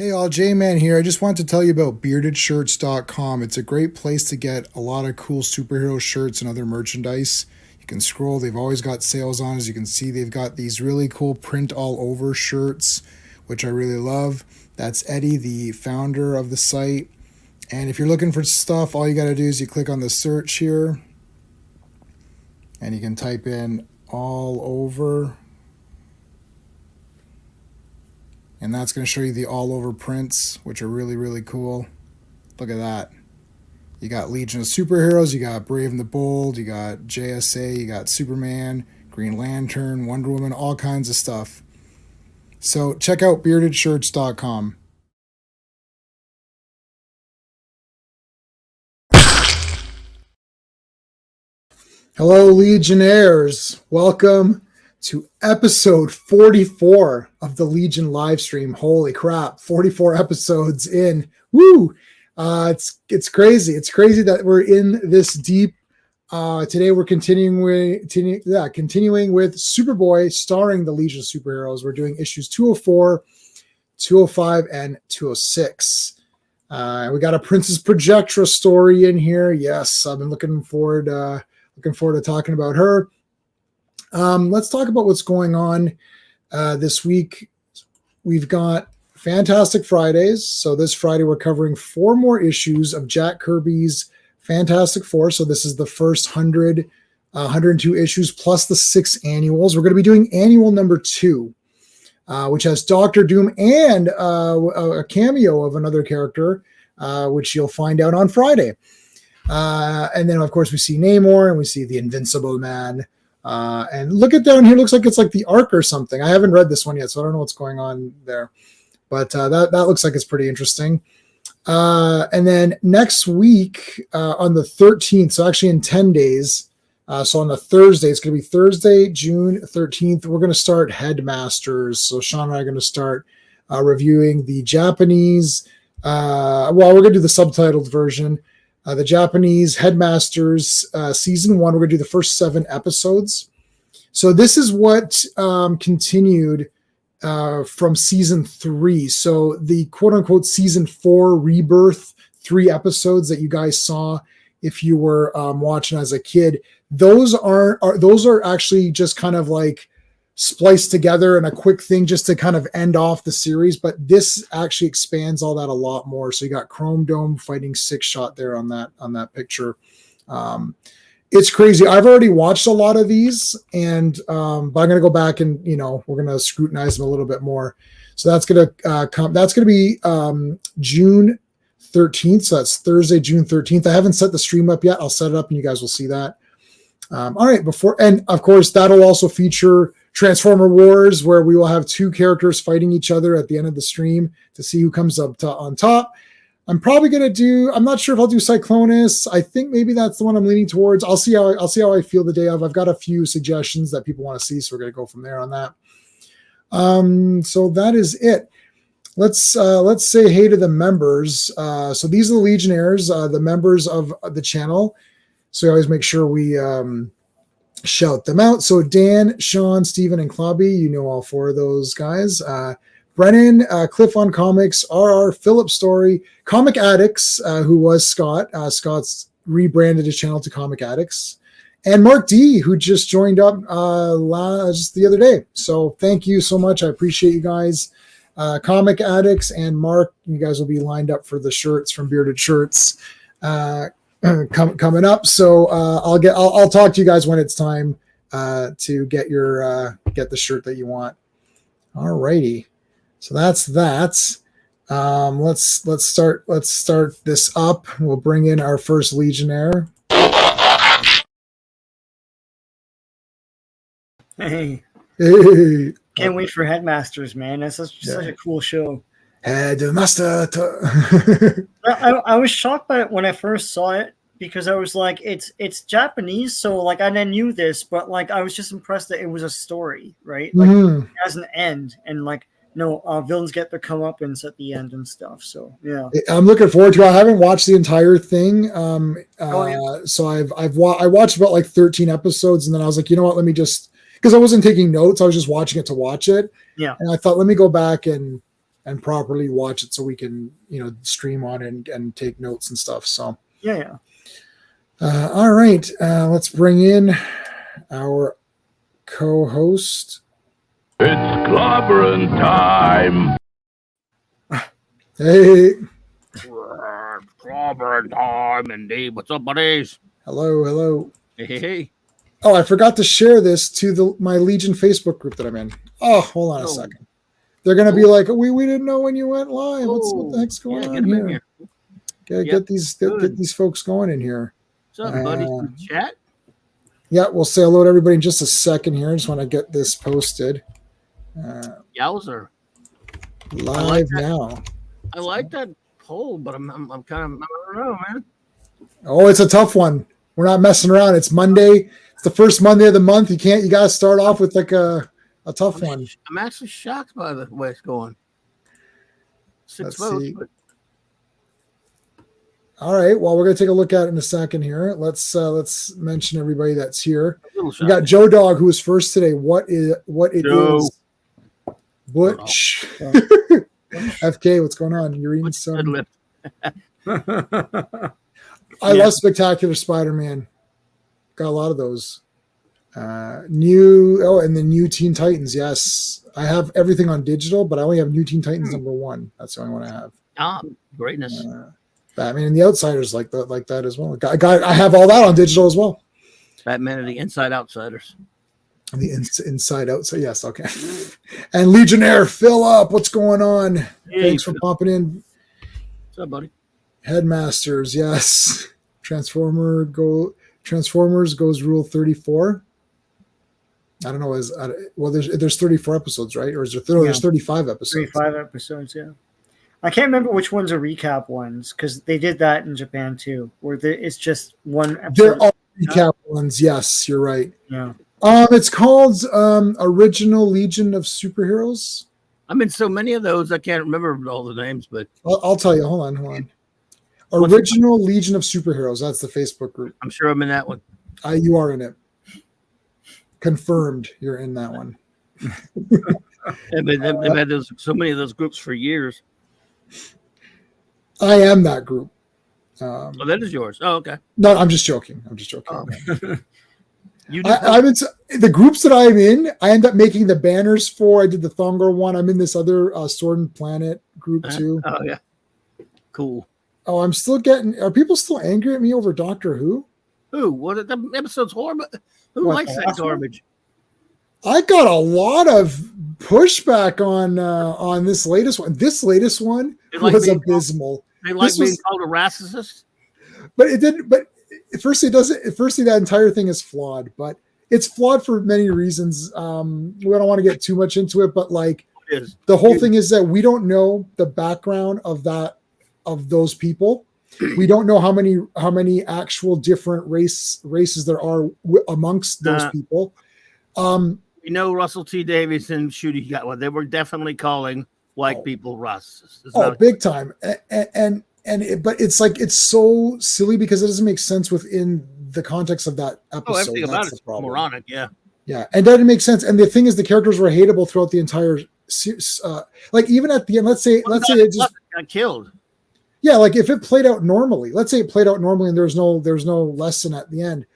Hey all, J-Man here. I just wanted to tell you about beardedshirts.com. It's a great place to get a lot of cool superhero shirts and other merchandise. You can scroll, they've always got sales on. As you can see, they've got these really cool print all over shirts, which I really love. That's Eddie, the founder of the site. And if you're looking for stuff, all you got to do is you click on the search here and you can type in all over. And that's going to show you the all over prints, which are really, really cool. Look at that. You got Legion of Superheroes, you got Brave and the Bold, you got JSA, you got Superman, Green Lantern, Wonder Woman, all kinds of stuff. So check out beardedshirts.com. Hello, Legionnaires. Welcome to episode 44 of the Legion live stream. Holy crap, 44 episodes in. Woo! It's crazy. It's crazy that we're in this deep. Today we're continuing with Superboy starring the Legion of Superheroes. We're doing issues 204, 205, and 206. We got a Princess Projectra story in here. Yes, I've been looking forward to talking about her. Let's talk about what's going on this week. We've got Fantastic Fridays. So this Friday, we're covering 4 more issues of Jack Kirby's Fantastic Four. So this is the first 102 issues plus the 6 annuals. We're going to be doing annual number 2, which has Doctor Doom and a cameo of another character, which you'll find out on Friday. And then, of course, we see Namor and we see the Invincible Man. And look at down here. Looks like it's like the Ark or something. I haven't read this one yet, so I don't know what's going on there. But that looks like it's pretty interesting. And then next week on the 13th, so actually in 10 days, so on the Thursday, it's going to be Thursday, June 13th, we're going to start Headmasters. So Sean and I are going to start reviewing the Japanese. We're going to do the subtitled version. The Japanese Headmasters season 1. We're going to do the first 7 episodes. So this is what continued from season 3. So the quote unquote season 4 rebirth 3 episodes that you guys saw if you were watching as a kid, those are actually just kind of like spliced together in a quick thing just to kind of end off the series, but this actually expands all that a lot more. So you got Chrome Dome fighting 6-Shot there on that picture. It's crazy. I've already watched a lot of these, and but I'm going to go back and we're going to scrutinize them a little bit more. So that's going to come. That's going to be June 13th. So that's Thursday, June 13th. I haven't set the stream up yet. I'll set it up, and you guys will see that. All right. And of course, that'll also feature Transformer Wars, where we will have 2 characters fighting each other at the end of the stream to see who comes up on top. I'm probably going to do, I'm not sure if I'll do Cyclonus. I think maybe that's the one I'm leaning towards. I'll see how I feel the day of. I've got a few suggestions that people want to see, so we're going to go from there on that. So that is it. Let's say hey to the members. So these are the Legionnaires, the members of the channel. So we always make sure we shout them out. So Dan, Sean, Steven, and Clobby, all 4 of those guys. Brennan, Cliff on Comics, RR, Philip Story, Comic Addicts, who was Scott. Scott's rebranded his channel to Comic Addicts. And Mark D, who just joined up just the other day. So thank you so much. I appreciate you guys. Comic Addicts and Mark, you guys will be lined up for the shirts from Bearded Shirts coming up. So I'll talk to you guys when it's time to get the shirt that you want. All righty. So that's that. Let's start this up. We'll bring in our first Legionnaire. Hey. Can't wait for Headmasters, man. That's such a cool show. Headmaster. I was shocked by it when I first saw it because I was like, it's Japanese, so like I didn't knew this, but like I was just impressed that it was a story, right? Like it has an end, and like villains get their comeuppance at the end and stuff. So yeah, I'm looking forward to it. I haven't watched the entire thing, so I watched about like 13 episodes, and then I was like, you know what? Let me just, because I wasn't taking notes, I was just watching it to watch it. Yeah, and I thought, let me go back and and properly watch it so we can, stream on it and take notes and stuff. So, Yeah. All right. Let's bring in our co-host. It's Clobberin time. Hey. Clobberin time, indeed. What's up, buddies? Hello. Hey. Oh, I forgot to share this to my Legion Facebook group that I'm in. Oh, hold on a second. They're going to be like, we didn't know when you went live. What the heck's going on here? Okay, get these folks going in here. What's up, buddy? Chat? Yeah, we'll say hello to everybody in just a second here. I just want to get this posted. Yowzer. Live now. I like that poll, but I'm kind of, I don't know, man. Oh, it's a tough one. We're not messing around. It's Monday. It's the first Monday of the month. You got to start off with like a tough one. I'm actually shocked by the way it's going. 6 Let's votes. see. But... All right. Well, we're going to take a look at it in a second here. Let's mention everybody that's here. We got Joe Dog, who was first today. What it is? Butch. FK, what's going on? You're reading some. I love Spectacular Spider-Man. Got a lot of those. And the new Teen Titans. Yes, I have everything on digital, but I only have New Teen Titans #1. That's the only one I have. Ah, greatness. Batman and the Outsiders like that as well. I have all that on digital as well. Batman and the Inside Outsiders. The inside outside. Yes, okay. And Legionnaire, fill up. What's going on? Hey, Thanks for popping in. What's up, buddy? Headmasters, yes. Transformers goes rule 34. I don't know. There's 34 episodes, right? Or is there's 35 episodes? 35 episodes, yeah. I can't remember which ones are recap ones because they did that in Japan too, where it's just one episode. They're all recap ones. Yes, you're right. Yeah. It's called Original Legion of Superheroes. I'm in so many of those I can't remember all the names, but I'll tell you. Hold on. Original Legion of Superheroes. That's the Facebook group. I'm sure I'm in that one. You are in it. Confirmed. You're in that one. They've had so many of those groups for years. I am that group. That is yours. Oh, okay. No, I'm just joking. Oh. I'm in the groups that I'm in. I end up making the banners for. I did the Thongor one. I'm in this other Sword and Planet group too. Oh yeah, cool. Oh, I'm still getting. Are people still angry at me over Doctor Who? Who? What? The episode's horrible. Who likes that garbage? I got a lot of pushback on this latest one. This latest one was abysmal. They like being called a racist. But it didn't. But firstly, that entire thing is flawed. But it's flawed for many reasons. We don't want to get too much into it. But like the whole thing is that we don't know the background of those people. We don't know how many actual different races there are amongst those people. We know Russell T. Davies and Shooty got one. They were definitely calling white people racists. Big time. But it's like it's so silly because it doesn't make sense within the context of that episode. Everything about it's moronic. Yeah. Yeah, and that didn't make sense. And the thing is, the characters were hateable throughout the entire series. Like even at the end, let's say it just got killed. Yeah, like if it played out normally, let's say it played out normally and there's no lesson at the end.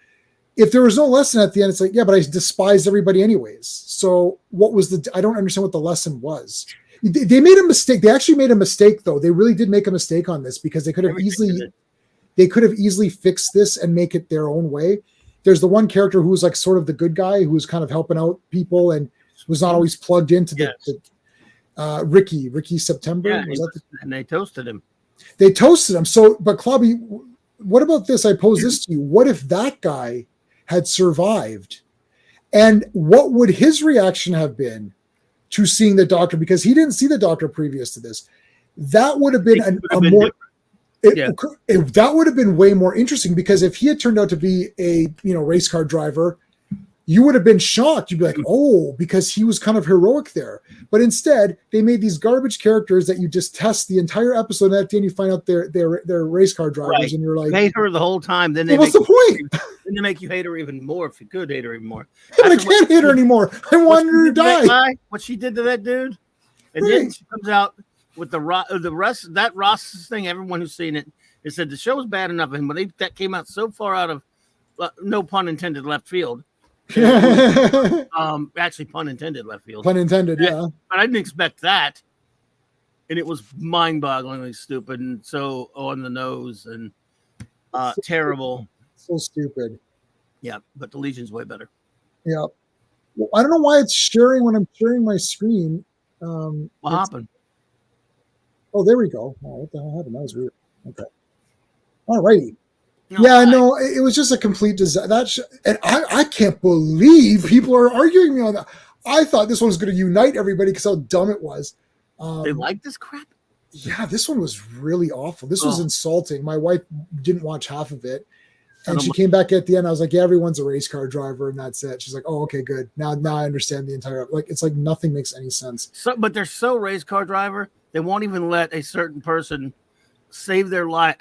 If there was no lesson at the end, it's like, yeah, but I despised everybody anyways. So what was I don't understand what the lesson was. They made a mistake. They actually made a mistake though. They really did make a mistake on this because they could have easily fixed this and make it their own way. There's the one character who was like sort of the good guy who was kind of helping out people and was not always plugged into the Ricky September. Yeah, and they toasted him. They toasted him. So, but Clobby, what about this? I pose this to you. What if that guy had survived? And what would his reaction have been to seeing the Doctor? Because he didn't see the Doctor previous to this. That would have been that would have been way more interesting because if he had turned out to be a race car driver, you would have been shocked. You'd be like, oh, because he was kind of heroic there. But instead, they made these garbage characters that you just test the entire episode, and at the end you find out they're race car drivers, and you're like, hate her the whole time. Then what's the point? Then they make you hate her even more if you could hate her even more. Yeah, but I can't hate her anymore. I want her to die. What she did to that dude, and then she comes out with the rest that Ross thing. Everyone who's seen it, they said the show was bad enough, and when that came out so far out of no pun intended left field. Actually, pun intended left field. Pun intended, yeah. But I didn't expect that, and it was mind-bogglingly stupid and so on the nose and terrible. So stupid. Yeah, but the Legion's way better. Yeah. Well, I don't know why it's sharing when I'm sharing my screen. What happened? Oh, there we go. Oh, what the hell happened? That was weird. Okay. All righty. No, it was just a complete disaster. And I can't believe people are arguing me on that. I thought this one was going to unite everybody because how dumb it was. They like this crap? Yeah, this one was really awful. This was insulting. My wife didn't watch half of it. And she came back at the end. I was like, yeah, everyone's a race car driver, and that's it. She's like, oh, okay, good. Now I understand the entire, it's like nothing makes any sense. But they're so race car driver, they won't even let a certain person save their life,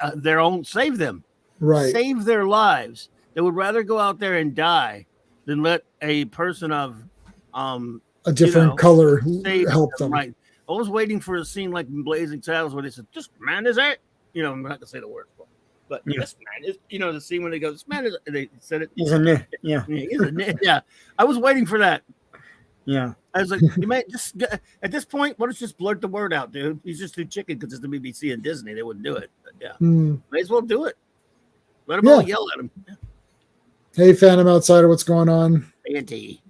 save them. Right. Save their lives. They would rather go out there and die than let a person of a different color help them. Right. I was waiting for a scene like in Blazing Saddles where they said, "This man is it." I'm not gonna say the word, but this man is. The scene when they go, "This man is." They said it. He's a nit. Yeah. He's a nit. Yeah. I was waiting for that. Yeah. I was like, you might just at this point, why don't you just blurt the word out, dude? He's just too chicken because it's the BBC and Disney. They wouldn't do it. But yeah. May as well do it. Let them all yell at him. Yeah. Hey, Phantom Outsider, what's going on? Anti.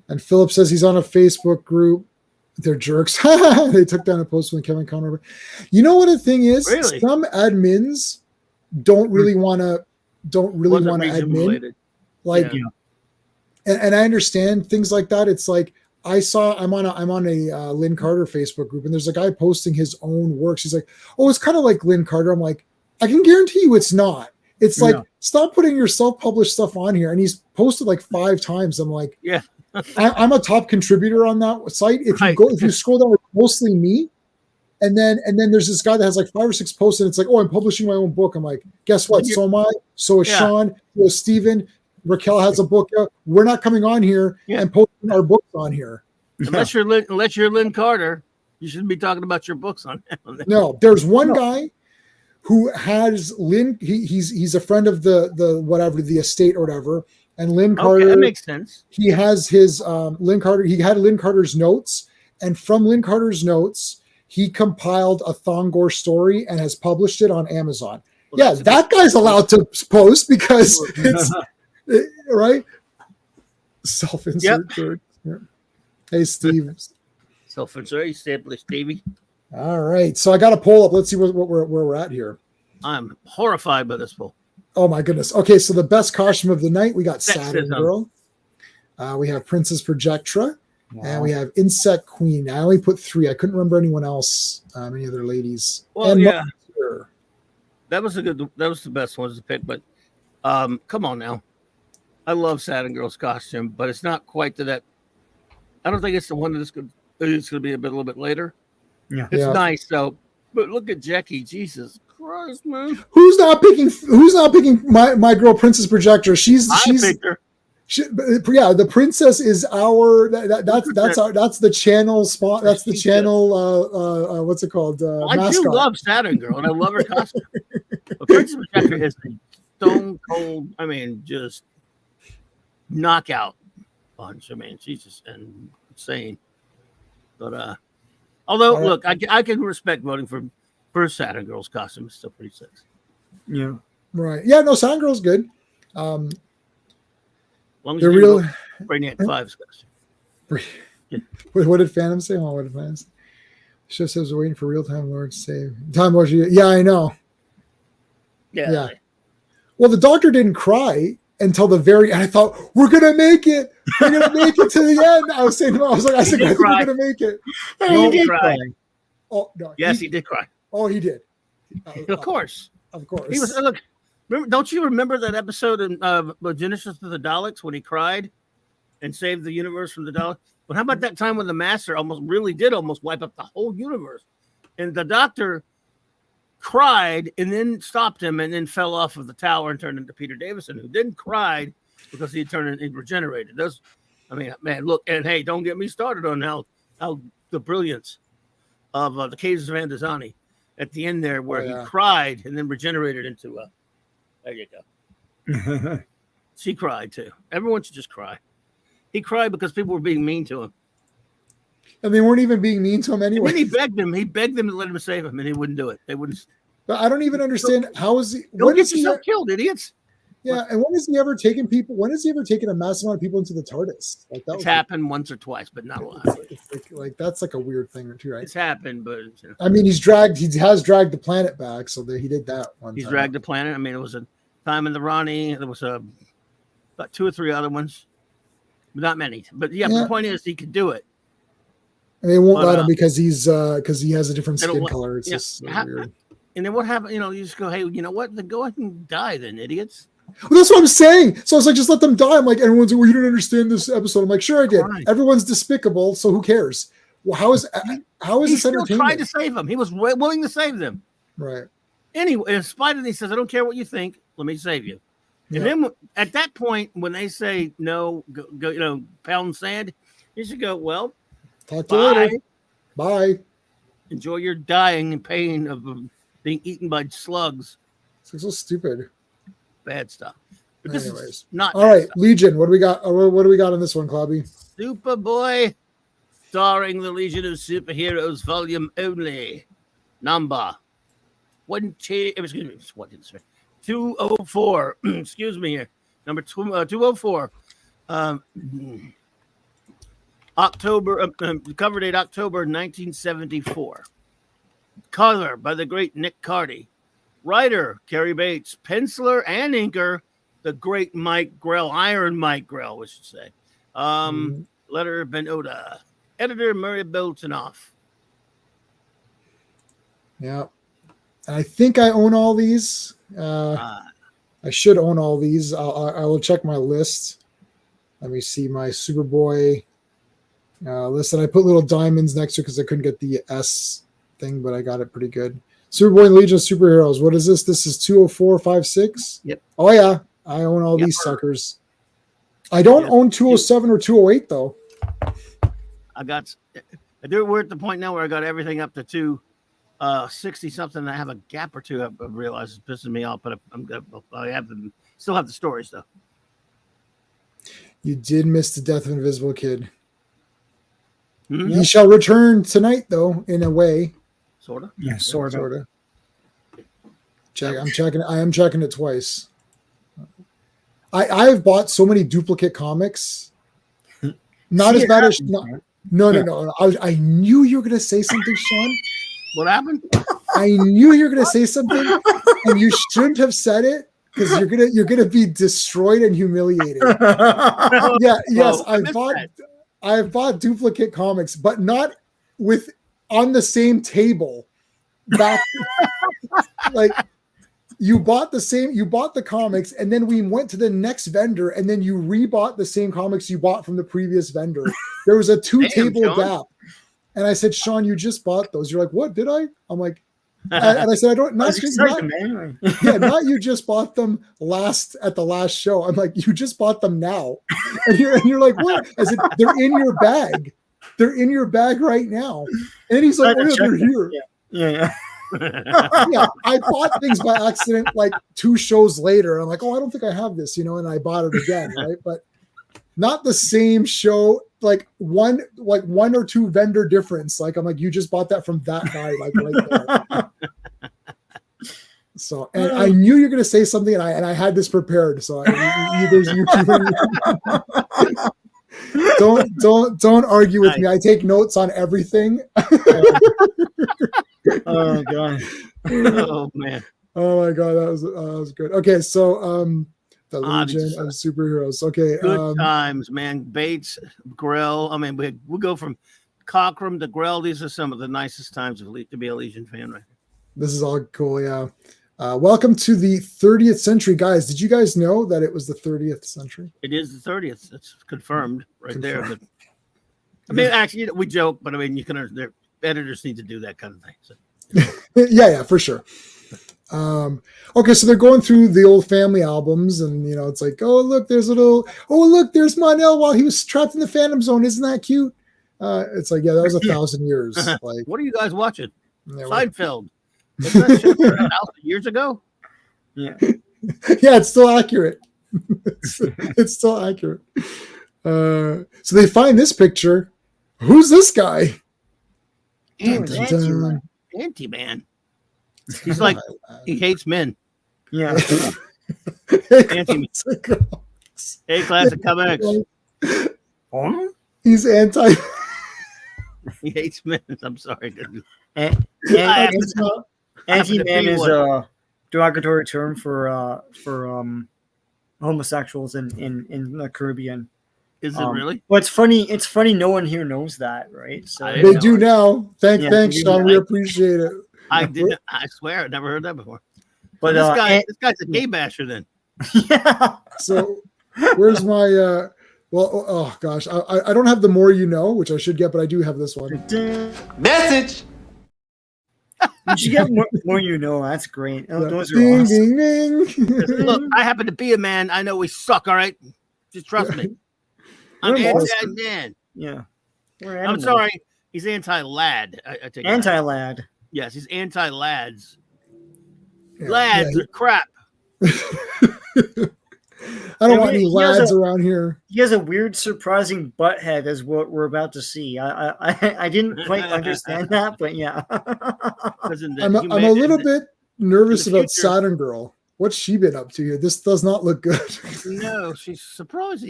And Philip says he's on a Facebook group. They're jerks. They took down a post when Kevin Conroy. You know what the thing is? Really? Some admins don't really want to admin. And I understand things like that. It's like I'm on a Lynn Carter Facebook group, and there's a guy posting his own works. He's like, oh, it's kind of like Lynn Carter. I'm like, I can guarantee you it's not. It's like, stop putting your self-published stuff on here. And he's posted like 5 times. I'm like, yeah, I'm a top contributor on that site. If you scroll down, it's mostly me. And then there's this guy that has like 5 or 6 posts, and it's like, oh, I'm publishing my own book. I'm like, guess what? So am I. So is Sean. So is Steven. Raquel has a book out. We're not coming on here and posting our books on here. Unless you're Lynn Carter, you shouldn't be talking about your books on there. No, there's one guy who has Lynn. He's a friend of the estate or whatever. And Lynn Carter, that makes sense. He has his Lynn Carter. He had Lynn Carter's notes, and from Lynn Carter's notes, he compiled a Thongor story and has published it on Amazon. Well, that guy's allowed to post because it's right. Self-insert. Yep. Hey, Steve. Self-insert. You sample Stevie. All right, so I got a poll up. Let's see where we're at here. I'm horrified by this poll. Oh my goodness. Okay, so the best costume of the night, we got Saturn Girl. We have Princess Projectra, and we have Insect Queen. I only put 3. I couldn't remember anyone else, any other ladies. Well, that was the best ones to pick. But come on now, I love Saturn Girl's costume, but it's not quite to that. I don't think it's the one that's going to be a little bit later. Yeah, it's nice though. But look at Jackie. Jesus Christ, man. Who's not picking my girl Princess Projector? She's picked her. The princess is that's the channel spot. That's the channel. What's it called? I do love Saturn Girl, and I love her costume. But Princess Projector is a stone cold. I mean, just knockout punch. I mean, she's just insane. But although, look, I can respect voting for Saturn Girl's costume. It's still pretty sexy. Yeah. Right. Yeah. No, Saturn Girl's good. As long as they're real. Brainiac 5's costume. What did Phantom say? Oh, what did Phantom say? Show says we're waiting for real time Lord to save. Time Lord. Yeah, I know. Yeah. Well, the doctor didn't cry until the very end. I thought, we're gonna make it. We're gonna make it to the end. I said, I think we're gonna make it. He did cry. Oh no. Yes, he did cry. Oh, he did. Of course. Of course. He was. Look, don't you remember that episode in Genesis of the Daleks when he cried and saved the universe from the Daleks? But how about that time when the Master almost wipe up the whole universe, and the Doctor cried and then stopped him and then fell off of the tower and turned into Peter Davison, who then cried because he regenerated. Man, look, and hey, don't get me started on how the brilliance of the Caves of Andazani at the end there, where Oh, yeah. he cried and then regenerated into a. There you go. She cried too. Everyone should just cry. He cried because people were being mean to him. And they weren't even being mean to him anyway. And then he begged them. He begged them to let him save him, and he wouldn't do it. They wouldn't. But I don't even understand how is he. Don't get yourself killed, idiots. Yeah, and when has he ever taken people? When has he ever taken a massive amount of people into the TARDIS? Like that It's happened once or twice, but not a lot. Like that's like a weird thing or two, right? It's happened, but I mean, he has dragged the planet back, so he did that one. He's time. dragged the planet. I mean, it was a time in the Ronnie. There was about 2 or 3 other ones, but not many. But yeah, the point is he could do it. And they won't let him because he has a different skin color. It's just weird. And then what happened? You just go, hey, you know what? Then go ahead and die, then, idiots. Well, that's what I'm saying. So I was like, just let them die. I'm like, everyone's like, well, you didn't understand this episode. I'm like, sure I did. Right. Everyone's despicable, so who cares? Well, how is this entertaining? He tried to save them. He was willing to save them. Right. Anyway, in spite of, he says, I don't care what you think. Let me save you. Yeah. And then at that point, when they say no, go pound sand, you should go, well, talk to you later. Bye. Enjoy your dying and pain of being eaten by slugs. It's so stupid. Bad stuff. But Anyways, this is not all right. Stuff. Legion. What do we got? What do we got on this one, Clobby? Superboy, starring the Legion of Superheroes, volume only, number 204. Excuse me here, number 204. October cover date October 1974. Color by the great Nick Cardy. Writer, Cary Bates. Penciler and inker, the great Mike Grell, Iron Mike Grell, we should say. Letter, Ben Oda. Editor, Murray Boltinoff. Yeah. And I think I own all these. I should own all these. I will check my list. Let me see my Superboy list. And I put little diamonds next to it because I couldn't get the S thing, but I got it pretty good. Superboy and Legion of Superheroes. What is this? This is 20456. Yep. Oh yeah, I own all these suckers. I don't own 207 or 208 though. We're at the point now where I got everything up to 260 something. I have a gap or two. I've realized it's pissing me off, but I still have the stories though. You did miss the death of Invisible Kid. Mm-hmm. He shall return tonight, though, in a way. Sort of. Yeah, sort of. I'm checking. I am checking it twice. I have bought so many duplicate comics. Not as bad as no. I knew you were going to say something, Sean. What happened? I knew you were going to say something, and you shouldn't have said it because you're gonna be destroyed and humiliated. Yes, I've bought duplicate comics, but not on the same table. Back, like you bought the comics, and then we went to the next vendor, and then you rebought the same comics you bought from the previous vendor. There was a 2-table gap, and I said, "Sean, you just bought those." You're like, "What did I?" I'm like, and I said, "I don't." Not you just bought them at the last show. I'm like, "You just bought them now," and you're like, "What?" I said, "They're in your bag. They're in your bag right now." And he's like, "Oh yeah, they're here." Yeah. Yeah, I bought things by accident like 2 shows later. I'm like, "Oh, I don't think I have this," and I bought it again, right? But not the same show. Like one or 2 vendor difference. Like I'm like, you just bought that from that guy, like right there. So, and I knew you're going to say something, and I had this prepared. So don't argue with me. I take notes on everything. Oh god. Oh man. Oh my god, that was good. Okay, so the Legion of Superheroes. Okay, good times, man. Bates, Grell. I mean, we'll go from Cockrum to Grell. These are some of the nicest times to be a Legion fan, right? This is all cool, yeah. Welcome to the 30th century, guys. Did you guys know that it was the 30th century? It is the 30th. It's confirmed there. But, I mean, actually, we joke, but I mean, their editors need to do that kind of thing. So. yeah, for sure. Okay, so they're going through the old family albums, and it's like, oh look, there's Monel while he was trapped in the Phantom Zone. Isn't that cute? It's like, yeah, that was 1,000 years. Like, What are you guys watching? yeah, Seinfeld. Wasn't that shit put out years ago? Yeah. yeah, it's still accurate. it's still accurate. So they find this picture. Who's this guy? Dun, dun, dun. Anti-man. He's like, he hates men. Yeah. Anti-man. Hey, classic comics. He's anti. He hates men. I'm sorry. Anti-man is a derogatory term for homosexuals in the Caribbean. Is it really? Well, it's funny. It's funny. No one here knows that, right? So They do now. Thanks, Sean. We I- appreciate it. I didn't. I swear, I never heard that before. But this guy's a gay basher. Then yeah. So where's my? Well, oh gosh, I don't have the more you know, which I should get, but I do have this one. Message. You should get more you know. That's great. Those are Ding, awesome. ding, ding. look, I happen to be a man. I know we suck. All right, just trust me. I'm anti-man. Yeah. I'm sorry. He's anti-lad. I take Anti-lad. Yes, he's anti-lads. Yeah, Lads are crap. I don't want any lads around here. He has a weird, surprising butt head, is what we're about to see. I didn't quite understand that, but yeah. I'm a little bit nervous about Saturn Girl. What's she been up to here? This does not look good. No, she's surprised.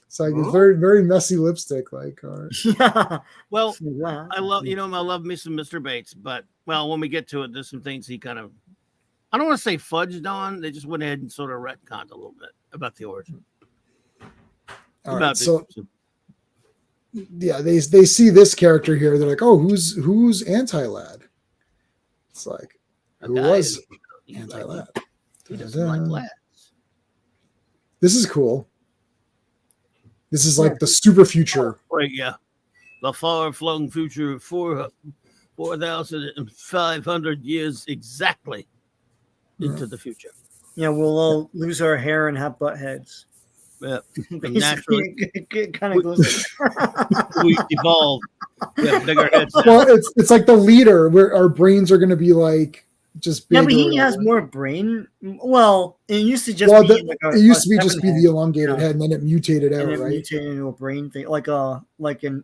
It's like it's very, very messy lipstick. Like, Yeah. Well, I love me some Mr. Bates, but when we get to it, there's some things he kind of, I don't want to say fudged on. They just went ahead and sort of retconned a little bit about the origin. All right, so yeah, they see this character here. They're like, oh, who's anti-lad? It's like, who was anti-lad? He doesn't like lads. This is cool. This is like the super future. Right, yeah. The far-flung future, 4,500 years exactly into the future. Yeah, we'll all lose our hair and have butt heads. Yeah, naturally, it kind of goes. We evolve. We have bigger heads. Well, it's like the leader, where our brains are going to be like just big. Yeah, but he has more brain. Well, it used to just be it used to be just be the elongated head, and then it mutated out, right? Mutated into a brain thing, like in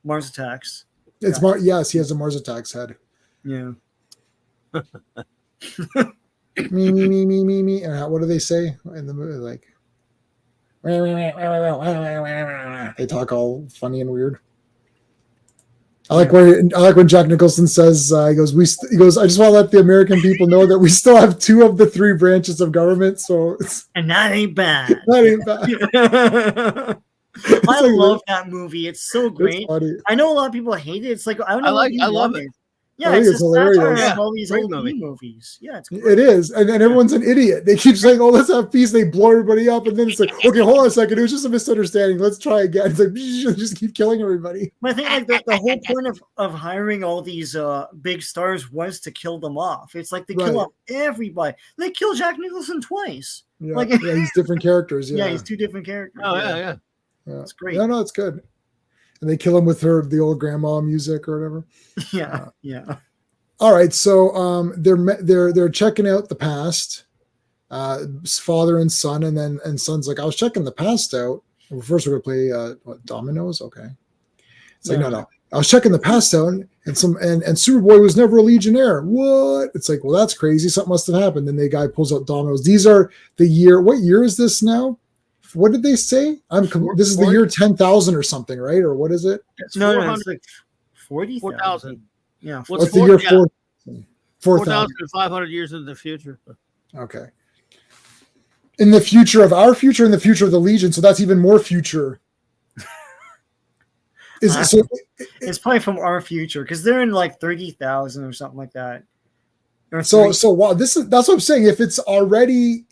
Mars Attacks. It's yes, he has a Mars Attacks head. Yeah. me. And what do they say in the movie? Like, they talk all funny and weird. I like when Jack Nicholson says he goes, I just want to let the American people know that we still have 2 of the 3 branches of government, and that ain't bad. That ain't bad. I love that movie. It's so great. I know a lot of people hate it. It's like I love it. Yeah, it's hilarious. All these old movies. Yeah, it's great. It is, and everyone's an idiot. They keep saying, "Oh, let's have peace." They blow everybody up, and then it's like, "Okay, hold on a second. It was just a misunderstanding. Let's try again." It's like just keep killing everybody. But I think the whole point of hiring all these big stars was to kill them off. It's like they kill off everybody. They kill Jack Nicholson twice. Yeah, he's different characters. Yeah, he's 2 different characters. Oh yeah. It's great. No, it's good. And they kill him with the old grandma music or whatever. Yeah. All right, so they're checking out the past, father and son, and son's like, I was checking the past out. Well, first we're gonna play dominoes. Okay, it's like no, I was checking the past out, and Superboy was never a Legionnaire. What? It's like, well, that's crazy. Something must have happened. Then the guy pulls out dominoes. These are the year. What year is this now? What did they say? This is the year 10,000 or something, right? Or what is it? It's like 40,000. Yeah. What's the year 4,500 years in the future. Okay. In the future of our future, in the future of the Legion, so that's even more future. It's probably from our future because they're in like 30,000 or something like that. So wow, that's what I'm saying. If it's already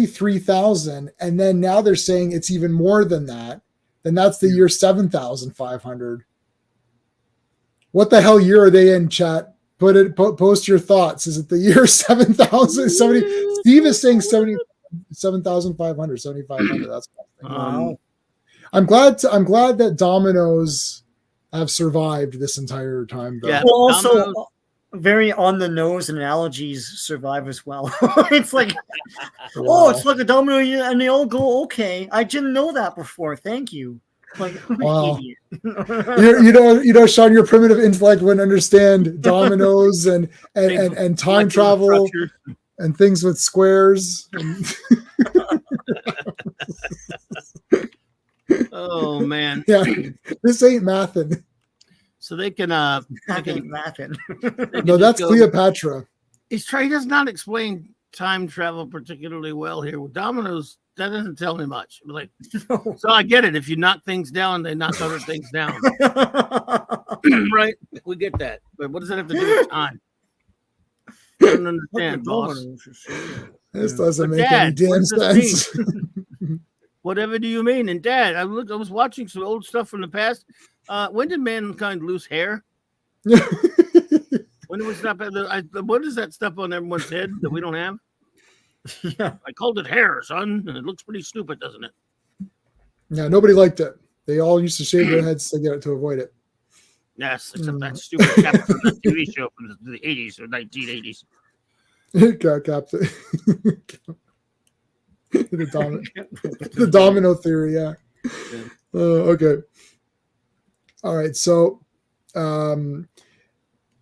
3,000, and then now they're saying it's even more than that, then that's the year 7,500. What the hell year are they in, chat? Post your thoughts. Is it the year 7,000? Steve is saying 7,500. That's I'm glad that Dominoes have survived this entire time, though. Yeah. Well, also Dominoes. very on the nose analogies survive as well. It's like, Wow. it's like a domino, and they all go, okay. I didn't know that before. Thank you. Like, Wow. idiot. you know, Sean, your primitive intellect wouldn't understand dominoes and time travel Structures. and things with squares. Oh man. Yeah, this ain't mathin'. So they can That ain't mathin'. No, that's Cleopatra. He does not explain time travel particularly well here. With Dominoes, that doesn't tell me much. Like, so I get it. If you knock things down, they knock other things down. Right? We get that. But what does that have to do with time? I don't understand, boss. This doesn't But make any Dad, what damn does this sense. Whatever do you mean? And Dad, I was watching some old stuff from the past. When did mankind lose hair? When was that? What is that stuff on everyone's head that we don't have? Yeah. I called it hair, son, and it looks pretty stupid, doesn't it? Yeah, nobody liked it. They all used to shave their heads to avoid it. Yes, except that stupid captain from the TV show from the 80s or 1980s. Captain. The domino theory, yeah. Okay. All right. So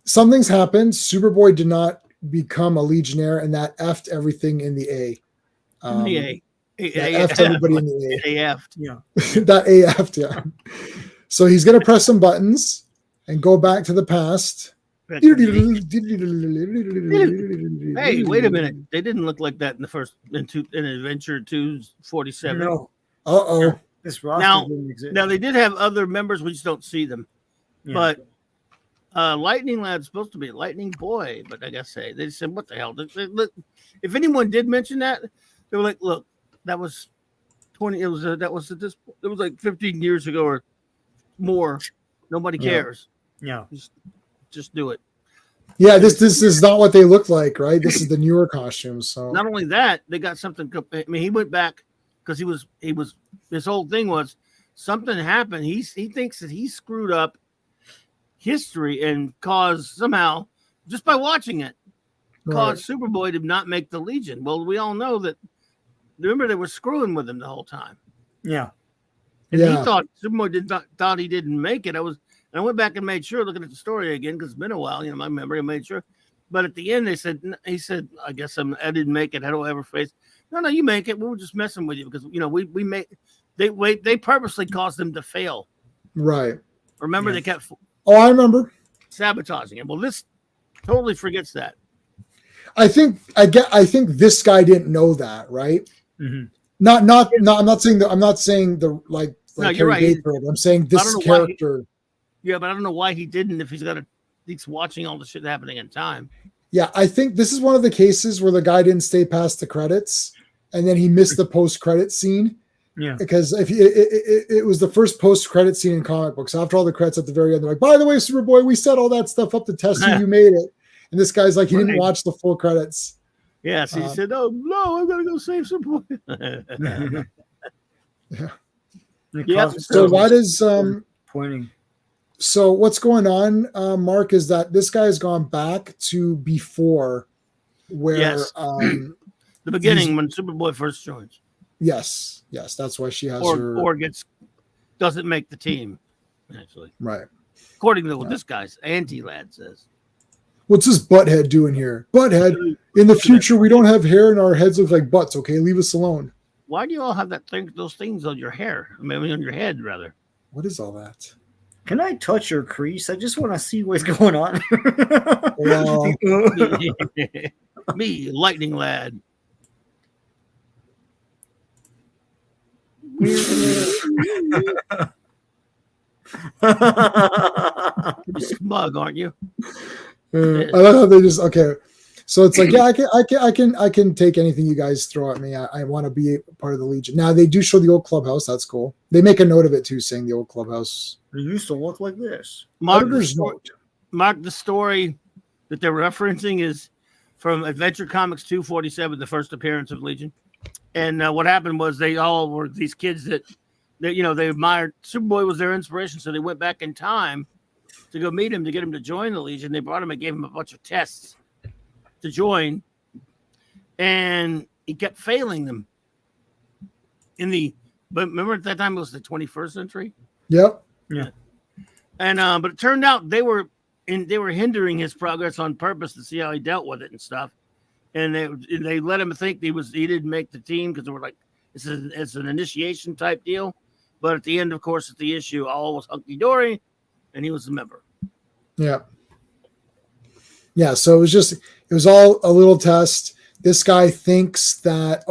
something's happened. Superboy did not become a Legionnaire, and that effed everything in the A. The A. Effed everybody in the A. AF. Yeah. That AF, yeah. So he's gonna press some buttons and go back to the past. Hey, wait a minute. They didn't look like that in the first in Adventure 247. No. Uh-oh. This roster Now, didn't exist. now they did have other members, we just don't see them. Yeah. But Lightning Lad's supposed to be Lightning Boy, but like I say, they said, "What the hell?" Look, if anyone did mention that, they were like, "Look, that was 20. It was like 15 years ago or more. Nobody cares. Yeah. Just do it." Yeah, this is not what they look like, right? This is the newer costumes. So Not only that, they got something. I mean, he went back because he was. His whole thing was something happened. He thinks that he screwed up history and caused somehow just by watching it caused Superboy to not make the Legion. Well, we all know that. Remember, they were screwing with him the whole time. Yeah. And he thought Superboy thought he didn't make it. I went back and made sure, looking at the story again, because it's been a while, my memory, I made sure. But at the end, he said, I guess I didn't make it. I don't ever face. No, you make it. We were just messing with you because, we made, they purposely caused them to fail. Right. Remember, they kept. Oh, I remember. Sabotaging it. Well, this totally forgets that. I think this guy didn't know that, right? Mm-hmm. Not. I'm not saying the like no, you're right. I'm saying this character. Yeah, but I don't know why he didn't if he's watching all the shit happening in time. Yeah, I think this is one of the cases where the guy didn't stay past the credits and then he missed the post-credit scene. Yeah. Because if it was the first post-credit scene in comic books, after all the credits at the very end, they're like, by the way, Superboy, we set all that stuff up to test you. You made it. And this guy's like, he didn't watch the full credits. Yeah, so he said, oh, no, I'm going to go save Superboy. Yeah. Yeah. So why does... pointing. So what's going on, Mark, is that this guy has gone back to before where the beginning when Superboy first joins. Yes, that's why she has doesn't make the team, actually. Right. According to what this guy's anti-lad says. What's this butthead doing here? Butthead, in the future we don't have hair and our heads look like butts, okay? Leave us alone. Why do you all have those things on your hair? I mean, on your head, rather. What is all that? Can I touch your crease? I just want to see what's going on. Well, me, Lightning Lad. You're smug, aren't you? I love how they just So it's like, yeah, I can take anything you guys throw at me. I want to be a part of the Legion. Now they do show the old clubhouse. That's cool. They make a note of it too, saying the old clubhouse. It used to look like this. Mark, the story that they're referencing is from Adventure Comics 247, the first appearance of Legion. And what happened was they all were these kids that they admired Superboy was their inspiration, so they went back in time to go meet him to get him to join the Legion. They brought him and gave him a bunch of tests to join, and he kept failing them. But remember at that time it was the 21st century. Yep. Yeah. And but it turned out they were hindering his progress on purpose to see how he dealt with it and stuff. And they let him think he didn't make the team because they were like, it's an initiation type deal. But at the end, of course, of the issue, all was hunky dory, and he was a member. Yeah. Yeah. So it was all a little test. This guy thinks that,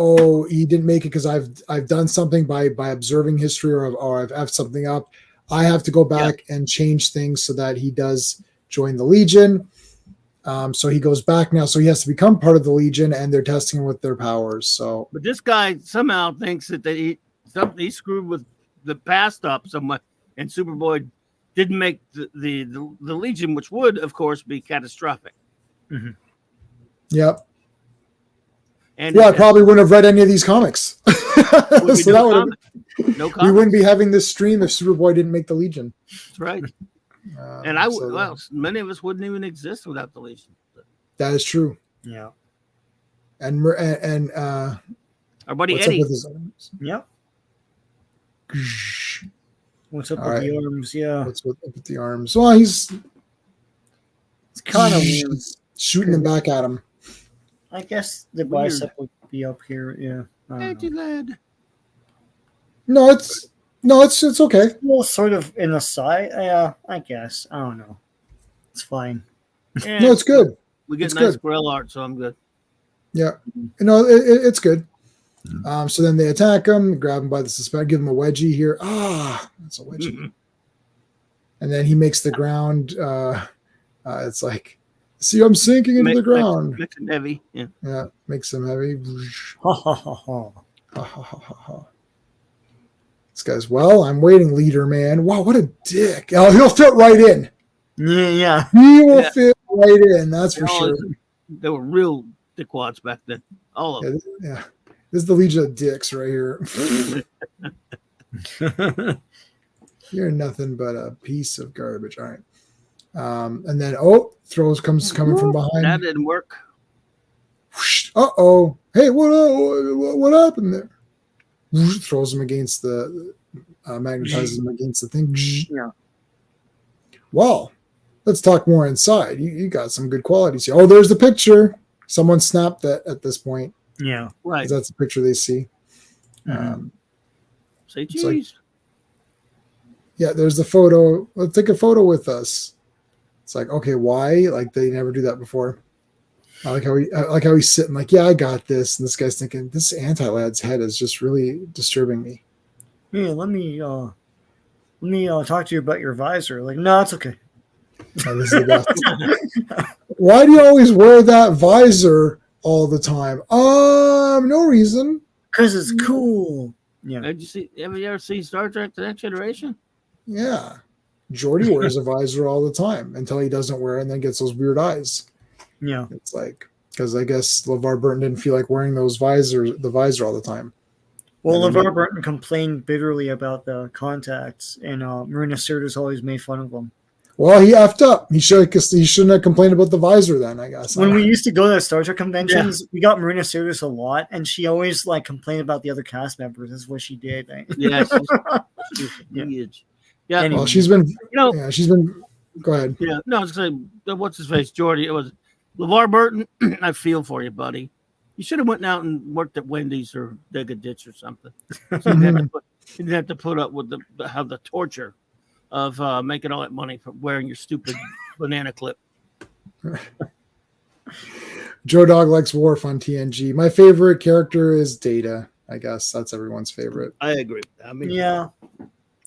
he didn't make it because I've done something by observing history or I've effed something up. I have to go back and change things so that he does join the Legion. So he goes back now. So he has to become part of the Legion, and they're testing him with their powers. So, but this guy somehow thinks that he screwed with the past up somewhat, and Superboy didn't make the Legion, which would, of course, be catastrophic. Mm-hmm. Yep. And I probably wouldn't have read any of these comics. So we wouldn't be having this stream if Superboy didn't make the Legion. That's right. And many of us wouldn't even exist without the Legion. That is true. Yeah. And our buddy what's Eddie. up with his arms? Yep. What's up All with right. the arms? Yeah. What's up with the arms? Well, he's It's kind of weird. shooting them back at him. I guess the Weird. bicep would be up here. Yeah. I don't Eddie know. lad. No, it's okay. Well, sort of in the side. Yeah, I guess. I don't know. It's fine. Yeah, No, it's good. We get it's nice good. grill art, so I'm good. Yeah. No, it's good. So then they attack him, grab him by the suspender, give him a wedgie here. That's a wedgie. Mhm. And then he makes the ground. It's like, see, I'm sinking into the ground. Makes it heavy. Yeah. Yeah, makes him heavy. Ha ha ha ha. Ha, ha, ha, ha, ha. This guy's, well, I'm waiting, leader man. Wow, what a dick. Oh, he'll fit right in. Yeah. He will Yeah. fit right in. That's for All sure. They were real dickwads back then. All of them. Yeah. This is the Legion of Dicks right here. You're nothing but a piece of garbage. All right. And then, coming from behind. That didn't work. Uh-oh. Hey, what happened there? Throws him against the, magnetizes him against the thing. Yeah. Well, let's talk more inside. You got some good qualities here. Oh, there's the picture. Someone snapped that at this point. Yeah. Right. 'Cause that's the picture they see. Say it's like- cheese. Yeah, there's the photo. Let's take a photo with us. It's like, okay, why? Like they never do that before. I like how he's sitting like, yeah, I got this. And this guy's thinking, this anti-lad's head is just really disturbing me. Hey, let me talk to you about your visor. Like, no, it's okay. Oh, this is the best. Why do you always wear that visor all the time? No reason. Because it's cool. Yeah. Have you ever seen Star Trek: The Next Generation? Yeah. Jordy wears a visor all the time until he doesn't wear it and then gets those weird eyes. Yeah. It's like, because I guess LeVar Burton didn't feel like wearing the visor all the time. Well, And then- LeVar Burton complained bitterly about the contacts, and Marina Sirtis always made fun of them. Well, he effed up. He shouldn't have complained about the visor then, I guess. When we used to go to Star Trek conventions, we got Marina Sirtis a lot, and she always complained about the other cast members. That's what she did. Yeah. She's Yeah. huge. Yeah. Anyway. Well, she's been. You know, Go ahead. yeah. No, I was going to say, what's his face? Jordy. It was LeVar Burton. I feel for you, buddy. You should have went out and worked at Wendy's or dig a ditch or something. So you didn't have to put up with the torture of making all that money for wearing your stupid banana clip. Joe Dog likes Worf on TNG. My favorite character is Data. I guess that's everyone's favorite. I agree. I mean, Yeah.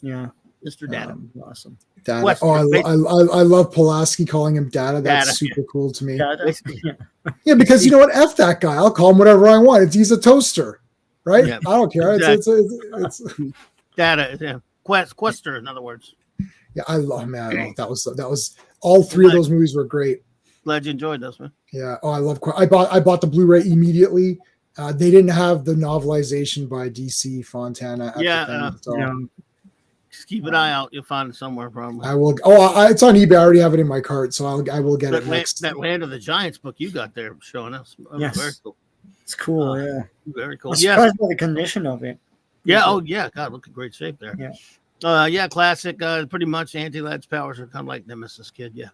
Mr. Data. Awesome. Data. West- I love Pulaski calling him Data. That's Data. super cool to me. Yeah. Yeah, because you know what? F that guy. I'll call him whatever I want. He's a toaster, right? Yeah. I don't care. Exactly. It's Data. Yeah. Quester, in other words. yeah. I love man. That was all three of those movies were great. Glad you enjoyed this one. Yeah. Oh, I love. I bought the Blu-ray immediately They didn't have the novelization by DC Fontana at the time, so just keep an eye out. You'll find it somewhere probably. I will. It's on eBay. I already have it in my cart, so I will get it next. That Land of the Giants book you got there showing us. Yes. Very cool. It's cool. Yeah. Very cool. I'm surprised by the condition of it. Yeah. Oh yeah. God, look in great shape there. Yeah. Yeah. Classic. Pretty much Anti-Lad's powers are kind of like Nemesis Kid. Yeah.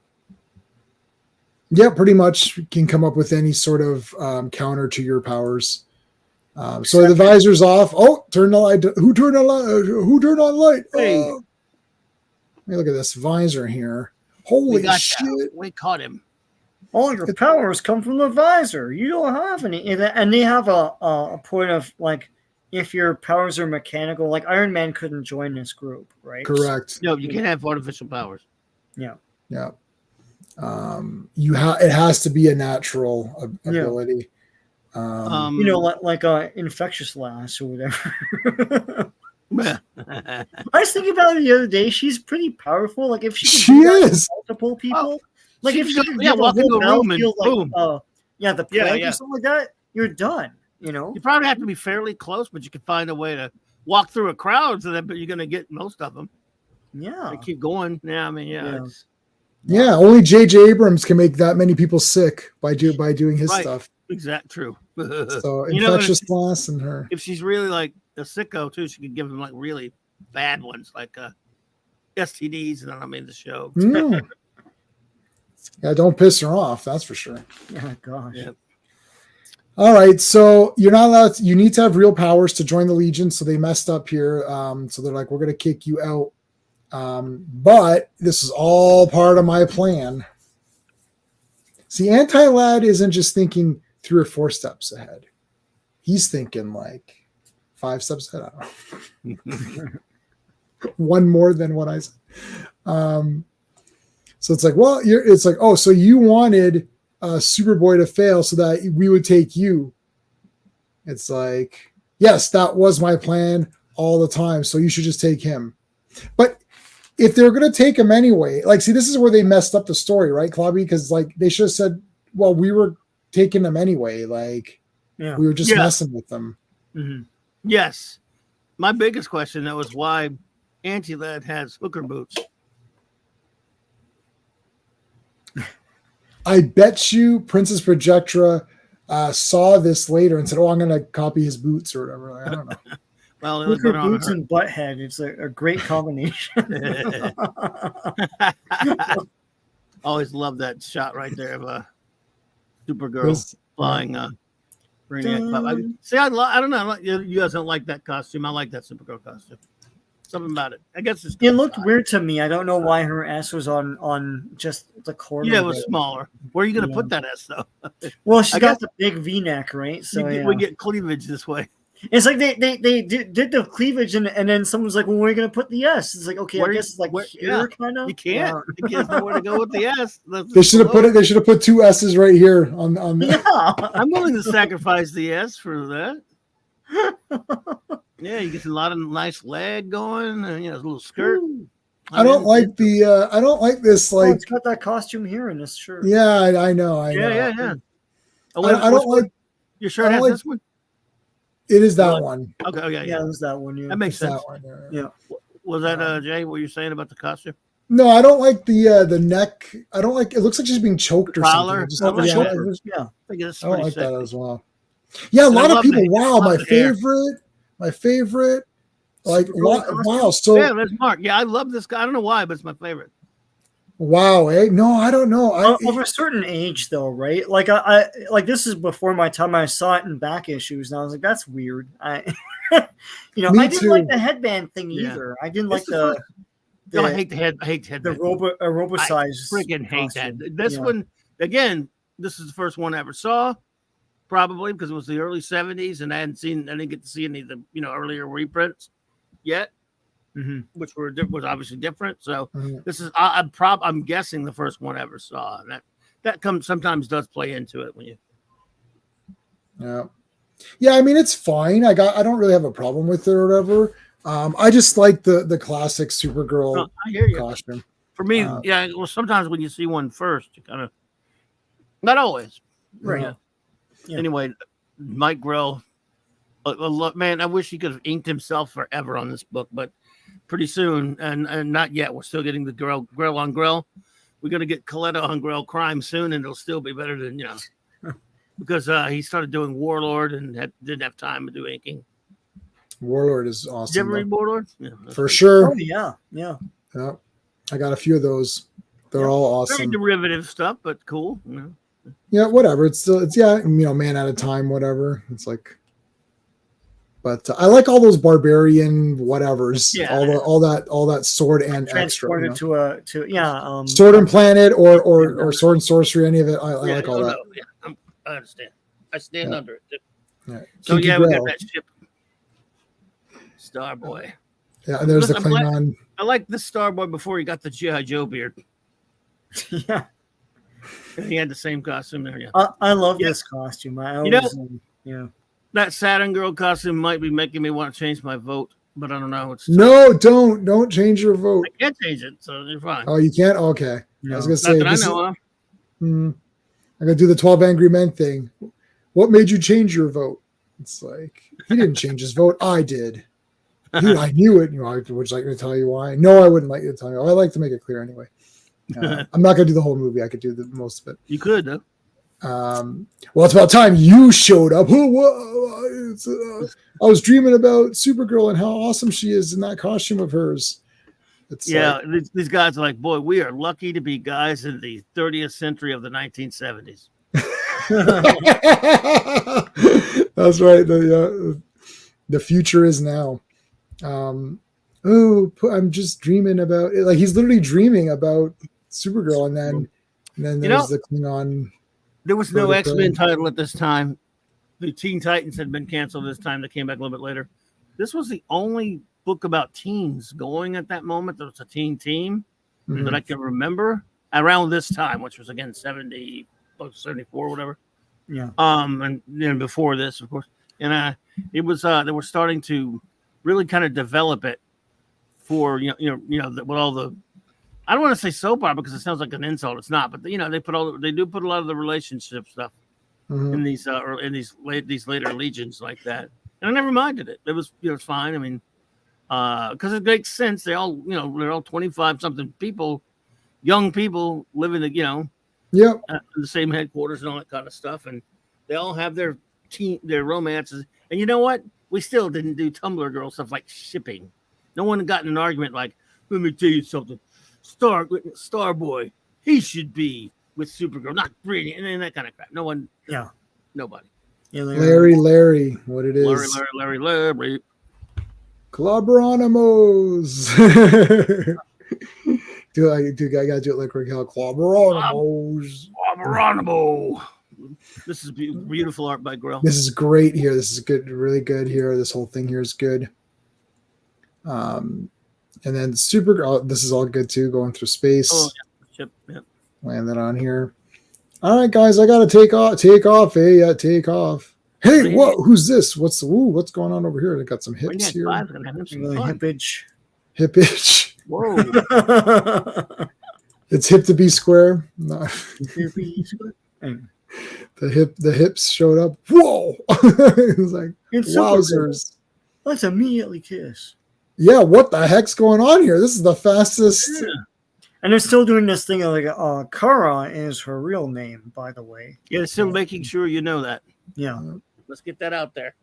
Yeah, pretty much can come up with any sort of counter to your powers. So the visor's off. Oh, turn the light. Who turned on light? Who turned on light? Hey. Let me look at this visor here. Holy shit! We caught him. All your powers come from the visor. You don't have any, and they have a point of like, if your powers are mechanical, like Iron Man couldn't join this group, right? Correct. No, you can't have artificial powers. Yeah. Yeah. It has to be a natural ability. Like a infectious lass or whatever. I was thinking about it the other day. She's pretty powerful. Like if she can do that to multiple people, like if she can walk into a room and boom. The plank or something like that, you're done. You probably have to be fairly close, but you can find a way to walk through a crowd so that you're going to get most of them. Yeah, they keep going. Yeah, I mean, yeah. Only J.J. Abrams can make that many people sick by doing his stuff. Exactly, true. So infectious glass and her. If she's really like a sicko too, she could give them like really bad ones, like STDs, and I mean the show. Yeah, don't piss her off. That's for sure. Yeah, gosh. Yeah. All right, so you're not allowed. You need to have real powers to join the Legion. So they messed up here. So they're like, we're going to kick you out. But this is all part of my plan. See, Anti-Lad isn't just thinking 3 or 4 steps ahead. He's thinking like 5 steps ahead. I don't know. One more than what I said. So it's like, well, so you wanted Superboy to fail so that we would take you. It's like, yes, that was my plan all the time. So you should just take him. But if they're going to take him anyway, like, see, this is where they messed up the story, right, Clobby? Because like they should have said, well, we were taking them anyway. Like, we were just messing with them. Mm-hmm. Yes. My biggest question, though, is why Anti-Lad has hooker boots. I bet you Princess Projectra saw this later and said, oh, I'm going to copy his boots or whatever. Like, I don't know. Well, hooker boots and butthead. It's a great combination. Always love that shot right there of Supergirl flying. See, I don't know. You guys don't like that costume. I like that Supergirl costume. Something about it. I guess it looked weird to me. I don't know why her ass was on just the corner. Yeah, it was smaller. Where are you going to put that ass, though? Well, she got the big V-neck, right? So we get cleavage this way. It's like they did the cleavage and then someone's like, well, where are you going to put the S? It's like, okay, I guess it's like here, kind of. You can't. You can't know where to go with the S. They should have put it. They should have put 2 S's right here on the. Yeah. I'm willing to sacrifice the S for that. Yeah, you get a lot of nice leg going, and a little skirt. I don't like this. Like, it's got that costume here in this shirt. Yeah, I know. Yeah. Oh, I don't like your shirt. Has this one. It is that one. Okay. Yeah, it was that one. Yeah, that makes sense. That one, yeah. Was that Jay? What you're saying about the costume? No, I don't like the neck. I don't like. It looks like she's being choked or something. I don't like sick. that as well. Yeah, a lot of people. Wow, my favorite. Like, wow. So yeah, there's Mark. Yeah, I love this guy. I don't know why, but it's my favorite. Wow, No, I don't know. Of a certain age, though, right? Like I like this is before my time. I saw it in back issues, and I was like, "That's weird." I didn't like the headband thing either. I didn't like the I hate the head. I hate the headband. The robo-size. I freaking hate that. This one again. This is the first one I ever saw, probably because it was the early '70s, and I didn't get to see any of the earlier reprints yet. Mm-hmm. Which was obviously different. So this is I'm guessing the first one I ever saw. That sometimes does play into it when you. Yeah. I mean, it's fine. I don't really have a problem with it or whatever. I just like the classic Supergirl costume. For me, well, sometimes when you see one first, you kind of not always, right? Yeah. Anyway, Mike Grell. Man, I wish he could have inked himself forever on this book, but pretty soon, and not yet. We're still getting the Grell on Grell. We're going to get Coletta on Grell Crime soon, and it'll still be better than, because he started doing Warlord and didn't have time to do inking. Warlord is awesome. Did you ever read Warlord? Yeah, for sure. Oh, yeah. I got a few of those. They're all Very awesome. derivative stuff, but cool. Yeah, whatever. It's man at a time, whatever. It's like, but I like all those barbarian whatevers. Yeah. all that sword and Transported extra. Sword and Planet or Sword and Sorcery. Any of it. I like all that. Yeah, I understand. I stand under it. Yeah. So Kinky we Grail. got that ship, Starboy. Yeah, and there's the Listen, Klingon. I like the Starboy before he got the G.I. Joe beard. Yeah. And he had the same costume there. Yeah. I love this costume. That Saturn Girl costume might be making me want to change my vote, but I don't know. No, don't change your vote. I can't change it, so you're fine. Oh, you can't? Okay. No. I was gonna say Not that I know of. I'm gonna do the 12 Angry Men thing. What made you change your vote? It's like he didn't change his vote. I did. Dude, I knew it. Would you like me to tell you why? No, I wouldn't like you to tell you. I like to make it clear anyway. I'm not gonna do the whole movie. I could do the most of it. You could though. Well, it's about time you showed up. I was dreaming about Supergirl and how awesome she is in that costume of hers. It's these guys are like, boy, we are lucky to be guys in the 30th century of the 1970s. That's right. The future is now. I'm just dreaming about it. Like he's literally dreaming about Supergirl, and then there's the Klingon. There was no X-Men title at this time. The Teen Titans had been canceled this time. They came back a little bit later. This was the only book about teens going at that moment. There was a teen team that I can remember around this time, which was again 74, whatever. Yeah. And then before this, of course. And it was they were starting to really kind of develop it for with all the, I don't want to say soap opera because it sounds like an insult. It's not, but they do put a lot of the relationship stuff in these later legions like that, and I never minded it. It was it's fine. I mean, because it makes sense. They all they're all 25 something people, young people living in the same headquarters and all that kind of stuff, and they all have their romances. And you know what? We still didn't do Tumblr girl stuff like shipping. No one got in an argument like, let me tell you something. Starboy, he should be with Supergirl, not Brittany, and that kind of crap. No one. Yeah. Nobody. Yeah, Larry, what it is. Larry. Clobberonimos. I gotta do it like Raquel. Clobberonimos. Clobberonimo. This is beautiful art by Grell. This is great here. This is good, really good here. This whole thing here is good. And then Supergirl, this is all good too, going through space. Oh, yeah. Yep. Land that on here. All right, guys, I gotta take off. Take off. Hey, what? Who's this? What's going on over here? They got some hips here. Hip-ish. Whoa. It's hip to be square. No. The hips showed up. Whoa! It was like, wowzers. Let's immediately kiss. Yeah, what the heck's going on here? This is the fastest. Yeah. And they're still doing this thing like Kara is her real name, by the way. Yeah, still making sure you know that. Yeah. Let's get that out there.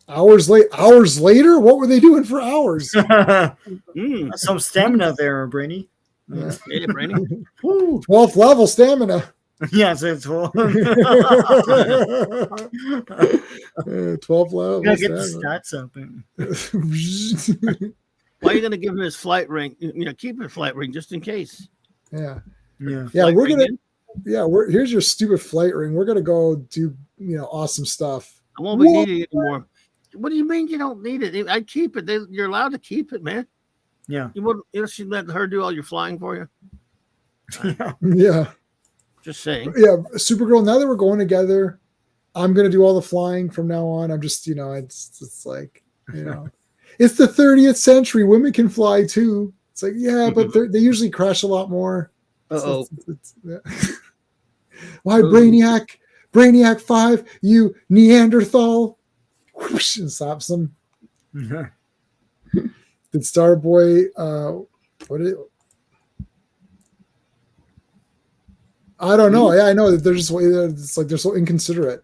Hours later? What were they doing for hours? Some stamina there, Brainy. Yeah, Brainy. 12th level stamina. Yeah, it's 12. 12 level. You gotta get the stats up. Why are you gonna give him his flight ring? Keep your flight ring just in case. Yeah. Here's Here's your stupid flight ring. We're gonna go do awesome stuff. I won't be needing it anymore. What do you mean you don't need it? I keep it. You're allowed to keep it, man. Yeah. You should let her do all your flying for you. Yeah. Just saying. Yeah, Supergirl. Now that we're going together, I'm gonna do all the flying from now on. I'm just, it's like, it's the 30th century. Women can fly too. It's like, yeah, but they usually crash a lot more. Uh-oh. Why, Brainiac? Brainiac 5, you Neanderthal. Whoosh, and slaps him. Did Starboy, I don't know. Yeah, I know that they're just, it's like they're so inconsiderate.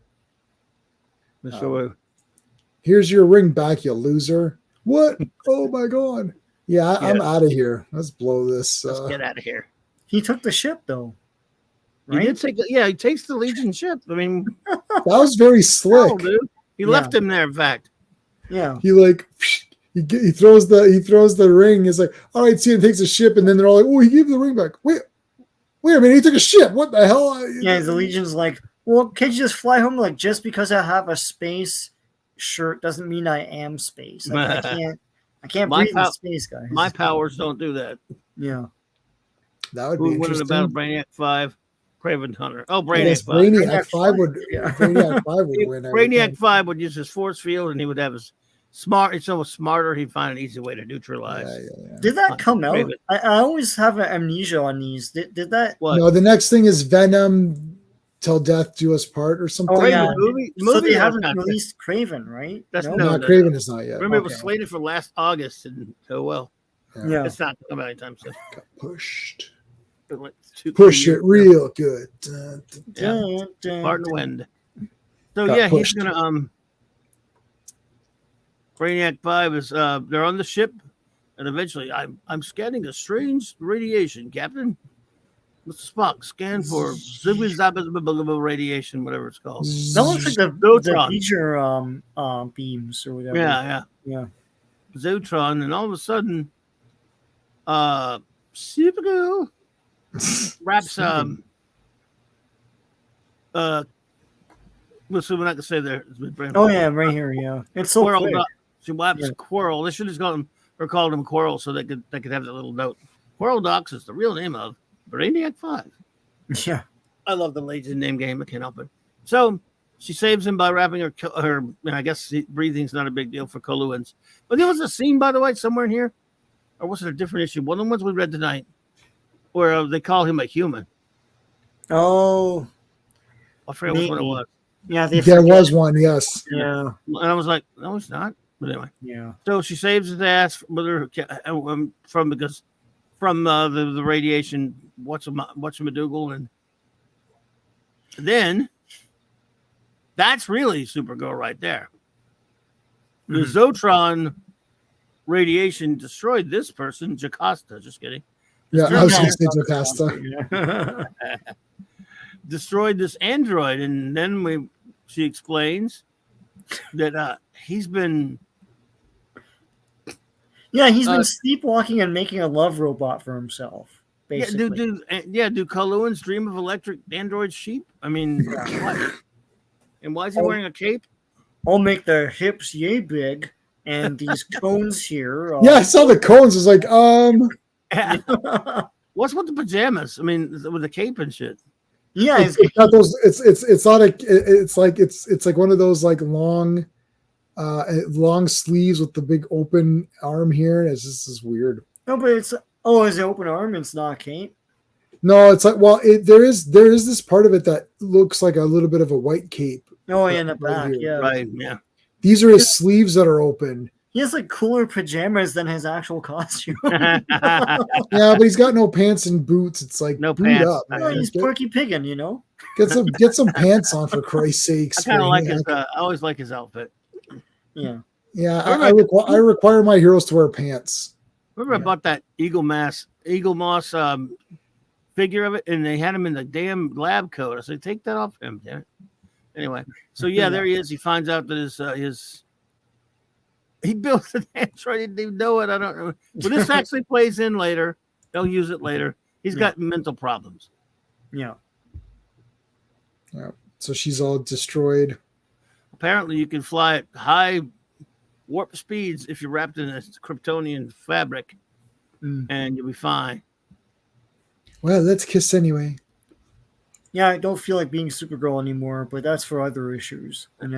Here's your ring back, you loser. What? Oh my God. Yeah, I'm out of here. Let's blow this. Let's get out of here. He took the ship, though. Right? He did take. Yeah, he takes the Legion ship. I mean, that was very slick. Dude. He left him there. In fact, yeah. He like he throws the ring. He's like, all right, see, and takes the ship, and then they're all like, oh, he gave the ring back. Wait a minute, he took a ship. What the hell? Yeah, the Legion's like, well, can't you just fly home? Like, just because I have a space shirt doesn't mean I am space. Like, I can't breathe in space, guys. My powers don't do that. Yeah. That would be interesting. About Brainiac 5, Craven Hunter. Oh, Brainiac 5. Brainiac 5 would win. Brainiac 5 would use his force field, and he would have his smart. It's so smarter. He'd find an easy way to neutralize. Yeah. Did that come out? I always have an amnesia on these. Did that? What? No, the next thing is Venom. Till death do us part, or something. Oh yeah, movie so they haven't released Craven, right? Craven is not yet. Remember, it was slated for last August, and yeah, it's not coming anytime soon. Got pushed. Push it real good. Pardon the wind. So he's gonna Brainiac 5 is they're on the ship, and eventually I'm scanning a strange radiation, Captain. Spock, scan for radiation, whatever it's called. That looks like the feature beams or whatever. Yeah. Zotron, and all of a sudden, Supergirl wraps we're not gonna say there. Oh yeah, right here. Yeah, it's so quick. She wraps Quarrel. They should have called him Quarrel so they could have that little note. Quarrel Docs is the real name of Brainiac 5. Yeah. I love the Legion name game. I can't help it. So she saves him by wrapping her I guess breathing's not a big deal for Coluans. But there was a scene, by the way, somewhere in here. Or was it a different issue? One of the ones we read tonight where they call him a human. Oh. I forget which one it was. Yeah, there was one, yes. Yeah. And I was like, no, it's not. But anyway. Yeah. So she saves his ass with her from the radiation, whatchamacallit, and then that's really Supergirl right there. The Zotron radiation destroyed this person, Jocasta. Just kidding. Yeah, I was going to say Jocasta. Destroyed this android, and then she explains that he's been. Yeah, he's been sleepwalking and making a love robot for himself. Basically. Do Coluans dream of electric android sheep? I mean, what? And why is he wearing a cape? I'll make their hips yay big, and these cones here. Yeah, I saw the cones. I was like, What's with the pajamas? I mean, with the cape and shit. Yeah, it's not those. It's not a. It's like one of those like long sleeves with the big open arm here. It's just is weird. No, but it's it's an open arm. It's not a cape. No, it's like there is this part of it that looks like a little bit of a white cape. Oh, yeah, in the back, right, yeah. These are his sleeves that are open. He has like cooler pajamas than his actual costume. Yeah, but he's got no pants and boots. It's like no boot pants. up. No, he's Porky Piggin, you know. Get some pants on for Christ's sakes. I kind of like his. I always like his outfit. Yeah. Yeah, I require my heroes to wear pants. Remember I bought that Eagle Moss figure of it, and they had him in the damn lab coat. I said, take that off him, damn it. Anyway, so there he is. He finds out that he built an android. He didn't even know it. I don't know. But this actually plays in later. They'll use it later. He's got mental problems. Yeah. Yeah. So she's all destroyed. Apparently, you can fly at high warp speeds if you're wrapped in a Kryptonian fabric, and you'll be fine. Well, let's kiss anyway. Yeah, I don't feel like being Supergirl anymore, but that's for other issues. And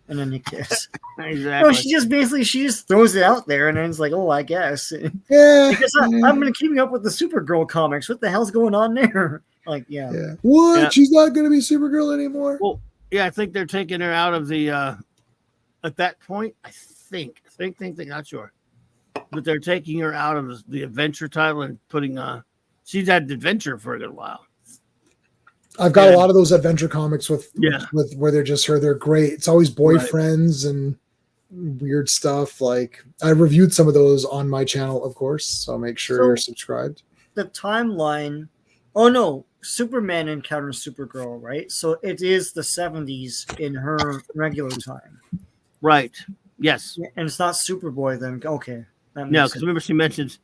then you kiss. Exactly. No, she just throws it out there, and then it's like, oh, I guess. Yeah. Because I'm going to keep up with the Supergirl comics. What the hell's going on there? Like, yeah. What? Yeah. She's not going to be Supergirl anymore? Well, yeah, I think they're taking her out of the. At that point, I think, not sure, but they're taking her out of the adventure title and putting. She's had adventure for a good while. I've got a lot of those adventure comics with where they're just her. They're great. It's always boyfriends and weird stuff. Like I reviewed some of those on my channel, of course. So make sure you're subscribed. The timeline. Oh no, Superman encounters Supergirl, right? So it is the 70s in her regular time. Right. Yes. And it's not Superboy then. Okay. No, because remember she mentioned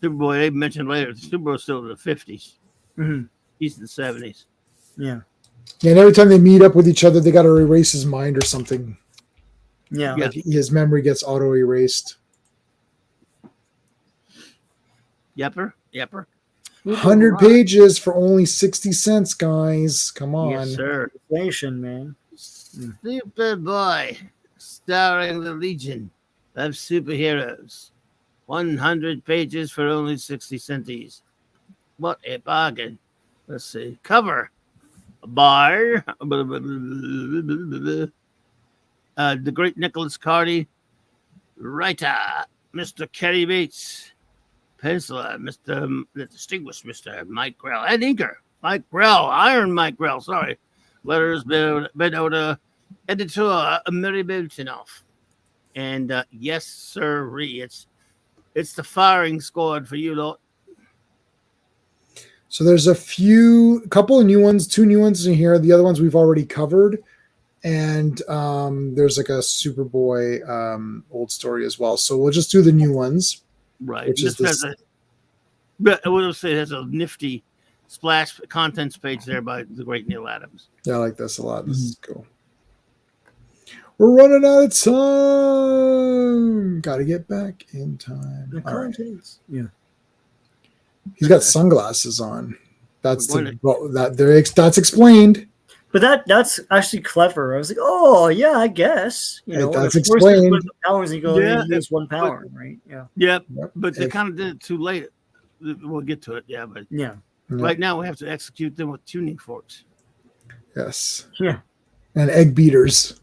Superboy. They mentioned later Superboy's still in the 50s. Mm-hmm. He's in the 70s. Yeah. Yeah, and every time they meet up with each other, they got to erase his mind or something. Yeah. Like his memory gets auto erased. Yepper. 100 pages for only 60 cents, guys. Come on. Yes, sir. Inflation, man. Superboy, starring the Legion of Superheroes. 100 pages for only 60 centis. What a bargain. Let's see. Cover by the great Nicholas Carty. Writer, Mr. Kenny Bates. Penciler, the distinguished Mr. Mike Grell. And inker, Mike Grell. Iron Mike Grell, sorry. Letters been out editor Mary Belchinoff. And yes, sirree, it's the firing squad for you lot. So there's a couple of new ones, 2 new ones in here. The other ones we've already covered. And there's like a Superboy old story as well. So we'll just do the new ones. Right. Which is this. But I will say it has a nifty splash contents page there by the great Neil Adams. Yeah, I like this a lot. This is cool. We're running out of time. Got to get back in time. The contents. Right. Yeah. He's got sunglasses on. That's that's explained. But that's actually clever. I was like, oh yeah, I guess. That's explained. Powers you go use one power, right? Yeah. Yep. But they kind of did it too late. We'll get to it. Yeah, but right now we have to execute them with tuning forks. Yes. Yeah. And egg beaters.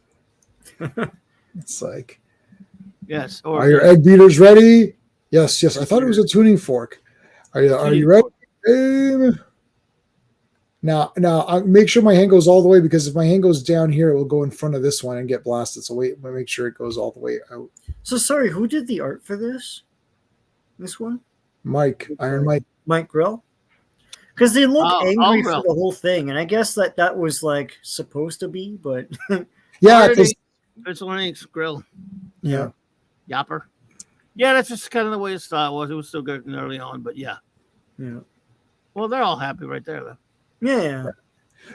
It's like, yes. Are your egg beaters ready? Yes. I thought it was a tuning fork. Are you ready? Now, make sure my hand goes all the way, because if my hand goes down here, it will go in front of this one and get blasted. So wait, make sure it goes all the way out. So sorry, who did the art for this? This one? Iron Mike. Mike Grell? Because they look angry for the whole thing, and I guess that was like supposed to be, but yeah, because Grill. Yeah. Yapper. Yeah, that's just kind of the way his style was. It was still good early on, but yeah. Well, they're all happy right there, though. Yeah.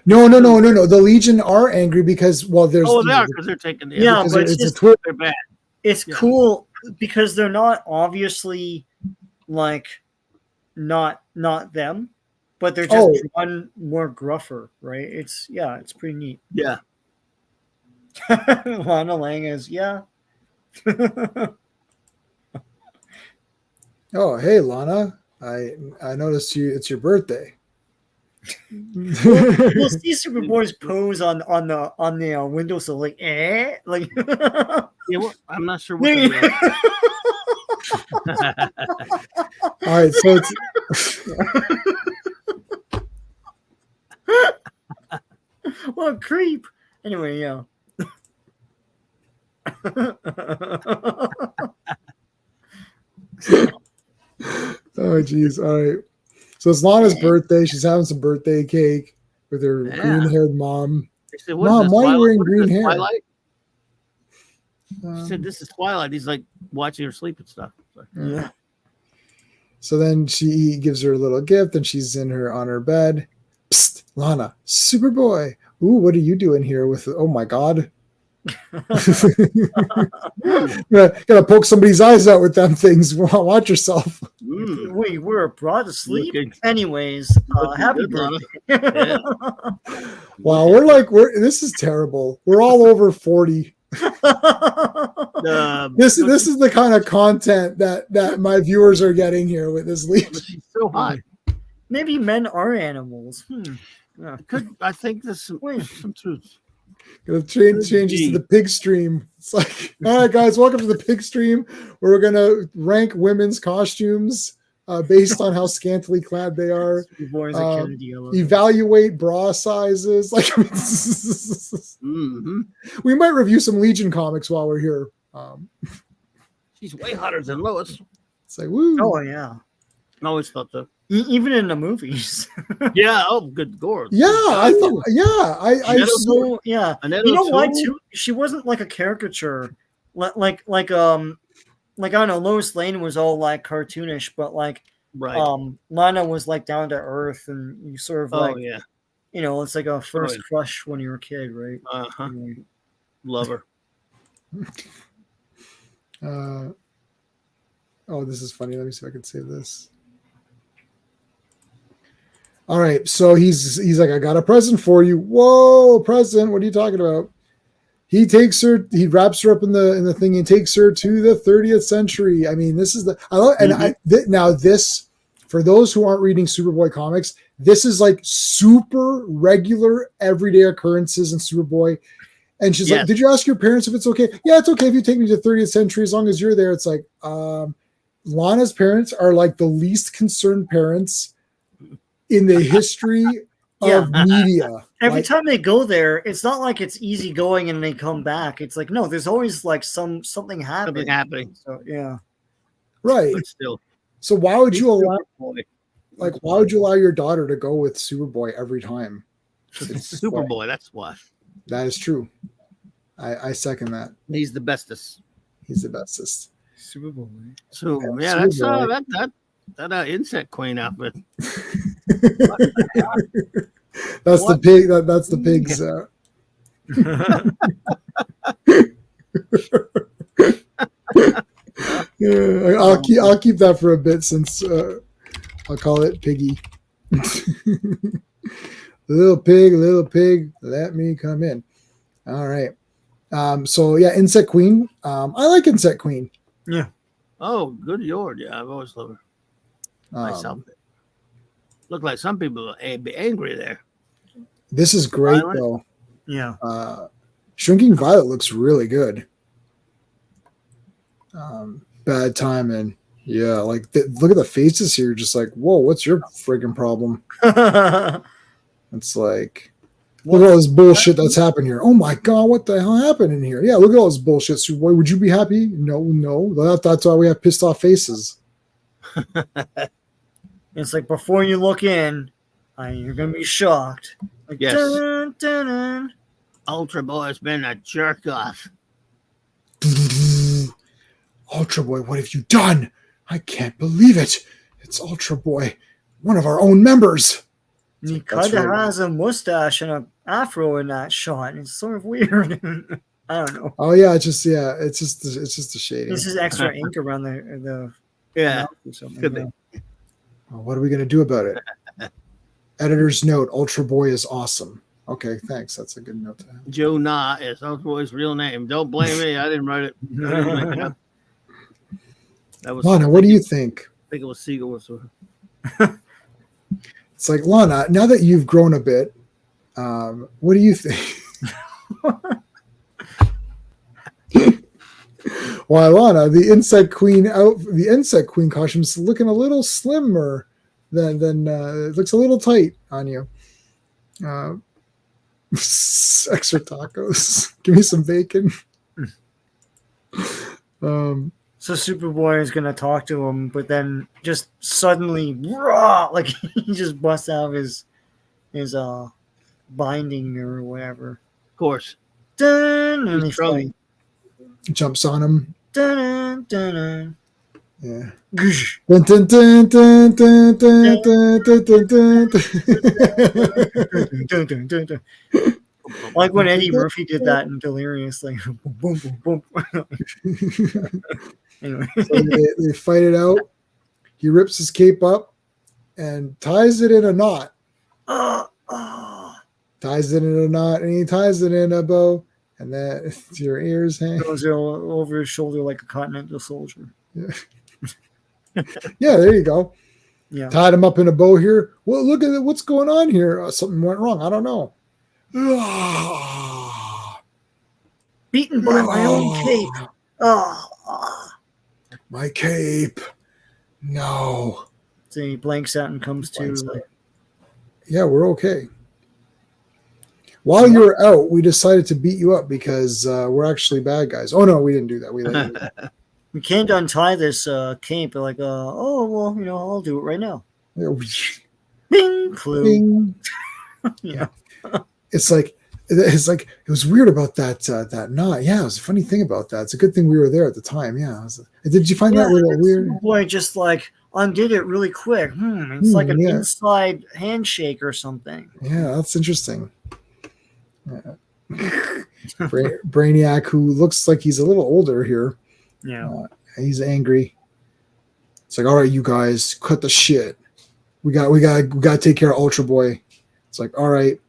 No. The Legion are angry because there's. Oh, they are, because they're taking the. Yeah, but it's a Twitter. They're bad. It's cool because they're not obviously like not them, but they're just one more gruffer, right? It's pretty neat. Yeah. Lana Lang is Oh, hey Lana. I noticed it's your birthday. We'll see Superboy's pose on the windowsill, like yeah. Well, I'm not sure what. All right, so it's. What a creep. Anyway, yeah. Oh geez. All right. So it's Lana's birthday. She's having some birthday cake with her green-haired mom. Said, Mom, why are you wearing green hair? Twilight? She said, "This is Twilight." He's like watching her sleep and stuff. Yeah. So then he gives her a little gift, and she's on her bed. Psst, Lana, Superboy. Ooh, what are you doing here with? Oh my God. Gotta poke somebody's eyes out with them things. Watch yourself. We were abroad asleep. Anyways, happy birthday. Wow, this is terrible. We're all over 40. This is the kind of content that my viewers are getting here with this lead. She's so hot. Maybe men are animals. Yeah. I think there's Wait. some truth. Gonna changes to the pig stream. It's like, all right, guys, welcome to the pig stream, where we're gonna rank women's costumes based on how scantily clad they are. Boys are Kennedy. Evaluate bra sizes. Like, we might review some Legion comics while we're here. She's way hotter than Lois. It's like, woo. Oh yeah. I always thought so. Even in the movies. Yeah. Oh, good God. Yeah, I thought. Yeah, I so yeah. Annetto You know why too? too? She wasn't like a caricature. Like I don't know. Lois Lane was all like cartoonish, but like Right. Lana was like down to earth, and you sort of like yeah. you know, it's like a first yeah. crush when you were a kid, right? Uh-huh. Love her. Oh, this is funny. Let me see if I can save this. All right, so he's like, I got a present for you. Whoa, present? What are you talking about? He takes her, he wraps her up in the thing and takes her to the 30th century. I mean, this is the I love, and now this, for those who aren't reading Superboy comics, this is like super regular everyday occurrences in Superboy. And she's like, did you ask your parents if it's okay? Yeah, it's okay if you take me to the 30th century as long as you're there. It's like, Lana's parents are like the least concerned parents in the history of media. Every time they go there, it's not like it's easy going and they come back. It's like, no, there's always like something happening. So yeah. Right. But still. So why would you allow your daughter to go with Superboy every time? Superboy, that's why. That is true. I second that. He's the bestest. He's the bestest. Superboy. So yeah, Superboy. that insect queen outfit. That's the pig. That's the pigs. Yeah, I'll keep that for a bit since I'll call it Piggy. Little pig, let me come in. All right. So yeah, Insect Queen. I like Insect Queen. Yeah. Oh, good Lord. Yeah, I've always loved her. Myself. Look like some people be angry there. This is great, Violet? though. Yeah. Shrinking Violet looks really good. Bad timing. Yeah, like look at the faces here. Just like, whoa, what's your friggin' problem? It's like, look at all this bullshit that's happened here. Oh my god, what the hell happened in here? Yeah, look at all this bullshit. Superboy, would you be happy? No. That's why we have pissed off faces. It's like, before you look in, you're gonna be shocked. Like, Yes. dun, dun, dun. Ultra Boy's been a jerk off. Ultra Boy, what have you done? I can't believe it. It's Ultra Boy, one of our own members. He kind of has a mustache and an afro in that shot. It's sort of weird. I don't know. Oh yeah, it's just a shading. This is extra ink around the Yeah. or something. Could be. Well, what are we gonna do about it? Editor's note: Ultra Boy is awesome. Okay, thanks. That's a good note to have. Joe Na is Ultra Boy's real name. Don't blame me. I didn't write it. I didn't make it up. That was Lana, what do you think? I think it was Siegel. It's like, Lana, now that you've grown a bit, what do you think? Why, Lana, the Insect Queen costume is looking a little slimmer than it looks a little tight on you. Extra tacos. Give me some bacon. So Superboy is gonna talk to him, but then just suddenly, raw, like he just busts out of his binding or whatever. Of course. Dun, and he fight. Jumps on him. Dun, dun, dun. Yeah. Goosh. Dun, dun, dun, dun, dun, dun, dun, dun, dun, dun. Dun, dun, dun, dun. Like when Eddie Murphy did that in Delirious, like boom, boom, boom. Anyway, So they fight it out. He rips his cape up and ties it in a knot. Ties it in a knot, and he ties it in a bow, and then your ears hang. goes over his shoulder like a Continental Soldier. Yeah, there you go. Yeah. Tied him up in a bow here. Well, look at it. What's going on here? Something went wrong. I don't know. Beaten by my own cape. Oh. My cape. No. So he blanks out and comes to. Yeah, we're okay. While you were out, we decided to beat you up because we're actually bad guys. Oh no, we didn't do that. We can't untie this cape. They're like, oh well, I'll do it right now. Bing, clue. Bing. Yeah. It's like it was weird about that knot. Yeah, it was a funny thing about that. It's a good thing we were there at the time. Yeah. Did you find that a little weird? Boy, just like undid it really quick. It's like an inside handshake or something. Yeah, that's interesting. Brainiac, who looks like he's a little older here. Yeah, he's angry. It's like, all right, you guys, cut the shit. We got to take care of Ultra Boy. It's like, all right.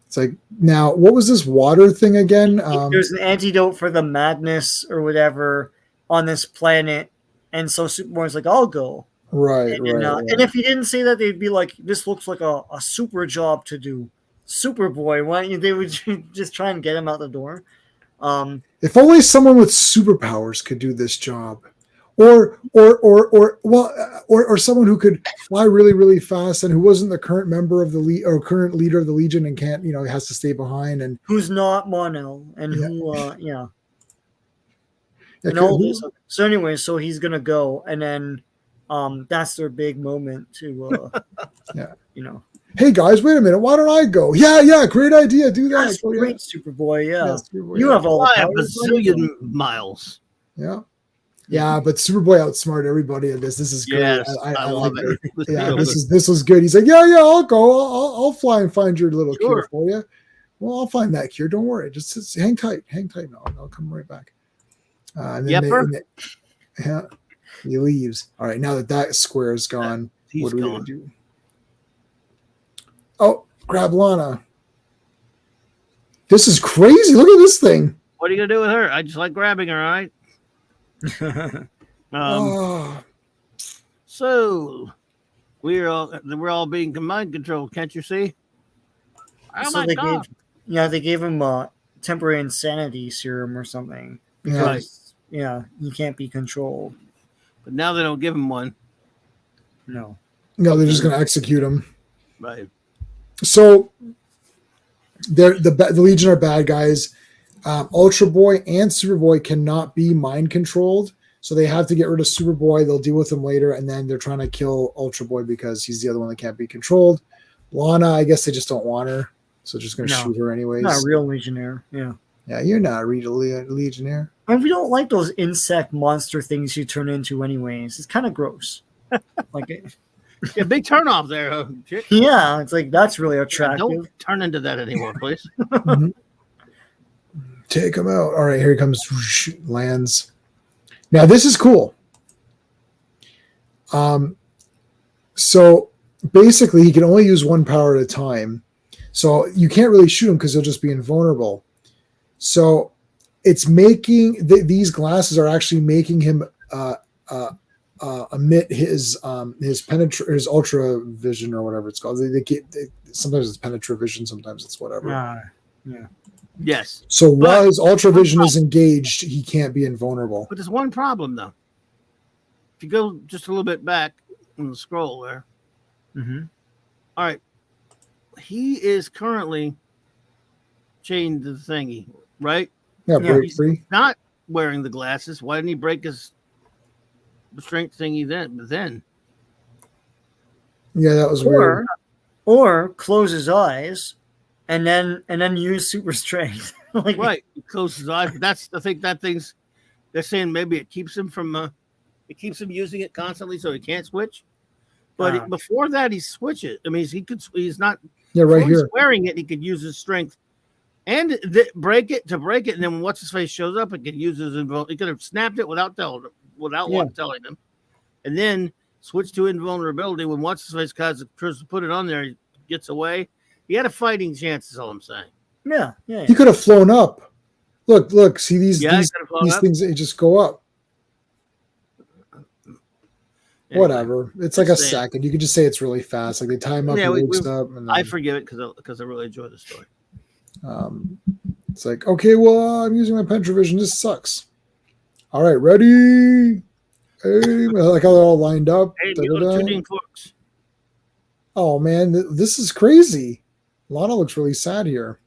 It's like, now, what was this water thing again? There's an antidote for the madness or whatever on this planet, and so Superboy's like, I'll go. Right, right. And if he didn't say that, they'd be like, this looks like a super job to do. Superboy, why don't you? They would just try and get him out the door. If only someone with superpowers could do this job, or someone who could fly really, really fast and who wasn't the current member of the or current leader of the Legion and can't, has to stay behind and who's not Mon-El and who, and all this. So anyway, so he's gonna go, and then that's their big moment to, Hey guys, wait a minute. Why don't I go? Yeah, great idea. Do that. That's great, Superboy. Yeah, you have all the power. A bazillion miles. Yeah, but Superboy outsmarted everybody in this. This is good. Yes, I love it. Yeah, this was good. He's like, yeah, I'll go. I'll fly and find your little cure for you. Well, I'll find that cure. Don't worry. Just hang tight. No, I'll come right back. And then he leaves. All right, now that square is gone, what are we gonna do? Oh, grab Lana. This is crazy. Look at this thing. What are you gonna do with her? I just like grabbing her, all right? So we're all being mind controlled, can't you see? Oh my God. They gave him a temporary insanity serum or something. Because he can't be controlled. But now they don't give him one. No, they're just gonna execute him. Right. So the Legion are bad guys. Ultra Boy and Superboy cannot be mind controlled, so they have to get rid of Superboy. They'll deal with him later, and then they're trying to kill Ultra Boy because he's the other one that can't be controlled. Lana, I guess they just don't want her, so they're just going to shoot her anyways. Not a real Legionnaire, yeah. Yeah, you're not a real Legionnaire. And we don't like those insect monster things you turn into anyways. It's kind of gross. Yeah, big turnoff there. Yeah, it's like that's really attractive. Don't turn into that anymore, please. Take him out. All right, here he comes. Lands. Now this is cool. So basically, he can only use one power at a time. So you can't really shoot him because he'll just be invulnerable. So it's making these glasses are actually making him emit his ultra vision or whatever it's called. Sometimes it's penetravision, sometimes it's whatever. Yeah. Yes. So while his ultra vision is engaged, he can't be invulnerable. But there's one problem though. If you go just a little bit back on the scroll there. Mm-hmm. All right. He is currently chained to the thingy, right? Yeah, break free. Not wearing the glasses. Why didn't he break his strength thingy then? Yeah, that was weird. Or close his eyes and then use super strength. Right. He closes his eyes. I think that thing's they're saying maybe it keeps him from it keeps him using it constantly so he can't switch. But before that he switches. I mean he's not right here. He's wearing it, he could use his strength and break it, and then when what's his face shows up, it could use his he could have snapped it without telling him, and then switch to invulnerability when what's his face tries to put it on there, he gets away. He had a fighting chance, is all I'm saying. Yeah. He could have flown up. Look, see these things they just go up. Anyway, Whatever. It's like a sad. second. You could just say it's really fast. Like they tie him up, Yeah, he wakes up. And then, I forgive it because I really enjoy the story. It's like, okay, well, I'm using my Pentravision. This sucks. All right, ready? Hey, like how they're all lined up. Hey, you go to 2D Forks. Oh man, this is crazy. Lana looks really sad here.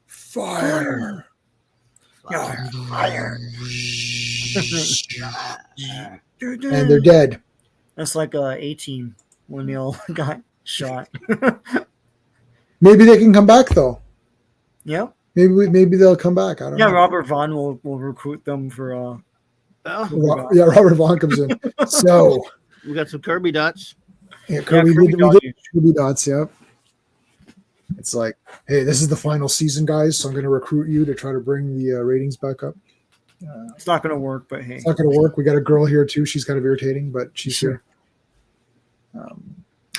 Fire. Fire. And they're dead. That's like A-Team when they all got shot. Maybe they can come back though. Yep. Maybe they'll come back. I don't know. Robert Vaughn will recruit them for Robert Vaughn comes in. So we got some Kirby dots. yeah, we did Kirby dots, yep. It's like, hey, this is the final season, guys, so I'm going to recruit you to try to bring the ratings back up. It's not going to work, but hey. It's not going to work. We got a girl here, too. She's kind of irritating, but she's here.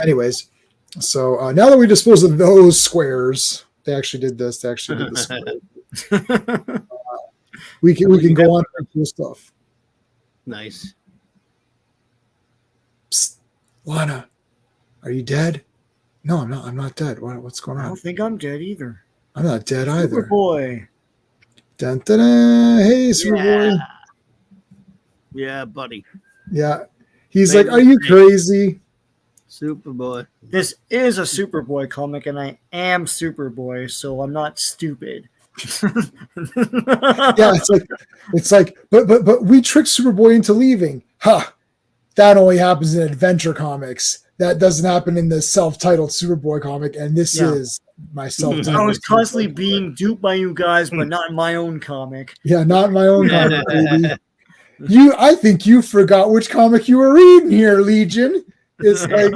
Anyways, so now that we disposed of those squares, they actually did this. They actually did the square. We can go on to cool stuff. Nice. Psst, Lana, are you dead? No, I'm not. I'm not dead. What's going on? I don't think I'm dead either. I'm not dead either. Superboy. Dun, dun, dun. Hey, Superboy. Yeah, buddy. Yeah. He's like, are you crazy? Superboy. This is a Superboy comic, and I am Superboy, so I'm not stupid. Yeah, it's like, but we tricked Superboy into leaving. Ha! That only happens in adventure comics. That doesn't happen in the self-titled Superboy comic, and this is my self-titled. I was constantly being duped by you guys, but not in my own comic. Yeah, not in my own comic, baby. I think you forgot which comic you were reading here, Legion. It's like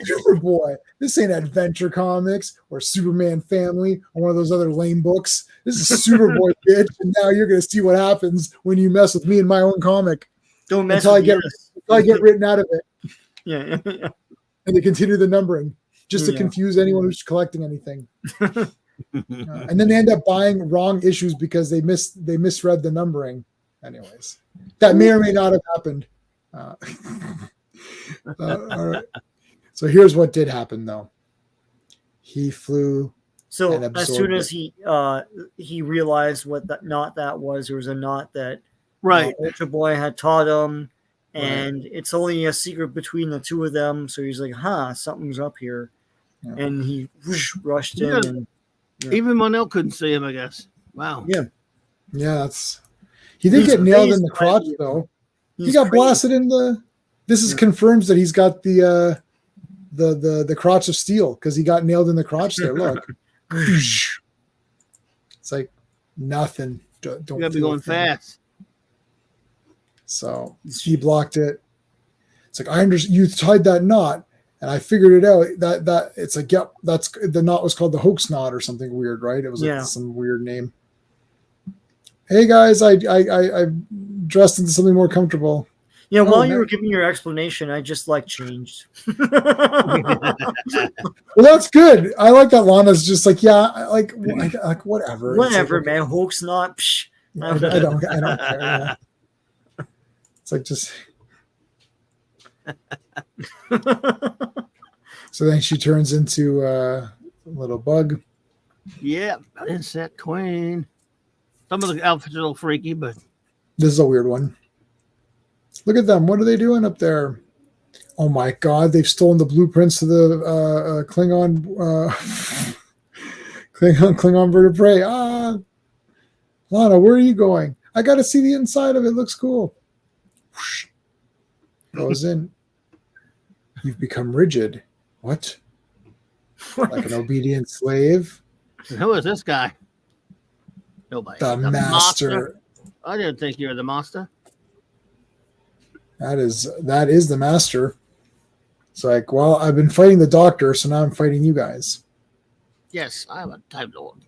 Superboy. This ain't Adventure Comics or Superman Family or one of those other lame books. This is Superboy, bitch. And now you're gonna see what happens when you mess with me in my own comic. Don't mess until with I get written out of it. Yeah. And they continue the numbering just to confuse anyone who's collecting anything. And then they end up buying wrong issues because they misread the numbering. Anyways, that may or may not have happened. All right. So here's what did happen, though. He flew. So as soon as he realized what that knot that was, there was a knot that Ultra Boy had taught him, and it's only a secret between the two of them. So he's like, something's up here. Yeah. And he rushed in. And, even Monel couldn't see him, I guess. Wow. Yeah. Yeah, he did get nailed in the crotch, though. He got blasted in the. This confirms that he's got the crotch of steel because he got nailed in the crotch there. Look. It's like nothing. Don't you gotta be going fast. So he blocked it. It's like, I understand you tied that knot, and I figured it out. That it's like, yep, that's the knot was called the hoax knot or something weird, right? It was like some weird name. Hey guys, I dressed into something more comfortable. Yeah, while you were giving your explanation, I just changed. Well, that's good. I like that Lana's just like, like whatever. Whatever, man. Hoax not. I don't care. It's like just. So then she turns into a little bug. Yeah, insect queen. Some of the outfits are a little freaky, but this is a weird one. Look at them. What are they doing up there? Oh my God! They've stolen the blueprints to the Klingon Klingon vertebrae. Lana, where are you going? I got to see the inside of it. Looks cool. Whoosh. Goes in. You've become rigid. What? Like an obedient slave? Who is this guy? Nobody. The master. I didn't think you were the master. That is the master. It's like, well, I've been fighting the doctor, so now I'm fighting you guys. Yes, I'm a Time Lord.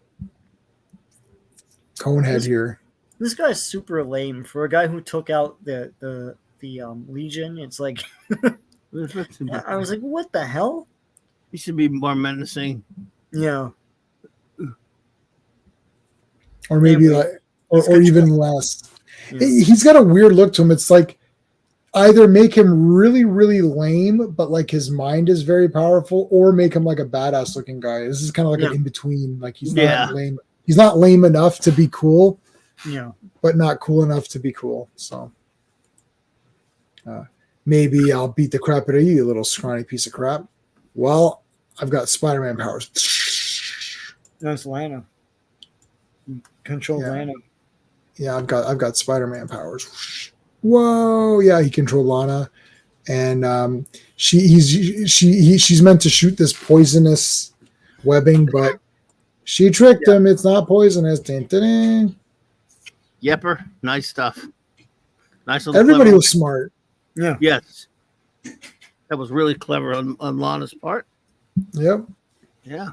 Conehead here. This guy's super lame for a guy who took out the Legion. It's like I was like, what the hell? He should be more menacing. Yeah. Or maybe or even less. Yeah. He's got a weird look to him. It's like either make him really, really lame, but like his mind is very powerful, or make him like a badass looking guy. This is kind of like an in between. Like he's not lame. He's not lame enough to be cool. Yeah. But not cool enough to be cool. So maybe I'll beat the crap out of you, you little scrawny piece of crap. Well, I've got Spider-Man powers. That's Lana. Control Lana. Yeah, I've got Spider-Man powers. Whoa, yeah, he controlled Lana, and she's meant to shoot this poisonous webbing, but she tricked him. It's not poisonous. Dun, dun, dun. Yepper, nice stuff. Nice little. Everybody was smart. Yeah. Yes, that was really clever on Lana's part. Yep. Yeah.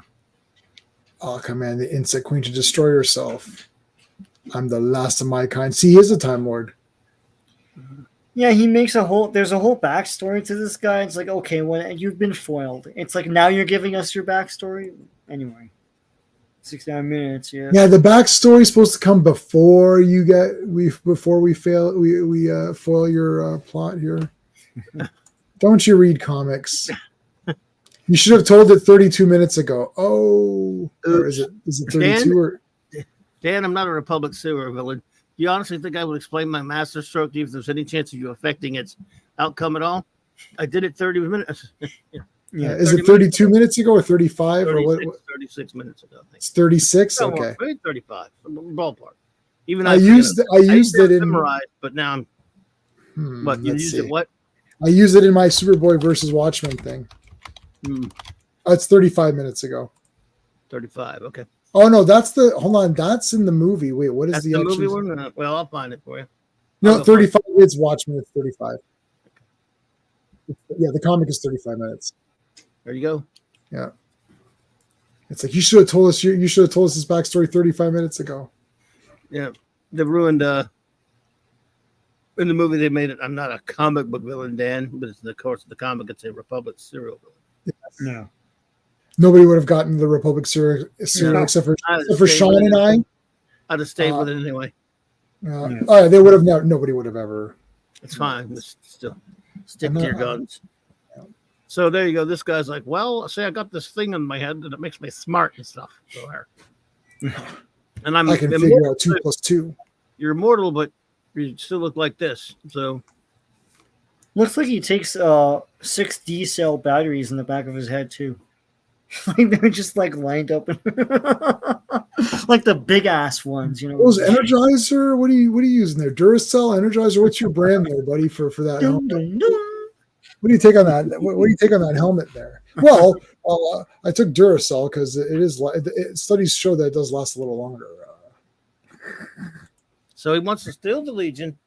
I'll command the insect queen to destroy herself. I'm the last of my kind. See, he is a Time Lord. Yeah, he makes there's a whole backstory to this guy. It's like, okay, well, you've been foiled. It's like, now you're giving us your backstory? Anyway. 69 minutes, yeah. Yeah, the backstory is supposed to come before we foil your plot here. Don't you read comics? You should have told it 32 minutes ago. Oh, or is it 32 or Dan, I'm not a Republic sewer villain. You honestly think I would explain my master stroke to you if there's any chance of you affecting its outcome at all? I did it 30 minutes. Yeah, is it 32 minutes ago or 35 or what? 36 minutes ago. I think. It's 36. No, Okay, maybe 35. Ballpark. Even I used it in memorized, but now I'm. What you used it? What? I used it in my Superboy versus Watchmen thing. It's 35 minutes ago. 35. Okay. Oh no, that's in the movie. Wait, what is That's the movie one? Well, I'll find it for you. No, 35 is Watchmen. It's 35. Yeah, the comic is 35 minutes. There you go. Yeah. It's like you should have told us this backstory 35 minutes ago. Yeah. They ruined in the movie they made it. I'm not a comic book villain, Dan, but it's of course the comic it's a Republic serial villain. Yeah. Nobody would have gotten the Republic serial except for Sean and I. I'd have stayed with it anyway. Oh, they would have nobody would have ever. It's fine. Still stick to your guns. So there you go. This guy's like, well, say I got this thing in my head that makes me smart and stuff. So there. And I can figure out 2 + 2. You're immortal, but you still look like this. So looks like he takes 6 D cell batteries in the back of his head too. Like they're just like lined up, like the big ass ones, you know. Those Energizer. What are you using there? Duracell, Energizer. What's your brand there, buddy? For that. Dun, dun, dun. What do you take on that? What do you take on that helmet there? Well, I took Duracell because studies show that it does last a little longer. So he wants to steal the Legion,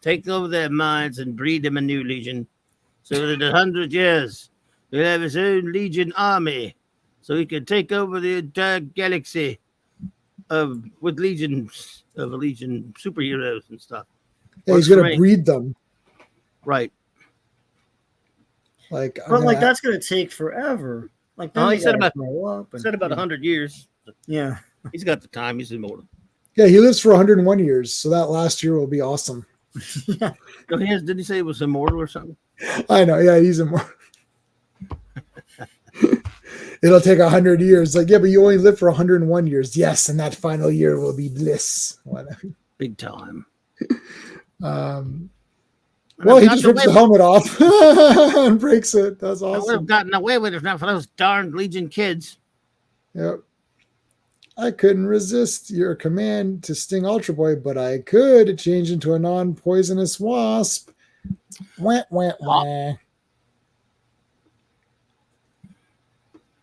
take over their minds, and breed them a new Legion. So that in 100 years, he'll have his own Legion army. So he can take over the entire galaxy with legions of Legion superheroes and stuff. Yeah, he's going to breed them. Right. But that's going to take forever. Like, he said about 100 years. Yeah. He's got the time. He's immortal. Yeah, he lives for 101 years, so that last year will be awesome. Yeah. Did he say he was immortal or something? I know. Yeah, he's immortal. It'll take 100 years. Like, yeah, but you only live for 101 years. Yes, and that final year will be bliss. Big time. Well, he just rips the helmet off and breaks it. That's awesome. I would have gotten away with it if not for those darned Legion kids. Yep. I couldn't resist your command to sting Ultra Boy, but I could change into a non-poisonous wasp. Wah, wah, wah.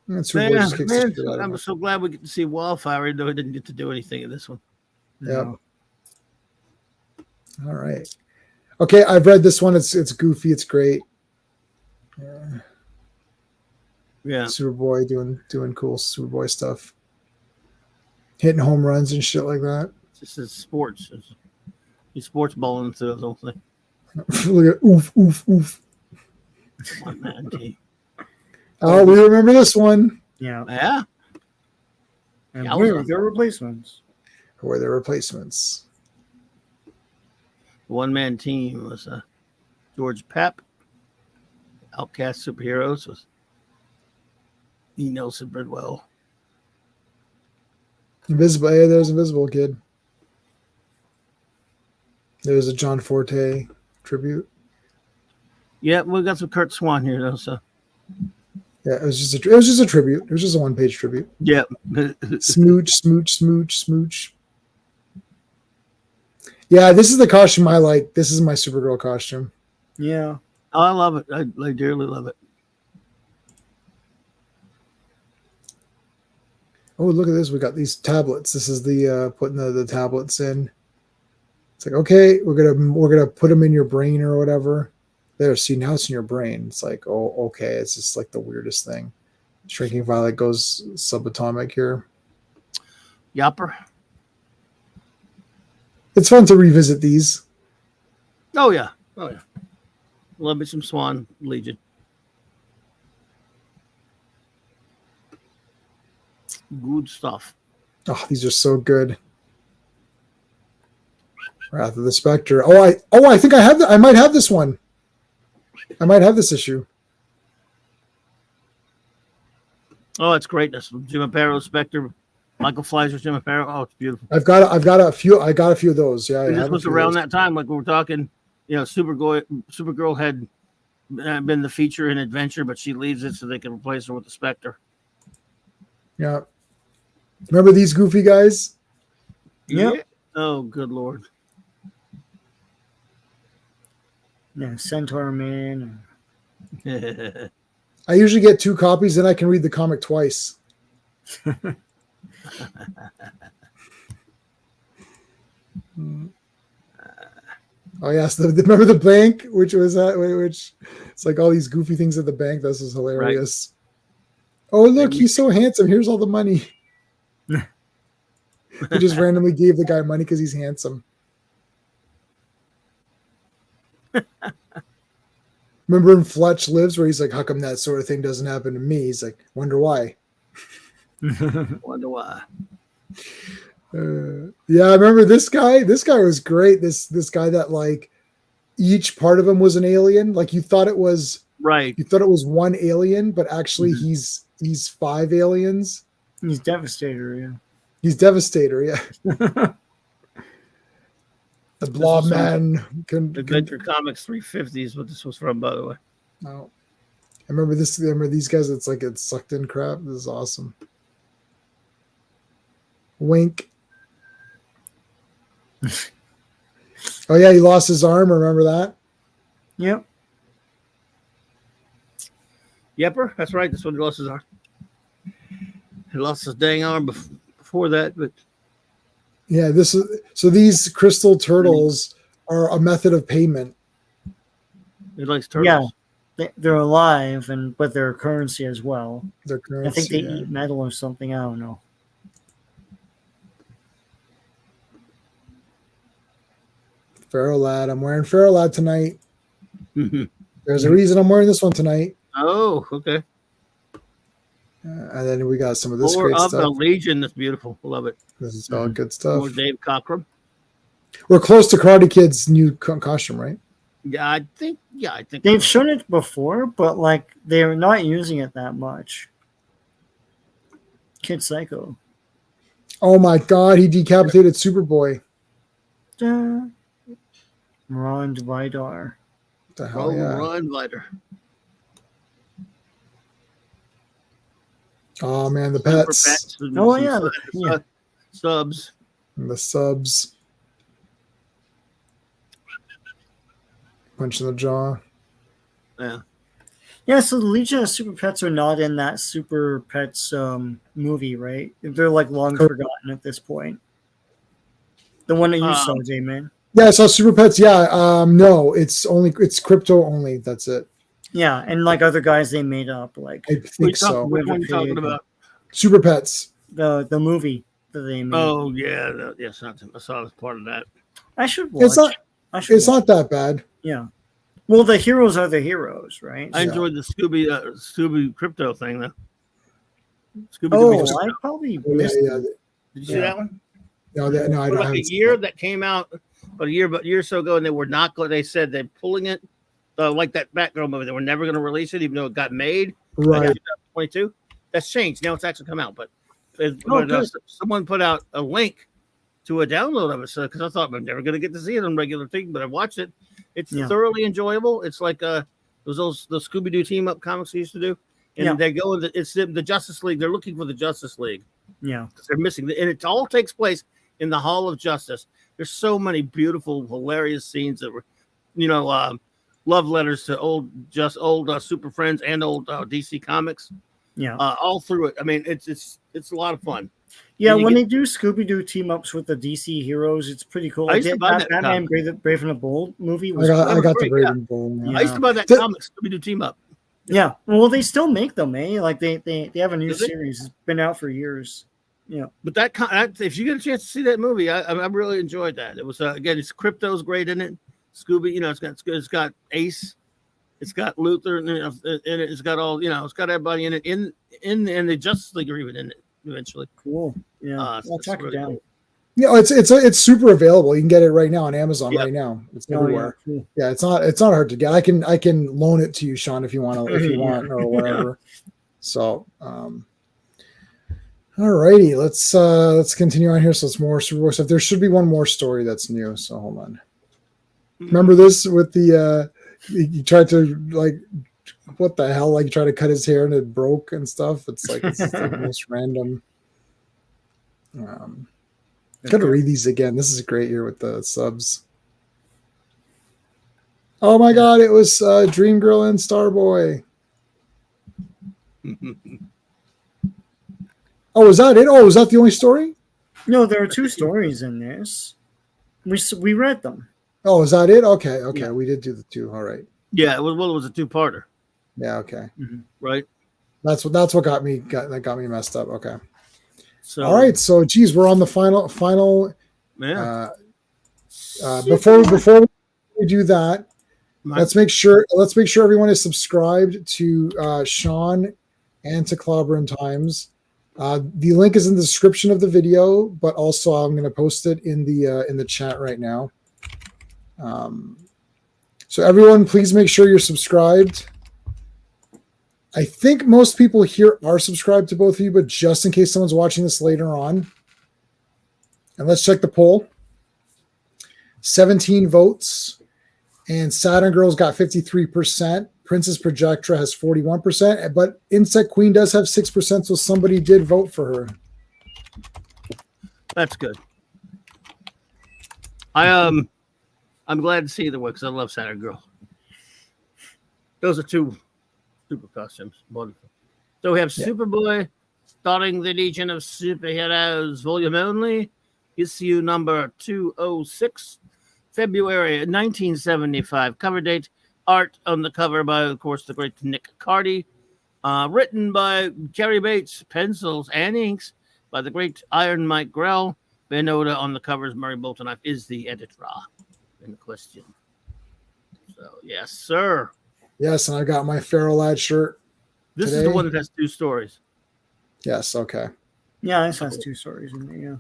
I'm so glad we get to see Wildfire, even though he didn't get to do anything in this one. Yep. All right. Okay, I've read this one. It's goofy. It's great. Yeah. Superboy doing cool Superboy stuff. Hitting home runs and shit like that. This is sports. He's sports balling through the whole thing. Look at oof, oof, oof. One man team. Oh, we remember this one. Yeah. Yeah. And where are their replacements? Who are their replacements? One man team was George Pep, Outcast Superheroes with E. Nelson Bridwell. Invisible. Hey, there's Invisible Kid. There's a John Forte tribute. Yeah, we got some Kurt Swan here though. So Yeah, it was just a tribute. It was just a one-page tribute. yeah, Smooch, smooch, smooch, smooch. Yeah, this is the costume I like. This is my Supergirl costume. Yeah. Oh, I love it. I dearly love it. Oh, look at this. We got these tablets. This is the putting the tablets in. It's like, okay, we're gonna put them in your brain or whatever. There, see, now it's in your brain. It's like, oh, okay. It's just like the weirdest thing. Shrinking Violet goes subatomic here. Yopper. It's fun to revisit these. Oh yeah. Love me some Swan Legion. Good stuff. Oh, these are so good. Wrath of the Spectre. I think I have I might have this one. I might have this issue. Oh, it's greatness. Jim Aparo, Spectre, Michael Fleischer, Jim Aparo. Oh, it's beautiful. I've got a few of those. Yeah, And this was around that time, like we were talking. Supergirl had been the feature in Adventure, but she leaves it so they can replace her with the Spectre. Yeah. Remember these goofy guys? Yep. Yeah. Oh, good Lord. Yeah, Centaur Man. I usually get 2 copies, then I can read the comic twice. Oh yes, remember the bank, which was which it's like all these goofy things at the bank. This is hilarious. Right. Oh look, he's so handsome. Here's all the money. He just randomly gave the guy money because he's handsome. Remember in Fletch Lives where he's like, how come that sort of thing doesn't happen to me? He's like, wonder why. Wonder why. Yeah, I remember this guy. This guy was great. This guy that like each part of him was an alien. Like you thought it was right. You thought it was one alien, but actually he's 5 aliens. He's Devastator, yeah. He's Devastator, yeah. The Blob Man. Adventure Comics 350 is what this was from, by the way. Oh, I remember this. I remember these guys. It's like it's sucked in crap. This is awesome. Wink. Oh yeah, he lost his arm. Remember that? Yep. Yepper, that's right. That's when he lost his arm. He lost his dang arm before that, but yeah, this is so. These crystal turtles are a method of payment. He likes turtles. Yeah, they're alive, but they're currency as well. Their currency. I think they eat metal or something. I don't know. Pharaoh Lad. I'm wearing Pharaoh Lad tonight. There's a reason I'm wearing this one tonight. Oh, okay. And then we got some of this More great of stuff. the Legion. That's beautiful. Love it. This is all good stuff. More Dave Cockrum. We're close to Karate Kid's new costume, right? Yeah, I think. They've shown it before, but like they're not using it that much. Kid Psycho. Oh my God, he decapitated Superboy. Ron Vidar. What the hell, yeah. Ron Vidar. Oh man, the pets. Oh yeah, Subs. And the subs. Punch in the jaw. Yeah. Yeah, so the Legion of Super Pets are not in that Super Pets movie, right? They're like long forgotten at this point. The one that you saw, J-Man. Yeah, I saw Super Pets. Yeah, no, it's crypto only. That's it. Yeah, and like other guys they made up, like I think so. What are you talking about? Super Pets. The movie that they made. Oh yeah, yes, I saw this part of that. I should watch. It's not that bad. Yeah. Well, the heroes are the heroes, right? I enjoyed the Scooby crypto thing though. I probably missed it. Did you see that one? No, I don't. Like a year that came out, but a year or so ago, and they were not good. They said they're pulling it like that Batgirl movie. They were never going to release it, even though it got made. Right. 2022. That's changed. Now it's actually come out. But, good. someone put out a link to a download of it, so because I thought I'm never going to get to see it on regular thing, but I watched it. It's thoroughly enjoyable. It's like those Scooby Doo team up comics they used to do, and they go in it's the Justice League. They're looking for the Justice League. Yeah, They're missing, and it all takes place in the Hall of Justice. There's so many beautiful, hilarious scenes that were, love letters to old Super Friends and old DC comics. Yeah, all through it. I mean, it's a lot of fun. Yeah, when they do Scooby Doo team ups with the DC heroes, it's pretty cool. I used to buy that Batman Brave and the Bold movie was. I got the Brave and Bold. I used to buy that comic Scooby Doo team up. Yeah, well, they still make them, eh? Like they have a new series. It's been out for years. Yeah, but that if you get a chance to see that movie, I really enjoyed that. It was again, it's Crypto's great in it. Scooby, it's got Ace, it's got Luther, and it's got all it's got everybody in it in the Justice League are even in it eventually. Cool. Yeah, I'll track it down. Cool. Yeah, it's super available. You can get it right now on Amazon right now. It's everywhere. Yeah, cool. Yeah, it's not hard to get. I can loan it to you, Sean, if you want or whatever. So, all righty, let's continue on here. So it's more Superboy stuff. There should be one more story that's new. So hold on. Remember this with the you tried to what the hell? Like you tried to cut his hair and it broke and stuff. It's the most random. Gotta read these again. This is great here with the subs. Oh my god, it was Dream Girl and Starboy. Oh, was that it? Oh, was that the only story? No, there are two stories in this. We read them. Oh, is that it? Okay. Yeah. We did do the two. All right. Yeah, it was a two-parter. Yeah. Okay. Mm-hmm. Right. That's what got me messed up. Okay. So all right. So, geez, we're on the final. Yeah. Before we do that, let's make sure everyone is subscribed to Sean and to Clobberin Times. The link is in the description of the video, but also I'm going to post it in the chat right now. So everyone, please make sure you're subscribed. I think most people here are subscribed to both of you, but just in case someone's watching this later on, and let's check the poll. 17 votes, and Saturn Girl's got 53%. Princess Projectra has 41%, but Insect Queen does have 6%, so somebody did vote for her. That's good. I'm glad to see either way because I love Saturn Girl. Those are two super costumes. Wonderful. So we have Superboy starting the Legion of Superheroes volume only, issue number 206, February 1975. Cover date, art on the cover by, of course, the great Nick Cardy. Written by Kerry Bates, pencils and inks by the great Iron Mike Grell. Ben Oda on the covers. Murray Bolton is the editor in question. So, yes, sir. Yes, and I got my Feral Lad shirt. This today. is the one that has two stories. Yes, okay. Yeah, this has two stories in there, yeah.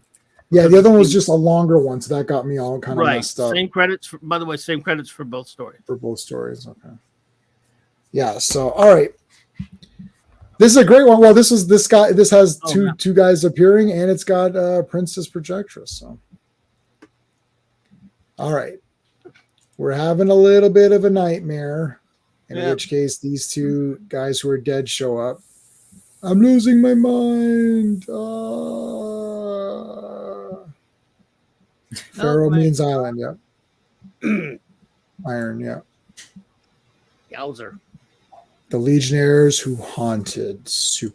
Yeah, the other one was just a longer one, so that got me all kind of messed up. Same credits, by the way, same credits for both stories. For both stories, okay. Yeah, so, all right. This is a great one. Well, this has two guys appearing, and it's got Princess Projectress, so. All right. We're having a little bit of a nightmare. In which case, these two guys who are dead show up. I'm losing my mind. Pharaoh means island, yeah. Iron, yeah. Yowzer. The Legionnaires who haunted Superboy.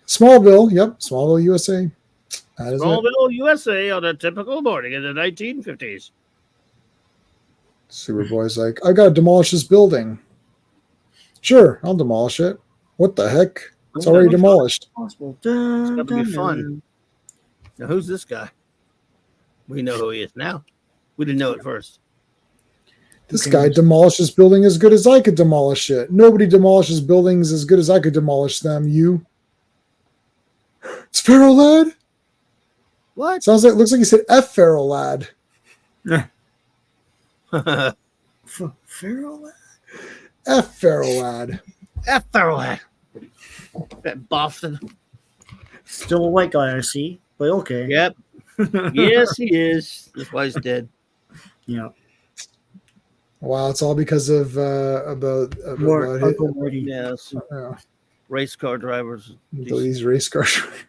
Smallville, yep. Smallville, USA. Smallville, USA on a typical morning in the 1950s. Superboy's like, I gotta demolish this building. Sure, I'll demolish it. What the heck? It's already demolished. It's gonna be fun. Now, who's this guy? We know who he is now. We didn't know it first. This guy demolishes building as good as I could demolish it. Nobody demolishes buildings as good as I could demolish them. You. It's Feral Lad? What? Looks like he said F Feral Lad. Feral lad. F feral lad. F feral lad. That Boston. Still a white guy, I see. But okay. Yep. Yes, he is. That's why he's dead. Yeah. Wow, it's all because of about Uncle Morty. Yes. Race car drivers. these race car drivers.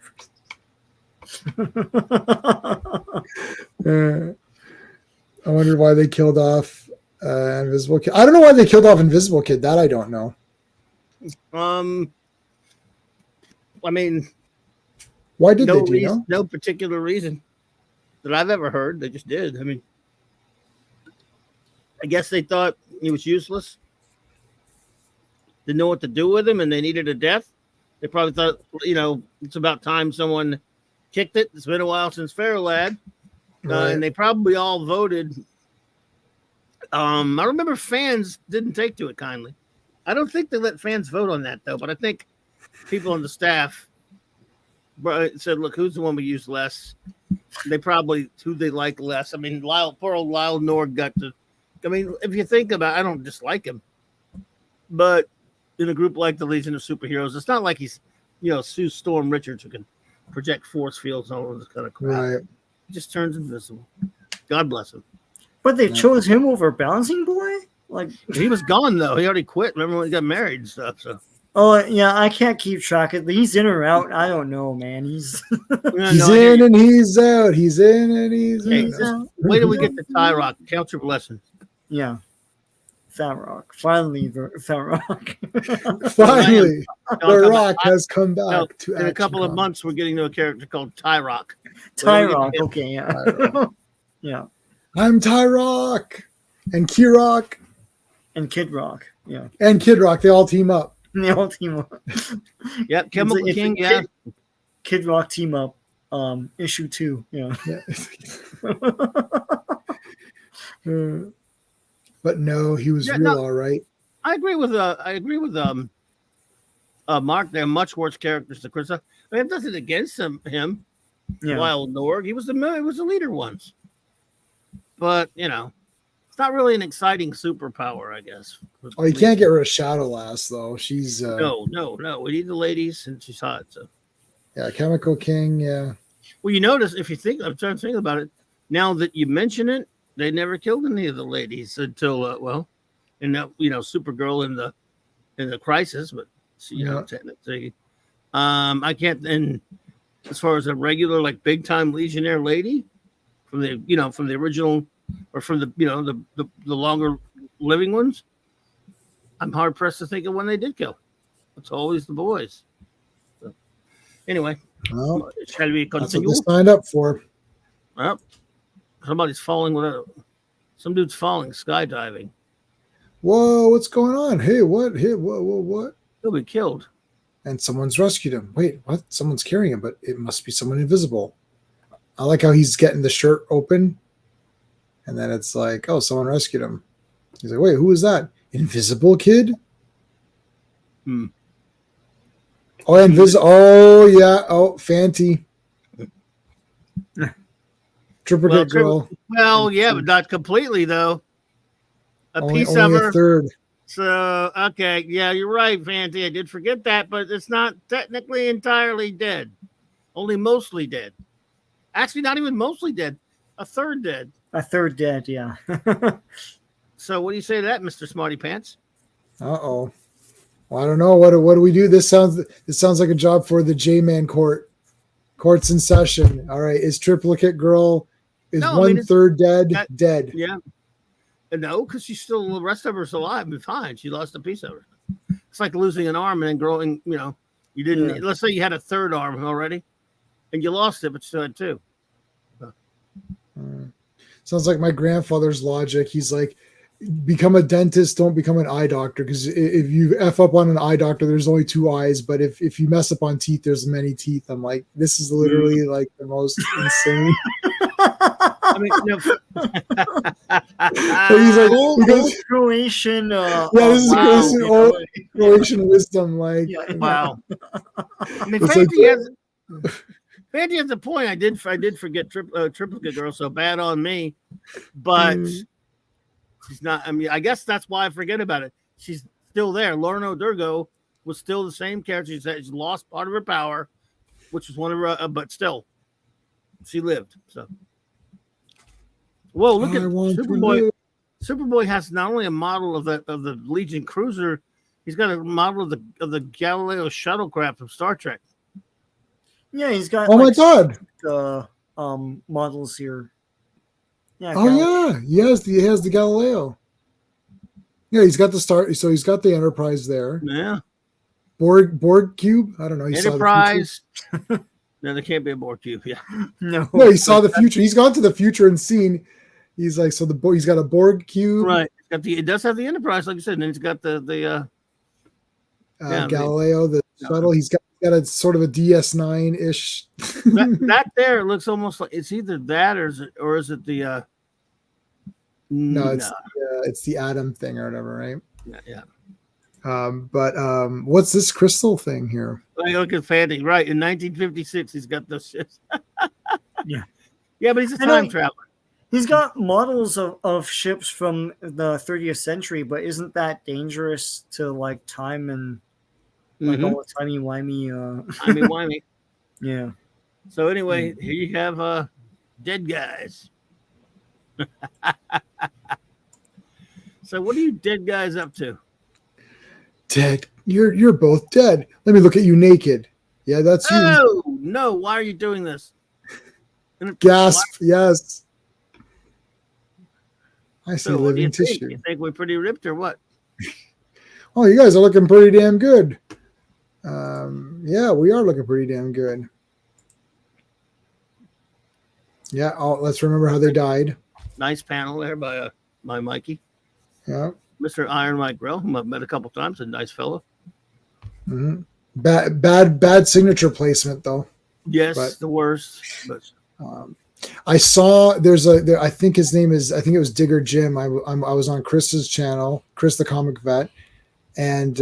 I wonder why they killed off Invisible Kid. I don't know why they killed off Invisible Kid. That I don't know. I mean, why did they? Do you know? No particular reason that I've ever heard. They just did. I mean, I guess they thought he was useless. Didn't know what to do with him, and they needed a death. They probably thought, it's about time someone kicked it. It's been a while since Feral Lad. Right. And they probably all voted. I remember fans didn't take to it kindly. I don't think they let fans vote on that, though, but I think people on the staff said, look, who's the one we use less? They probably, who they like less. I mean, poor old Lyle Norg got to, if you think about it, I don't dislike him, but in a group like the Legion of Superheroes, it's not like he's, Sue Storm Richards who can project force fields and all this kind of crap. Right. He just turns invisible. God bless him. But they chose him over Bouncing Boy? Like, he was gone, though. He already quit. Remember when he got married and stuff? So. Oh, yeah, I can't keep track of it. He's in or out. I don't know, man. He's in and he's out. He's in and he's out. Wait till we get to Ty Rock. Count your blessings. Yeah. Fat Rock. Finally, Fat Rock. Finally, The Rock has come back to in a couple of months, we're getting to a character called Ty Rock. Ty Rock. Okay, yeah. Yeah. I'm Ty Rock. And Key Rock. And Kid Rock. Yeah. And Kid Rock. They all team up. They all team up. Yep. Chemical King, yeah. Kid Rock team up. Issue 2. Yeah. But no, he was real, all right. I agree with Mark. They're much worse characters than Chris. I mean, nothing against him. Yeah. Wild Norg. He was the leader once. But it's not really an exciting superpower, I guess. Oh, you can't get rid of Shadowlass though. She's no. We need the ladies, and she's hot. So yeah, Chemical King. Yeah. Well, you notice if you think, I'm trying to think about it. Now that you mention it, they never killed any of the ladies until Supergirl in the Crisis, but technically, I can't. And as far as a regular big time Legionnaire lady from the original or from the longer living ones, I'm hard pressed to think of when they did kill. It's always the boys. So, anyway, well, shall we continue? That's what they signed up for. Well, somebody's falling some dude's falling skydiving. Whoa, what's going on? Hey, what? Hey, what? He'll be killed. And someone's rescued him. Wait, what? Someone's carrying him, but it must be someone invisible. I like how he's getting the shirt open. And then it's like, oh, someone rescued him. He's like, wait, who is that? Invisible Kid? Oh, Oh, yeah. Oh, Fanty. Triplicate Girl. Well, yeah, but not completely, though. Only Piece of her. A third. So, okay. Yeah, you're right, Fanty. I did forget that, but it's not technically entirely dead. Only mostly dead. Actually, not even mostly dead. A third dead. A third dead, yeah. So what do you say to that, Mr. Smarty Pants? Uh-oh. Well, I don't know. What do we do? This sounds like a job for the J-Man court. Court's in session. All right. Is Triplicate Girl third dead? Dead. Yeah. No, because she's still, the rest of her's alive and fine. She lost a piece of her. It's like losing an arm and then growing, you didn't, let's say you had a third arm already and you lost it, but you still had two. Sounds like my grandfather's logic. He's like, become a dentist, don't become an eye doctor, because if you F up on an eye doctor, there's only two eyes, but if you mess up on teeth, there's many teeth. I'm like, this is literally like the most insane. I mean, he's like, because Croatian. This is Croatian wisdom. Like, wow. I mean, Fanty has a point. I did forget Triplicate Girl, so bad on me. But She's not. I mean, I guess that's why I forget about it. She's still there. Lauren O'Durgo was still the same character. She's lost part of her power, which was one of her, but still, she lived. So, whoa! Look at Superboy. Superboy has not only a model of the Legion cruiser, he's got a model of the Galileo shuttlecraft from Star Trek. Yeah, he's got. Oh my god! Models here. Yeah. Oh yeah, he has the Galileo. Yeah, he's got the star. So he's got the Enterprise there. Yeah. Borg cube. I don't know. He Enterprise. No, there can't be a Borg cube. Yeah. No, he saw the future. He's gone to the future and seen. He's like, so he's got a Borg cube. Right. It does have the Enterprise, like you said, and then it's got the Galileo, the shuttle. He's got a sort of a DS9 ish. that there looks almost like it's either that or is it the no, it's the atom thing or whatever, right? Yeah. But what's this crystal thing here? Look at Fanny, right? In 1956, he's got those ships. Yeah, but he's a time traveler. He's got models of ships from the 30th century, but isn't that dangerous to like time and like all the timey-wimey? Timey-wimey. Yeah. So anyway, here you have dead guys. So what are you dead guys up to? Dead. You're both dead. Let me look at you naked. Yeah, that's you. Oh no! Why are you doing this? Gasp! Yes. I see living tissue. You think we're pretty ripped or what? Oh, you guys are looking pretty damn good. Yeah, we are looking pretty damn good. Yeah. Oh, let's remember how they died. Nice panel there by Mikey. Yeah. Mr. Iron Mike Grill, whom I've met a couple times, a nice fellow. Mm-hmm. Bad signature placement though. Yes, but, the worst. But I saw I think his name is, I think it was Digger Jim. I was on Chris's channel, Chris the Comic Vet, and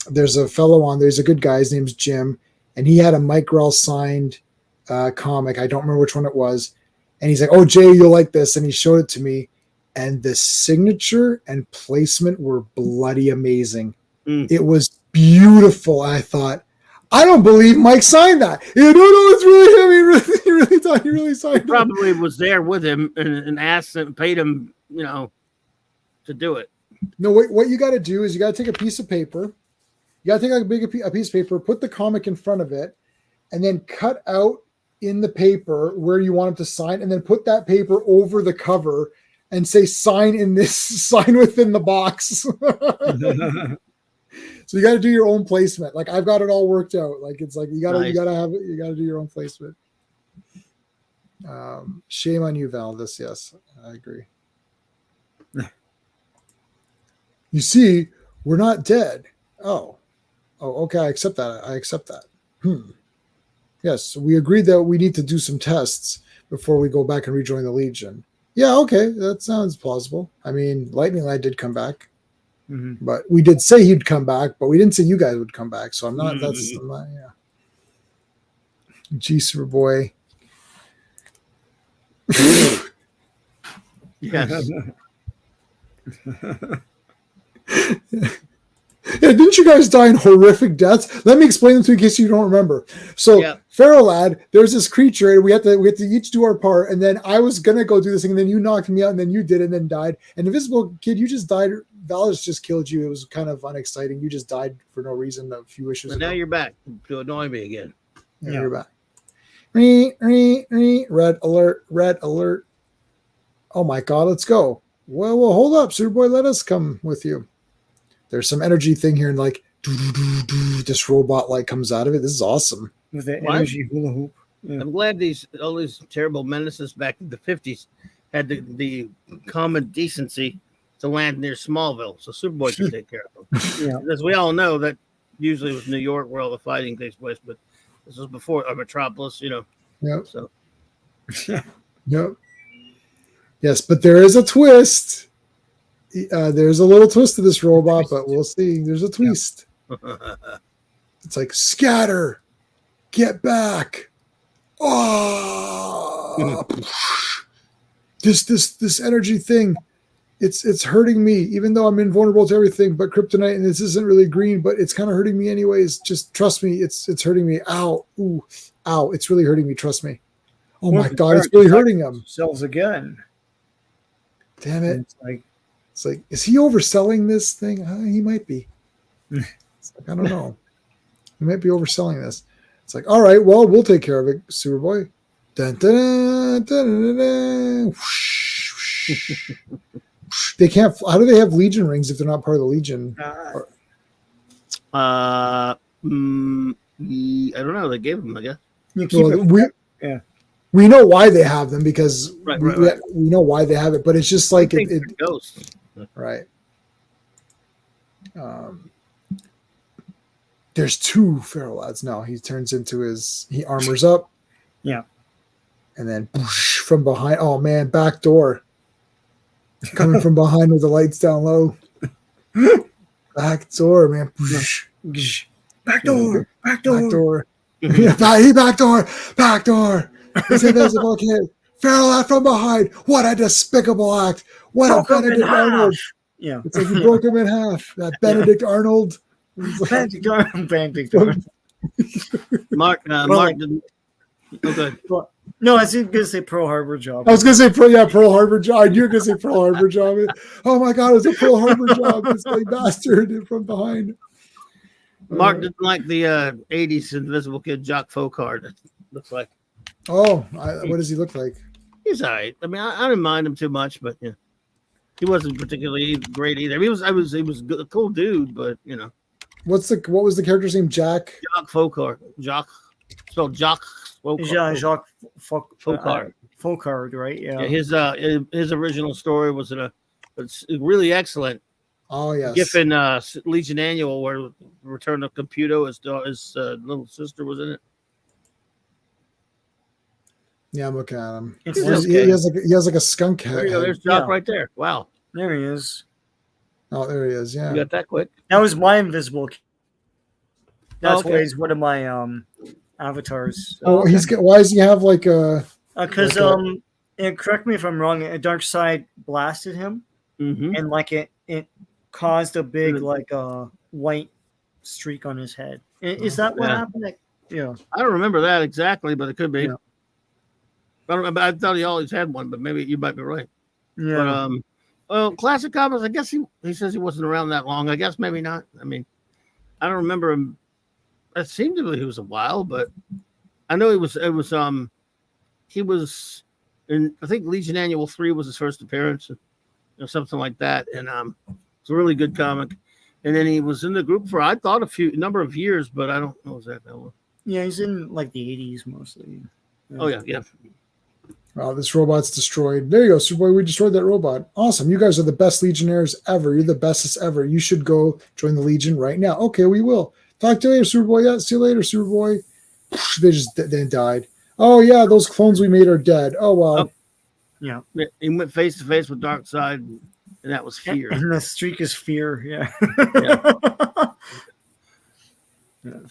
there's a fellow on there. He's a good guy. His name's Jim, and he had a Mike Grell signed comic. I don't remember which one it was, and he's like, "Oh, Jay, you'll like this," and he showed it to me. And the signature and placement were bloody amazing. It was beautiful. I thought, I don't believe Mike signed that. No, it's really him. He really thought he really signed it. Probably was there with him and asked him, paid him, to do it. No, what you got to do is you got to take a piece of paper. You got to take a piece of paper, put the comic in front of it, and then cut out in the paper where you want him to sign, and then put that paper over the cover and say sign within the box. So you got to do your own placement. Like I've got it all worked out. Like it's like you got to have it. You got to do your own placement. Shame on you, Valdis. Yes, I agree. You see, we're not dead. Oh, okay. I accept that. Yes, we agreed that we need to do some tests before we go back and rejoin the Legion. Yeah, okay, that sounds plausible. I mean, Lightning Lad did come back, but we did say he'd come back, but we didn't say you guys would come back. So I'm not. Yeah. G Superboy. Yes. Yeah, didn't you guys die in horrific deaths? Let me explain them to you in case you don't remember. So, Pharaoh Lad, there's this creature, and we have to each do our part. And then I was gonna go do this thing, and then you knocked me out, and then you did, and then died. And Invisible Kid, you just died. Valis just killed you. It was kind of unexciting. You just died for no reason a few issues ago. Now you're back to annoy me again. Yeah, you're back. Red alert! Red alert! Oh my God, let's go. Well, hold up, Superboy. Let us come with you. There's some energy thing here, and like this robot light comes out of it. This is awesome. With the energy hula hoop. Yeah. I'm glad all these terrible menaces back in the 50s had the common decency to land near Smallville, so Superboy could take care of them. Yeah. As we all know, that usually was New York where all the fighting takes place, but this was before Metropolis, Yep. So. Yep. Yes, but there is a twist. There's a little twist to this robot, but we'll see. There's a twist. It's like scatter, get back. Oh, this energy thing. it's hurting me, even though I'm invulnerable to everything but kryptonite, and this isn't really green, but it's kind of hurting me anyways. Just trust me, it's hurting me. Ow, ooh, ow, it's really hurting me. Trust me. Oh my god, it's really hurting him. Selves again. Damn it! It's like, is he overselling this thing? He might be. It's like, I don't know. He might be overselling this. It's like, all right, well, we'll take care of it, Superboy. Dun, dun, dun, dun, dun, dun. They can't. How do they have Legion rings if they're not part of the Legion? I don't know. They gave them, I guess. We know why they have them because right. we know why they have it, but it's just like it ghosts. Right. There's two feral lads. No, he turns into he armors up. Yeah. And then from behind. Oh man, back door. Coming from behind with the lights down low. Back door, man. Back door. Back door. Yeah, back door. He's invisible kid. Feral lad from behind. What a despicable act. What a Benedict Arnold. Yeah. It's like he broke him in half. That Benedict Arnold. Benedict Arnold. Mark didn't. Okay. No, I was going to say Pearl Harbor job. I was going to say Pearl Harbor job. I knew you were going to say Pearl Harbor job. Oh my God, it was a Pearl Harbor job. This like bastard from behind. Mark didn't like the 80s Invisible Kid Jock Focard. It looks like. Oh, what does he look like? He's all right. I mean, I didn't mind him too much, but yeah, he wasn't particularly great either. He was a cool dude, but you know. What was the character's name? Jock Focard. Jock. Spelled Jock Focard. Yeah, Jacques Focard. Focard, right? Yeah. His original story was it's really excellent. Oh yes. Giffen Legion Annual, where Return of Computo, his little sister was in it. Yeah, I'm looking at him. It's he has like a skunk head. There you go. There's Jock right there. Wow. There he is. Oh, there he is. Yeah. You got that quick. That was my invisible. That's okay. why he's one of my avatars. Oh, why does he have like a? Because and correct me if I'm wrong. A dark side blasted him, and like it caused a big like white streak on his head. Is that what happened? Yeah. I don't remember that exactly, but it could be. Yeah. I thought he always had one, but maybe you might be right. Yeah. But well, Classic Comics, I guess he says he wasn't around that long. I guess maybe not. I mean, I don't remember him. It seemed to be he was a while, but I know he was in, I think Legion Annual 3 was his first appearance, something like that. And it's a really good comic. And then he was in the group for, I thought, number of years, but I don't know exactly how long. Yeah, he's in like the 80s mostly. Yeah. Oh yeah. Wow, this robot's destroyed. There you go, Superboy. We destroyed that robot. Awesome. You guys are the best Legionnaires ever. You're the bestest ever. You should go join the Legion right now. Okay, we will. Talk to you later, Superboy. Yeah, see you later, Superboy. They died. Oh, yeah, those clones we made are dead. Oh, well. Oh. Yeah. He went face to face with Darkseid, and that was fear. And the streak is fear, yeah.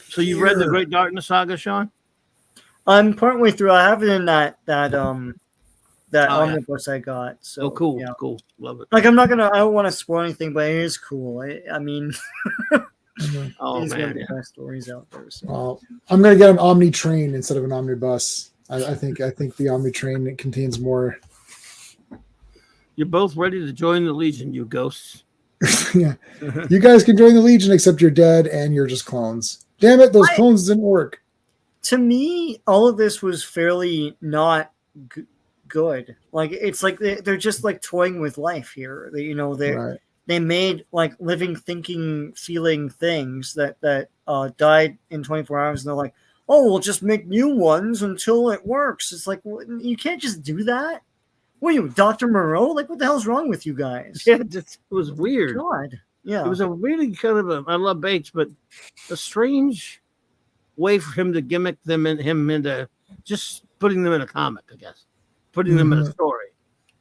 So you read the Great Darkness Saga, Sean? I'm partway through. I have it in that omnibus I got. So cool, yeah. Cool, love it. Like I don't want to spoil anything, but it is cool. I mean, it's one of the best stories out there. So. Well, I'm gonna get an Omni train instead of an omnibus. I think the Omni train contains more. You're both ready to join the Legion, you ghosts. Yeah, you guys can join the Legion, except you're dead and you're just clones. Damn it, those clones didn't work. To me, all of this was fairly not good. Like it's like they're just like toying with life here. They made like living, thinking, feeling things that died in 24 hours, and they're like, oh, we'll just make new ones until it works. It's like you can't just do that. What are you, Dr. Moreau? Like, what the hell's wrong with you guys? Yeah, it was weird. God, yeah, it was a really kind of I love Bates, but a strange way for him to gimmick them and him into just putting them in a comic, I guess, putting them in a story.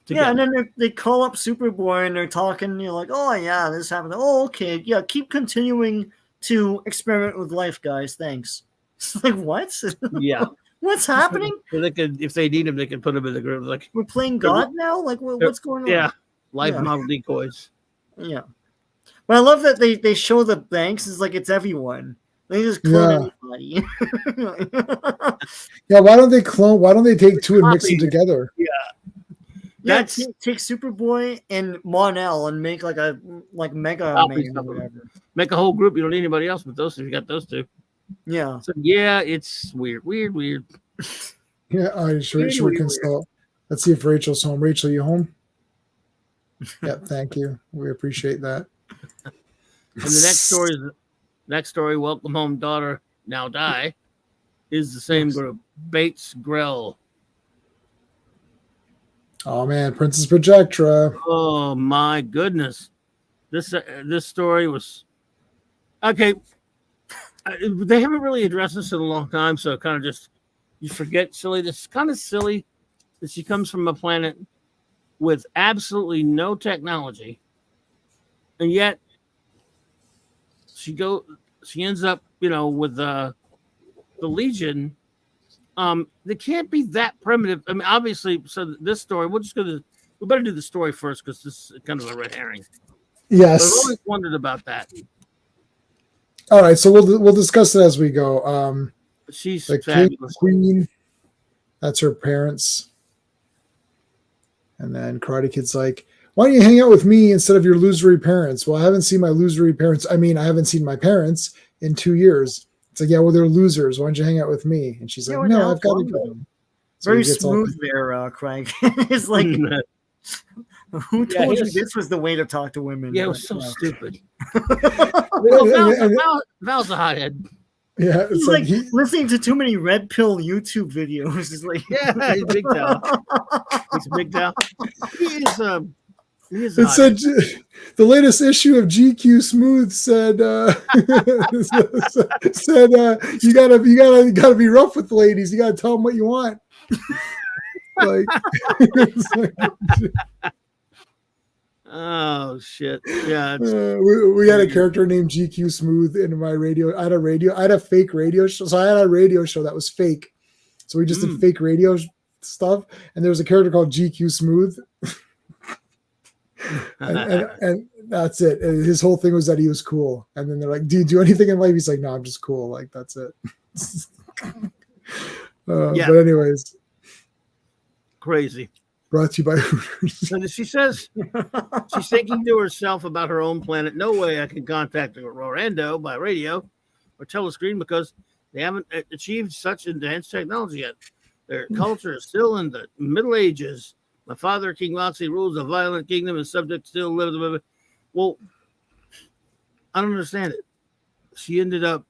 Together. Yeah, and then they call up Superboy and they're talking. You're like, oh yeah, this happened. Oh, okay, yeah, keep continuing to experiment with life, guys. Thanks. It's like what? Yeah. What's happening? So they could, if they need him, they can put him in the group. Like we're playing God now. Like what's going on? Yeah, live Yeah. model decoys. Yeah. But I love that they show the banks as like it's everyone. They just clone anybody. Yeah, why don't they clone? Why don't they take two and mix them Copy. together? Yeah, That's take Superboy and Monel and make like a Mega Copies Man of or them. whatever. make a whole group. You don't need anybody else but those two. You got those two. Yeah. So yeah, it's weird. Yeah, should we Weird. consult? Let's see if Rachel's home. Rachel, you home? Yep, thank you. We appreciate that. And the next story, Welcome Home Daughter Now Die, is the same group. Bates Grell. Oh man, Princess Projectra. Oh my goodness. This story was okay. They haven't really addressed this in a long time, so kind of just you forget silly. This is kind of silly that she comes from a planet with absolutely no technology, and yet she ends up, with the Legion. They can't be that primitive. I mean, obviously. So this story, we better do the story first because this is kind of a red herring. Yes. I've always wondered about that. All right, so we'll discuss it as we go. She's the fabulous. Queen, that's her parents. And then Karate Kid's like, why don't you hang out with me instead of your losery parents? Well, I haven't seen my losery parents. I mean, I haven't seen my parents in 2 years. It's like, yeah, well, they're losers. Why don't you hang out with me? And she's like, no, I've got to go. So very smooth there, Craig. It's like, who told you this was the way to talk to women? Yeah, it was so stupid. Val's a hothead. Yeah, it's he's like listening to too many red pill YouTube videos. It's like, yeah, he's big Val. He's a big Val. He is. It said the latest issue of GQ Smooth said you gotta be rough with the ladies. You gotta tell them what you want. Oh shit! Yeah, we had a character named GQ Smooth in my radio. I had a fake radio show, so I had a radio show that was fake. So we just did fake radio stuff, and there was a character called GQ Smooth, and that's it. And his whole thing was that he was cool. And then they're like, "Do you do anything in life?" He's like, "No, I'm just cool. Like that's it." But anyways, crazy. Brought to you by Hooters. And she says she's thinking to herself about her own planet. No way I can contact Rorando by radio or telescreen because they haven't achieved such advanced technology yet. Their culture is still in the Middle Ages. My father, King Lotzi, rules a violent kingdom and subject still lives. Well, I don't understand it. She ended up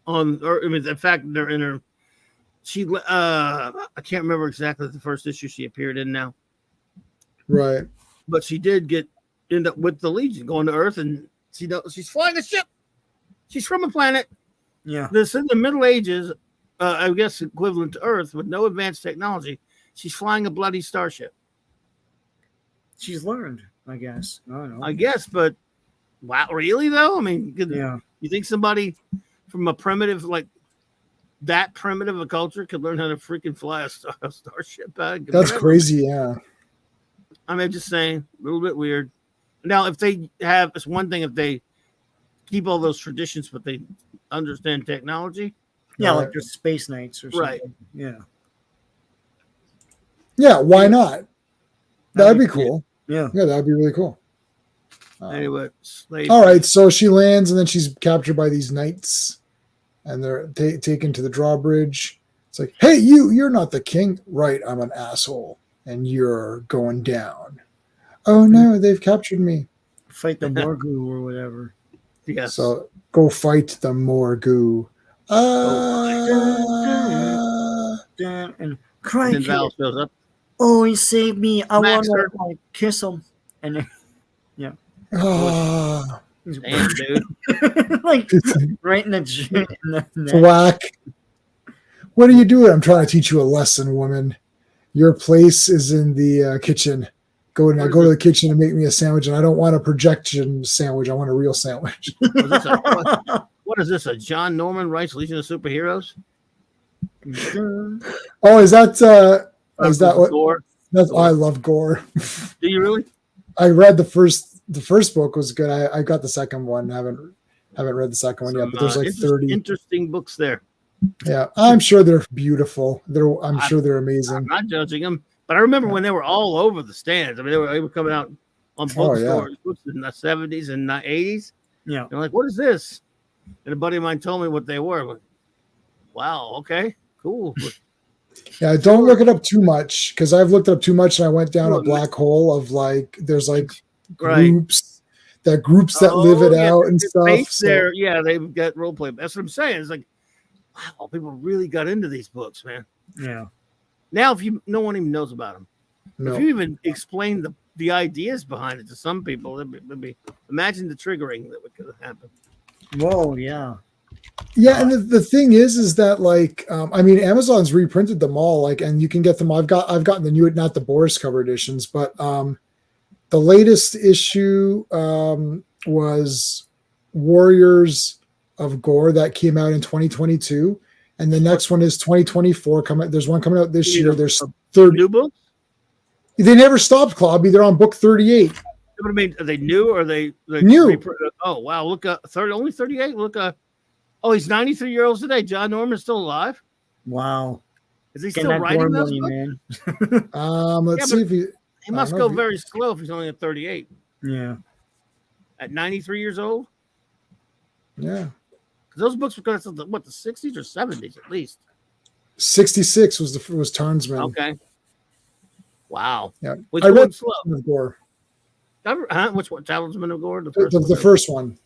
in fact, they're in her. I can't remember exactly the first issue she appeared in now. Right. But she did end up with the Legion going to Earth, and she's flying a ship. She's from a planet. Yeah. This in the Middle Ages, I guess equivalent to Earth with no advanced technology. She's flying a bloody starship. She's learned, I guess. I don't know. I guess, but wow, really though? I mean, you think somebody from a primitive that primitive a culture could learn how to freaking fly a starship? That's crazy, yeah. I mean, just saying, a little bit weird. Now, if they have, it's one thing if they keep all those traditions, but they understand technology. Yeah, like there's space nights or something. Right. Yeah. Yeah, why not? That'd be cool. Yeah. Yeah, that'd be really cool. Anyway, all right, so she lands and then she's captured by these knights. And they're taken to the drawbridge. It's like, hey, you're not the king. Right, I'm an asshole. And you're going down. Oh, no, they've captured me. Fight the Morgul or whatever. Yes. So go fight the Morgul. And cry. And Val shows up. Oh, he saved me. I want to kiss him. And then, yeah. Oh. Damn, dude. Right in the Thwack. What are you doing? I'm trying to teach you a lesson, woman. Your place is in the kitchen. Go to the kitchen and make me a sandwich. And I don't want a projection sandwich. I want a real sandwich. What is this? A John Norman writes Legion of Superheroes? Oh, is that what? Gore? I love Gore. Do you really? I read the first book was good. I got the second one. Haven't read the second one yet, but there's like 30 interesting books there. Yeah, I'm sure they're beautiful. I'm sure they're amazing. I'm not judging them, but I remember when they were all over the stands. I mean, they were coming out on bookstores books in the 70s and 80s. Yeah. They're like, what is this? And a buddy of mine told me what they were. I'm like, wow, okay, cool. Yeah, don't look it up too much because I've looked it up too much and I went down a black hole of like there's like groups that live it out and stuff. There, yeah, they've got role play. That's what I'm saying. It's like, wow, people really got into these books, man. Yeah. Now, if no one even knows about them, No. if you even explain the ideas behind it to some people, it'd be imagine the triggering that could happen. Whoa, yeah. Yeah, and the thing is that like I mean Amazon's reprinted them all, like, and you can get them. I've gotten the new, not the Boris cover editions, but the latest issue was Warriors of Gore that came out in 2022, and the next one is 2024 coming. There's one coming out this year. There's 30 new books. They never stopped, Clobby. They're on book 38. What I mean, are they new or are they new? Oh wow, look, only 38. Look, oh, he's 93 years old today. John Norman's still alive. Wow, is he still writing those books? Man. Let's see if he must go very slow if he's only at 38. Yeah, at 93 years old. Yeah, those books were going to what, the 60s or 70s at least. 66 was Tarnsman. Okay. Wow. Yeah, which I read slow? Of Gore. Which one? Talisman of Gore? The first one.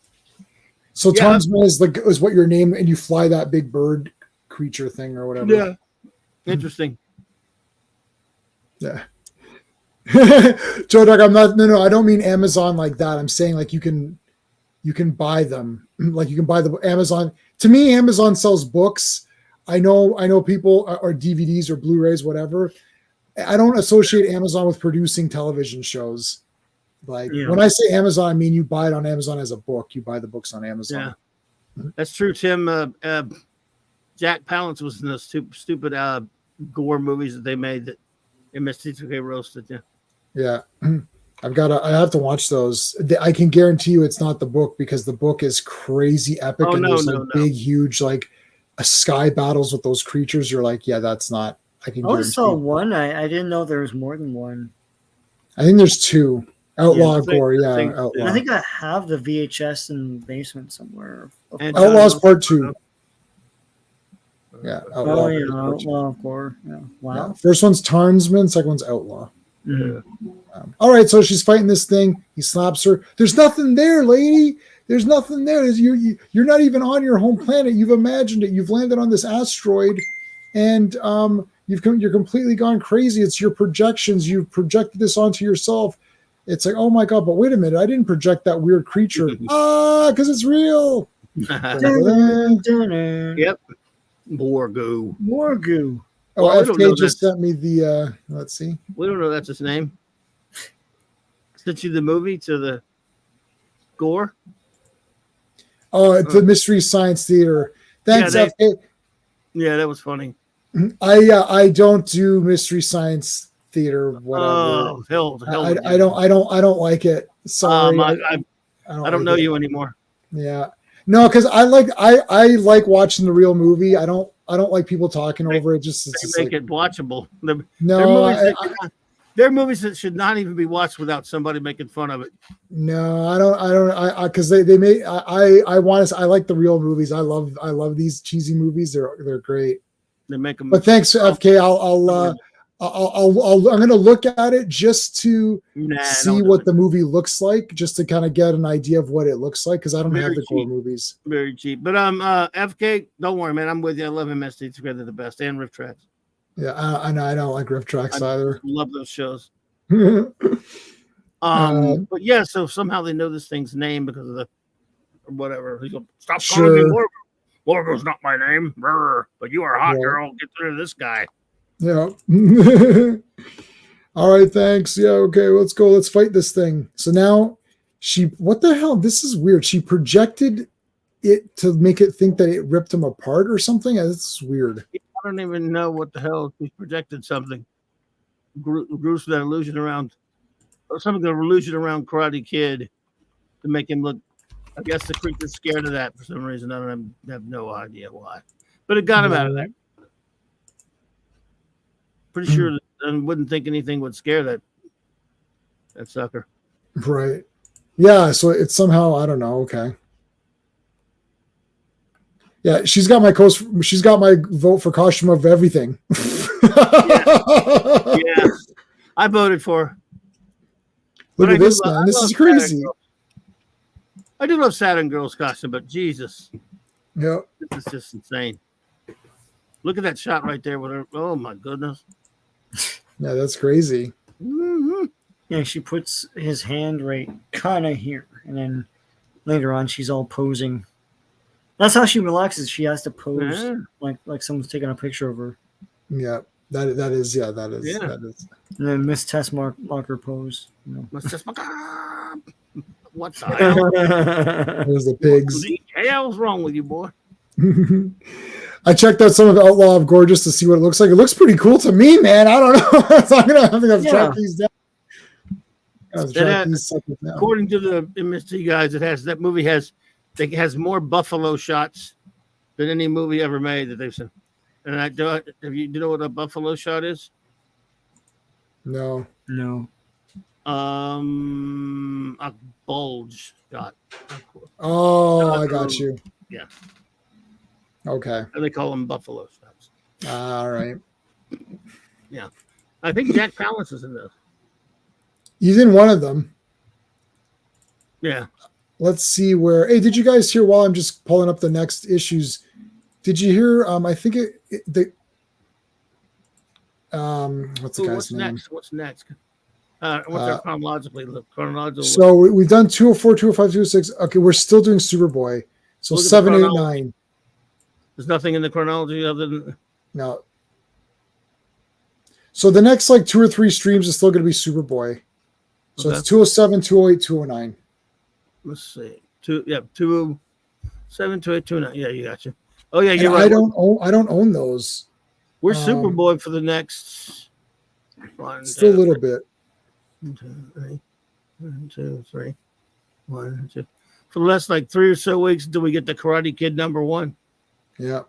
So yeah. Tarnsman is what your name, and you fly that big bird creature thing or whatever. Yeah. Interesting. Yeah. Joe Doug, I don't mean Amazon like that. I'm saying like you can buy them. Like you can buy the Amazon. To me, Amazon sells books. I know people or DVDs or Blu-rays, whatever. I don't associate Amazon with producing television shows. Like when I say Amazon, I mean you buy it on Amazon as a book. You buy the books on Amazon. Yeah, that's true, Tim. Jack Palance was in those stupid Gore movies that they made that MST2K roasted. Yeah. I have to watch those. I can guarantee you it's not the book because the book is crazy epic there's big, huge like sky battles with those creatures. You're like, yeah, that's not. I only saw one. I didn't know there was more than one. I think there's two. Outlaw Gore, Outlaw. I think I have the VHS in the basement somewhere. And Outlaws Part 2. Yeah, Outlaw Gore. Yeah. Wow. Yeah. First one's Tarnsman, second one's Outlaw. Mm-hmm. All right, so she's fighting this thing. He slaps her. There's nothing there, lady. There's nothing there. You're not even on your home planet. You've imagined it. You've landed on this asteroid, and you're completely gone crazy. It's your projections. You've projected this onto yourself. It's like, oh my God, but wait a minute. I didn't project that weird creature. Because it's real. Yep. More goo. Oh, well, FK just sent me the, let's see. We don't know that's his name. Sent you the movie to the Gore? Oh, it's the Mystery Science Theater. Thanks, FK. Yeah, that was funny. I don't do Mystery Science Theater, whatever. Oh, hell I don't like it. Sorry. I don't know you anymore. Yeah. No, because I like watching the real movie. I don't like people talking over it. Just they make it watchable. There are movies that should not even be watched without somebody making fun of it. No, I don't because they make I like the real movies. I love these cheesy movies. They're great. They make them. But thanks, FK. I'm going to look at it just to see what the movie looks like, just to kind of get an idea of what it looks like, because I don't have the Gore movies. Very cheap. But FK, don't worry, man. I'm with you. I love MST together the best, and Riff Tracks. Yeah, I know. I don't like Riff Tracks either. Love those shows. But yeah, so somehow they know this thing's name because of the or whatever. He's going, stop calling me Morgo. Morgo's not my name. Brr, but you are hot, girl. Get rid of this guy. Yeah. All right, thanks. Yeah, okay, let's go. Let's fight this thing. So now what the hell? This is weird. She projected it to make it think that it ripped him apart or something. That's weird. I don't even know what the hell. She projected something. Grew that illusion around some of the illusion around Karate Kid to make him look. I guess the creature's scared of that for some reason. I don't have no idea why, but it got him out of there. Pretty sure I wouldn't think anything would scare that sucker. Right. Yeah. So it's somehow, I don't know. Okay. Yeah, she's got my vote for costume of everything. Yeah. I voted for her. Look at this, man. This is crazy. I do love Saturn Girl's costume, but Jesus. Yeah. This is just insane. Look at that shot right there with her. Oh my goodness. Yeah, that's crazy. Mm-hmm. Yeah, she puts his hand right kind of here, and then later on she's all posing. That's how she relaxes. She has to pose like someone's taking a picture of her. Yeah, that is. Yeah. That is. And then Miss Tessmacher pose. Miss Tessmacher. What the hell? There's the pigs. What the hell's wrong with you, boy? I checked out some of Outlaw of Gorgeous to see what it looks like. It looks pretty cool to me, man. I don't know. So I'm gonna have to track these down. According to the MST guys, that movie has more buffalo shots than any movie ever made that they've seen. And do you know what a buffalo shot is? No. A bulge shot. Oh, I got you. Yeah. Okay. They call them buffalo shots. All right. Yeah. I think Jack Palance is in this. He's in one of them. Yeah. Let's see where. Hey, did you guys hear while I'm just pulling up the next issues? Did you hear? I think what's the guy's name? What's next? What's chronologically? So we've done 204, 205, 206. Okay, we're still doing Superboy. So 7, 8, 9. There's nothing in the chronology other than no. So the next 2 or 3 streams is still going to be Superboy. So it's 207, 208, 209. Let's see. 207, 208, 209. Yeah, you got you. Oh yeah, you're right. I don't own those. We're Superboy for the next still a little bit. 1, 2, 3. 1, 2, 3. 1, 2. For the last 3 or so weeks until we get the Karate Kid #1. Yeah.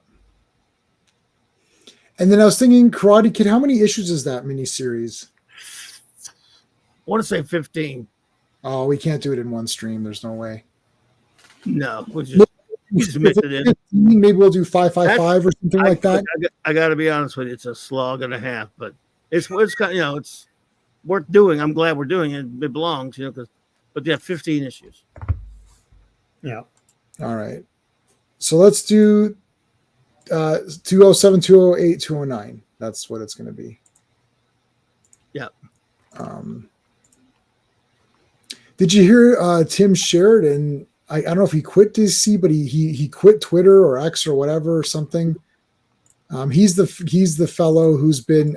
And then I was thinking, Karate Kid, how many issues is that miniseries? I want to say 15. Oh, we can't do it in one stream. There's no way. No, we'll just mix it in. Maybe we'll do 555 or something like that. I got to be honest with you, it's a slog and a half, but it's kind of, it's worth doing. I'm glad we're doing it. It belongs, but they have 15 issues. Yeah. All right. So let's do 207, 208, 209. That's what it's going to be. Yeah. Did you hear Tim Sheridan? I don't know if he quit DC, but he quit Twitter or X or whatever or something. He's the fellow who's been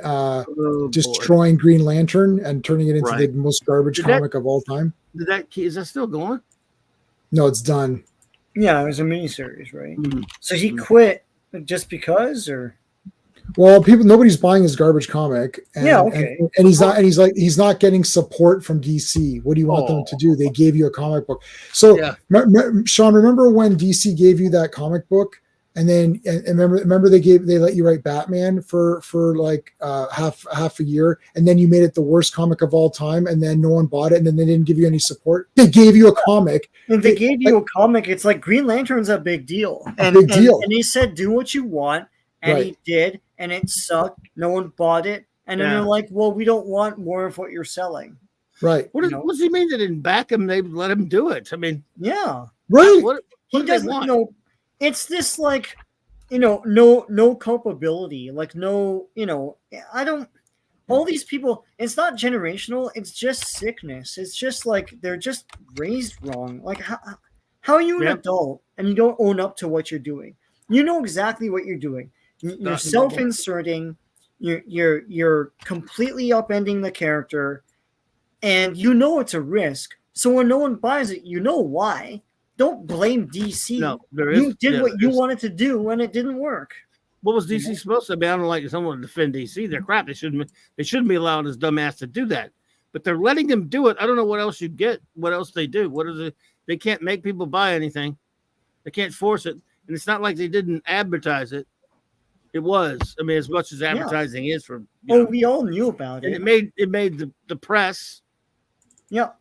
destroying Green Lantern and turning it into the most garbage comic of all time. Is that still going? No, it's done. Yeah, it was a miniseries, right? Mm-hmm. So he quit just because, or well, nobody's buying his garbage comic. And, okay. And he's not getting support from DC. What do you want them to do? They gave you a comic book. So, Sean, remember when DC gave you that comic book, and then remember they let you write Batman for half a year, and then you made it the worst comic of all time, and then no one bought it, and then they didn't give you any support. They gave you a comic. And they gave you a comic. It's like Green Lantern's a big deal. And he said, do what you want. And he did, and it sucked. No one bought it. And then they're like, well, we don't want more of what you're selling. Right. What does he mean they didn't back him? They let him do it. I mean, yeah. Right. What he doesn't it's this no culpability. All these people, it's not generational. It's just sickness. It's just they're just raised wrong. How are you an adult and you don't own up to what you're doing? You know exactly what you're doing. You're self-inserting. You're completely upending the character, and it's a risk. So when no one buys it, you know why. Don't blame DC. No, you did what you wanted to do, and it didn't work. What was DC supposed to be? I don't like someone to defend DC. They're crap. They shouldn't be allowing this dumbass to do that. but they're letting them do it. I don't know what else you get. What else they do? What is it? They can't make people buy anything. They can't force it, and it's not like they didn't advertise it. It was. I mean, as much as advertising is for. We all knew about and it. it made the press. Yeah.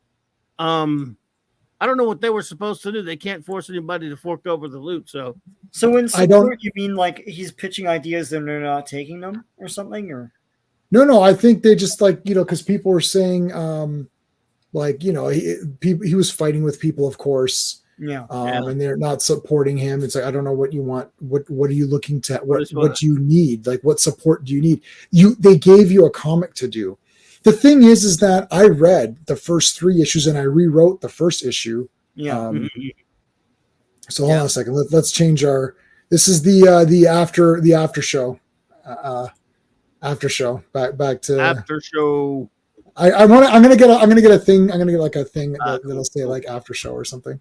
I don't know what they were supposed to do. They can't force anybody to fork over the loot. So in support, you mean like he's pitching ideas and they're not taking them or something, or? No. I think they just because people were saying, he was fighting with people, of course. Yeah. And they're not supporting him. It's like, I don't know what you want. What are you looking to? What do you need? Like, what support do you need? They gave you a comic to do. The thing is that I read the first 3 issues and I rewrote the first issue. Yeah. So hold on a second. Let's change our. This is the after show. After show. Back to after show. I'm gonna get a thing. I'm gonna get like a thing that'll say like after show or something.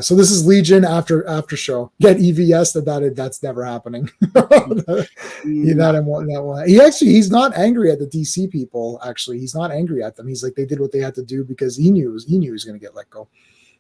So this is Legion after show. Get EVS that's never happening. He's not angry at the DC people. Actually, he's not angry at them. He's like, they did what they had to do because he knew he was gonna get let go.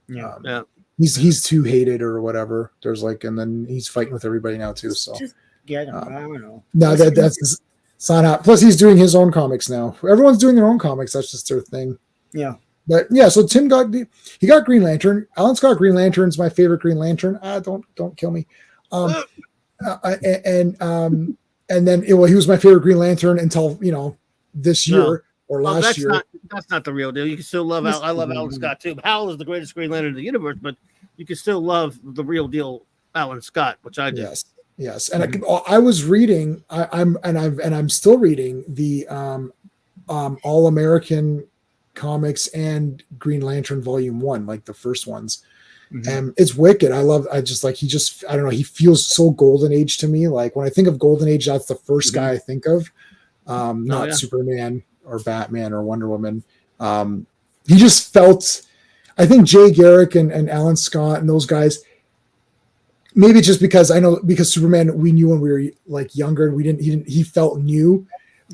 Yeah. He's too hated or whatever. There's and then he's fighting with everybody now too. So just get him. I don't know. No, that's. It's not happening. Plus, he's doing his own comics now. Everyone's doing their own comics. That's just their thing. Yeah. But yeah, so Tim got Green Lantern. Alan Scott Green Lantern's my favorite Green Lantern. Don't kill me. And then he was my favorite Green Lantern until this year or last year. That's not the real deal. You can still love Al. I love Alan Scott too. Hal is the greatest Green Lantern in the universe, but you can still love the real deal Alan Scott, which I do. Yes, and I was reading. I'm still reading the All American comics and Green Lantern Volume 1, like the first ones, and it's wicked. I don't know. He feels so Golden Age to me. Like when I think of Golden Age, that's the first guy I think of. Not Superman or Batman or Wonder Woman. He just felt. I think Jay Garrick and Alan Scott and those guys. Maybe just because Superman we knew when we were like younger and he felt new,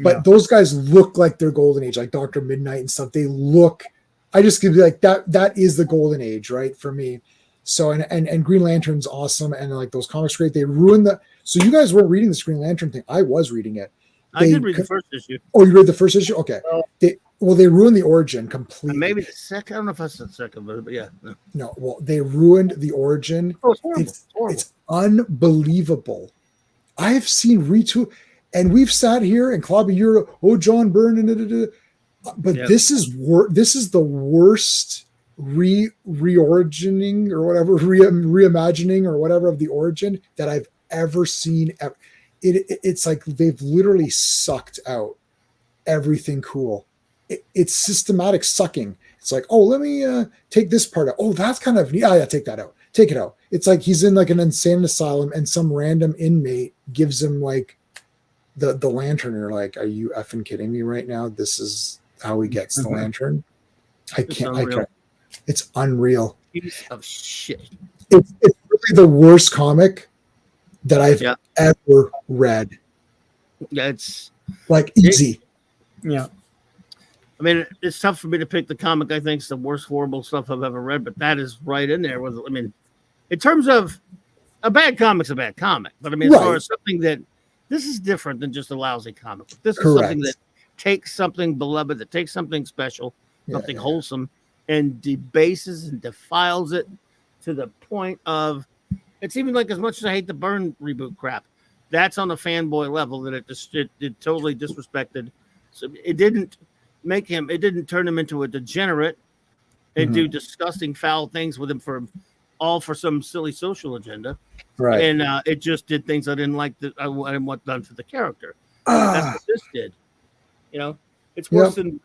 but those guys look like their Golden Age, like Dr. Midnight and stuff. They look, I just could be like that is the Golden Age, right? For me. So and Green Lantern's awesome, and like those comics great. They ruined so you guys weren't reading this Green Lantern thing. I was reading it. I did read the first issue. Oh, you read the first issue? Okay. They ruined the origin completely. Maybe the second. I don't know if that's the second, but yeah. No, well, they ruined the origin. Oh, it's horrible. It's unbelievable. I have seen retool, and we've sat here and Clobberin, John Byrne, but this is the worst reorigining or whatever, reimagining or whatever of the origin that I've ever seen. It's like they've literally sucked out everything cool. It's systematic sucking. It's like, oh, let me take this part out. Oh, that's kind of neat. Yeah, take that out. Take it out. It's like he's in like an insane asylum and some random inmate gives him like the lantern. And you're like, are you effing kidding me right now? This is how he gets the lantern. I can't. It's unreal. Piece of shit. It's really the worst comic that I've ever read. Yeah, it's like easy. Yeah. I mean, it's tough for me to pick the comic I think is the worst horrible stuff I've ever read, but that is right in there. In terms of a bad comic's a bad comic, but I mean, as far as something that this is different than just a lousy comic. This is something that takes something beloved, that takes something special, something wholesome, and debases and defiles it to the point of it's even like, as much as I hate the Byrne reboot crap, that's on a fanboy level that it totally disrespected. So it didn't turn him into a degenerate and do disgusting, foul things with him for some silly social agenda. Right. And it just did things I didn't like that I didn't want done to the character. That's what this did. It's worse than,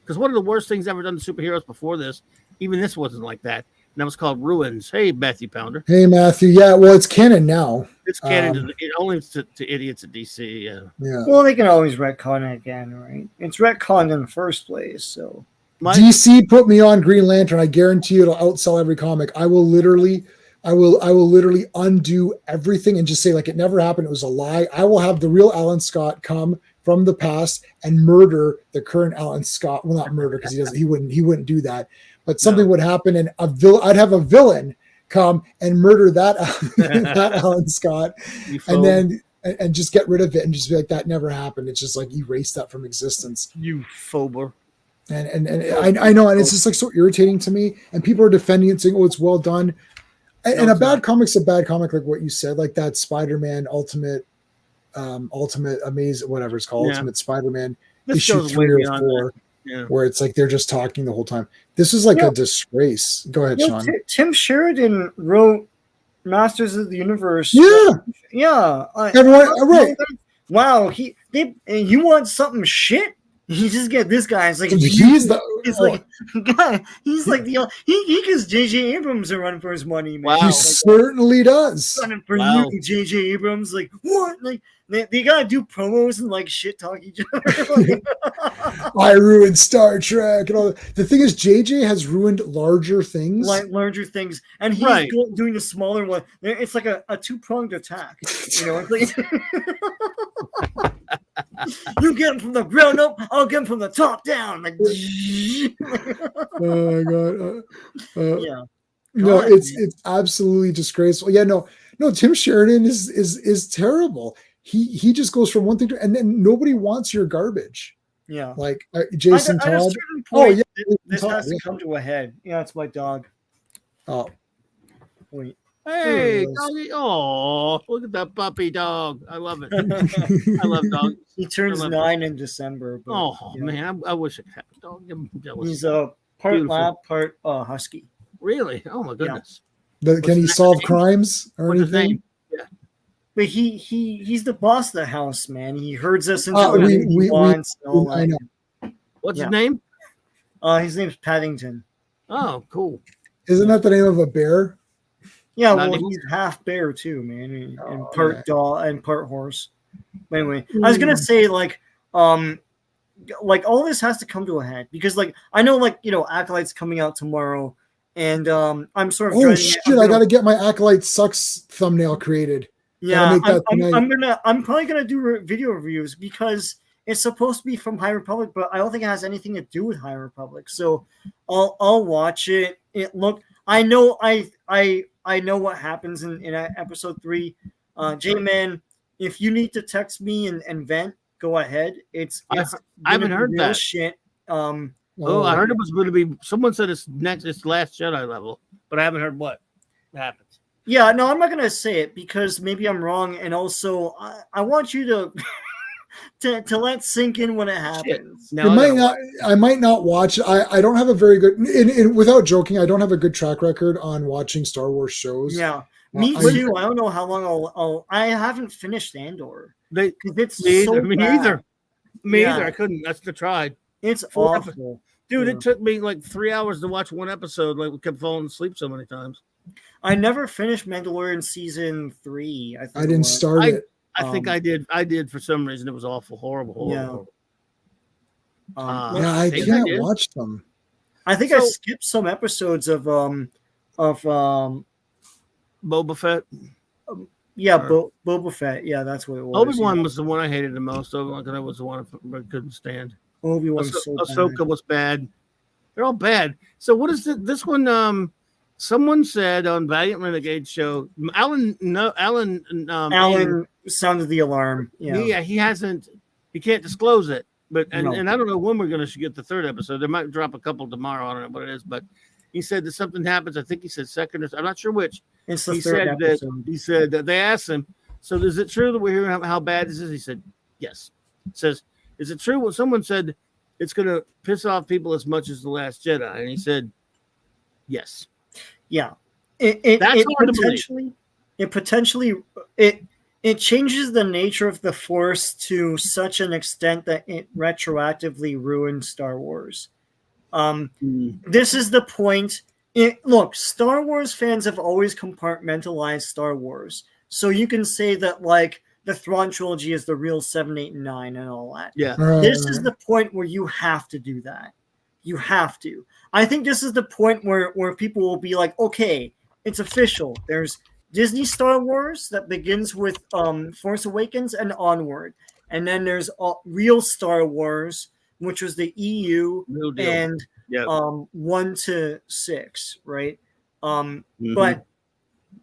because one of the worst things ever done to superheroes before this, even this wasn't like that. And that was called Ruins. Hey, Matthew Pounder. Hey, Matthew. Yeah, well, it's canon now. It's canon only to idiots at DC. Yeah. Well, they can always retcon it again, right? It's retconned in the first place, so. DC put me on Green Lantern. I guarantee you it'll outsell every comic. I will literally undo everything and just say like it never happened. It was a lie. I will have the real Alan Scott come from the past and murder the current Alan Scott. Well, not murder because he wouldn't do that. But something would happen, and I'd have a villain come and murder that that Alan Scott, and then and just get rid of it and just be like that never happened. It's just like erase that from existence. You phober. And I know, and it's just like so irritating to me. And people are defending it, saying, "Oh, it's well done." And a bad comic's a bad comic, like what you said, like that Spider-Man Ultimate Amazing, whatever it's called, Ultimate Spider-Man issue 3 or 4, where it's like they're just talking the whole time. This is like a disgrace. Go ahead, Sean. Tim Sheridan wrote Masters of the Universe. Yeah. Right. Wow. You want something shit? You just get this guy. It's like he's the guy. He's like he gives J.J. Abrams a run for his money, man. He certainly does. Running for you, J.J. Abrams. Like what? Like they gotta do promos and like shit talk each other. I ruined Star Trek and all that. The thing is, JJ has ruined larger things, and he's doing the smaller one. It's like a 2-pronged attack. You know, it's like you get him from the ground up, I'll get him from the top down. Like, oh my god, no, it's absolutely disgraceful. Yeah, no, Tim Sheridan is terrible. He just goes from one thing to, and then nobody wants your garbage. Yeah, like Jason Todd. At a certain point, this has to come to a head. Yeah, it's my dog. Oh, wait. Hey, doggy! Oh, look at that puppy dog! I love it. I love dogs. He turns 9 in December. But, man, I wish I could have a dog. I'm jealous. He's part beautiful. Lab, part husky. Really? Oh my goodness! Yeah. Can he solve crimes or What's anything? His name? Yeah. But he's the boss of the house, man. He herds us into whatever he wants. I know. What's his name? His name's Paddington. Oh, cool. Isn't that the name of a bear? Yeah, well, he's half bear too, man, and part dog and part horse. But anyway, I was gonna say like all this has to come to a head because like I know like Acolyte's coming out tomorrow, and I'm sort of I gotta get my Acolyte Sucks thumbnail created. Yeah, I'm probably gonna do video reviews because it's supposed to be from High Republic, but I don't think it has anything to do with High Republic. So I'll watch it. I know what happens in episode 3. J-Man, if you need to text me and vent, go ahead. I haven't heard that shit. I heard it was going to be. Someone said it's Last Jedi level, but I haven't heard what happens. Yeah, no, I'm not gonna say it because maybe I'm wrong, and also I want you to to let sink in when it happens. No, I might not watch. I don't have a very good. Without joking, I don't have a good track record on watching Star Wars shows. Yeah, me too. I don't know how long I haven't finished Andor. It's me so either. Me bad. either. Me either. I couldn't. I still tried. It's awful. Dude, it took me like 3 hours to watch one episode. Like we kept falling asleep so many times. I never finished Mandalorian season 3. I didn't start it. I think I did. I did for some reason. It was awful, horrible. I can't watch them. I think I skipped some episodes of Boba Fett. Boba Fett. Yeah, that's what it was. Obi-Wan was the one I hated the most. Obi-Wan was the one I couldn't stand. Obi-Wan Ahsoka was bad. They're all bad. So what is this one? Someone said on Valiant Renegade show, Alan sounded the alarm. Yeah, he can't disclose it. But and I don't know when we're going to get the 3rd episode. They might drop a couple tomorrow. I don't know what it is, but he said that something happens. I think he said second. I'm not sure which. It's the 3rd episode. He said that they asked him. So is it true that we're hearing how bad this is? He said yes. It says, is it true? Well, someone said it's going to piss off people as much as The Last Jedi, and he said yes. Yeah, it changes the nature of the Force to such an extent that it retroactively ruined Star Wars. This is the point. Look, Star Wars fans have always compartmentalized Star Wars, so you can say that like the Thrawn trilogy is the real 7, 8, and 9 and all that. Yeah, this is the point where you have to do that. You have to. I think this is the point where people will be like, okay, it's official. There's Disney Star Wars that begins with Force Awakens and onward. and then there's real Star Wars, which was the EU Real deal. and Yep. 1 to 6, right? Mhm. But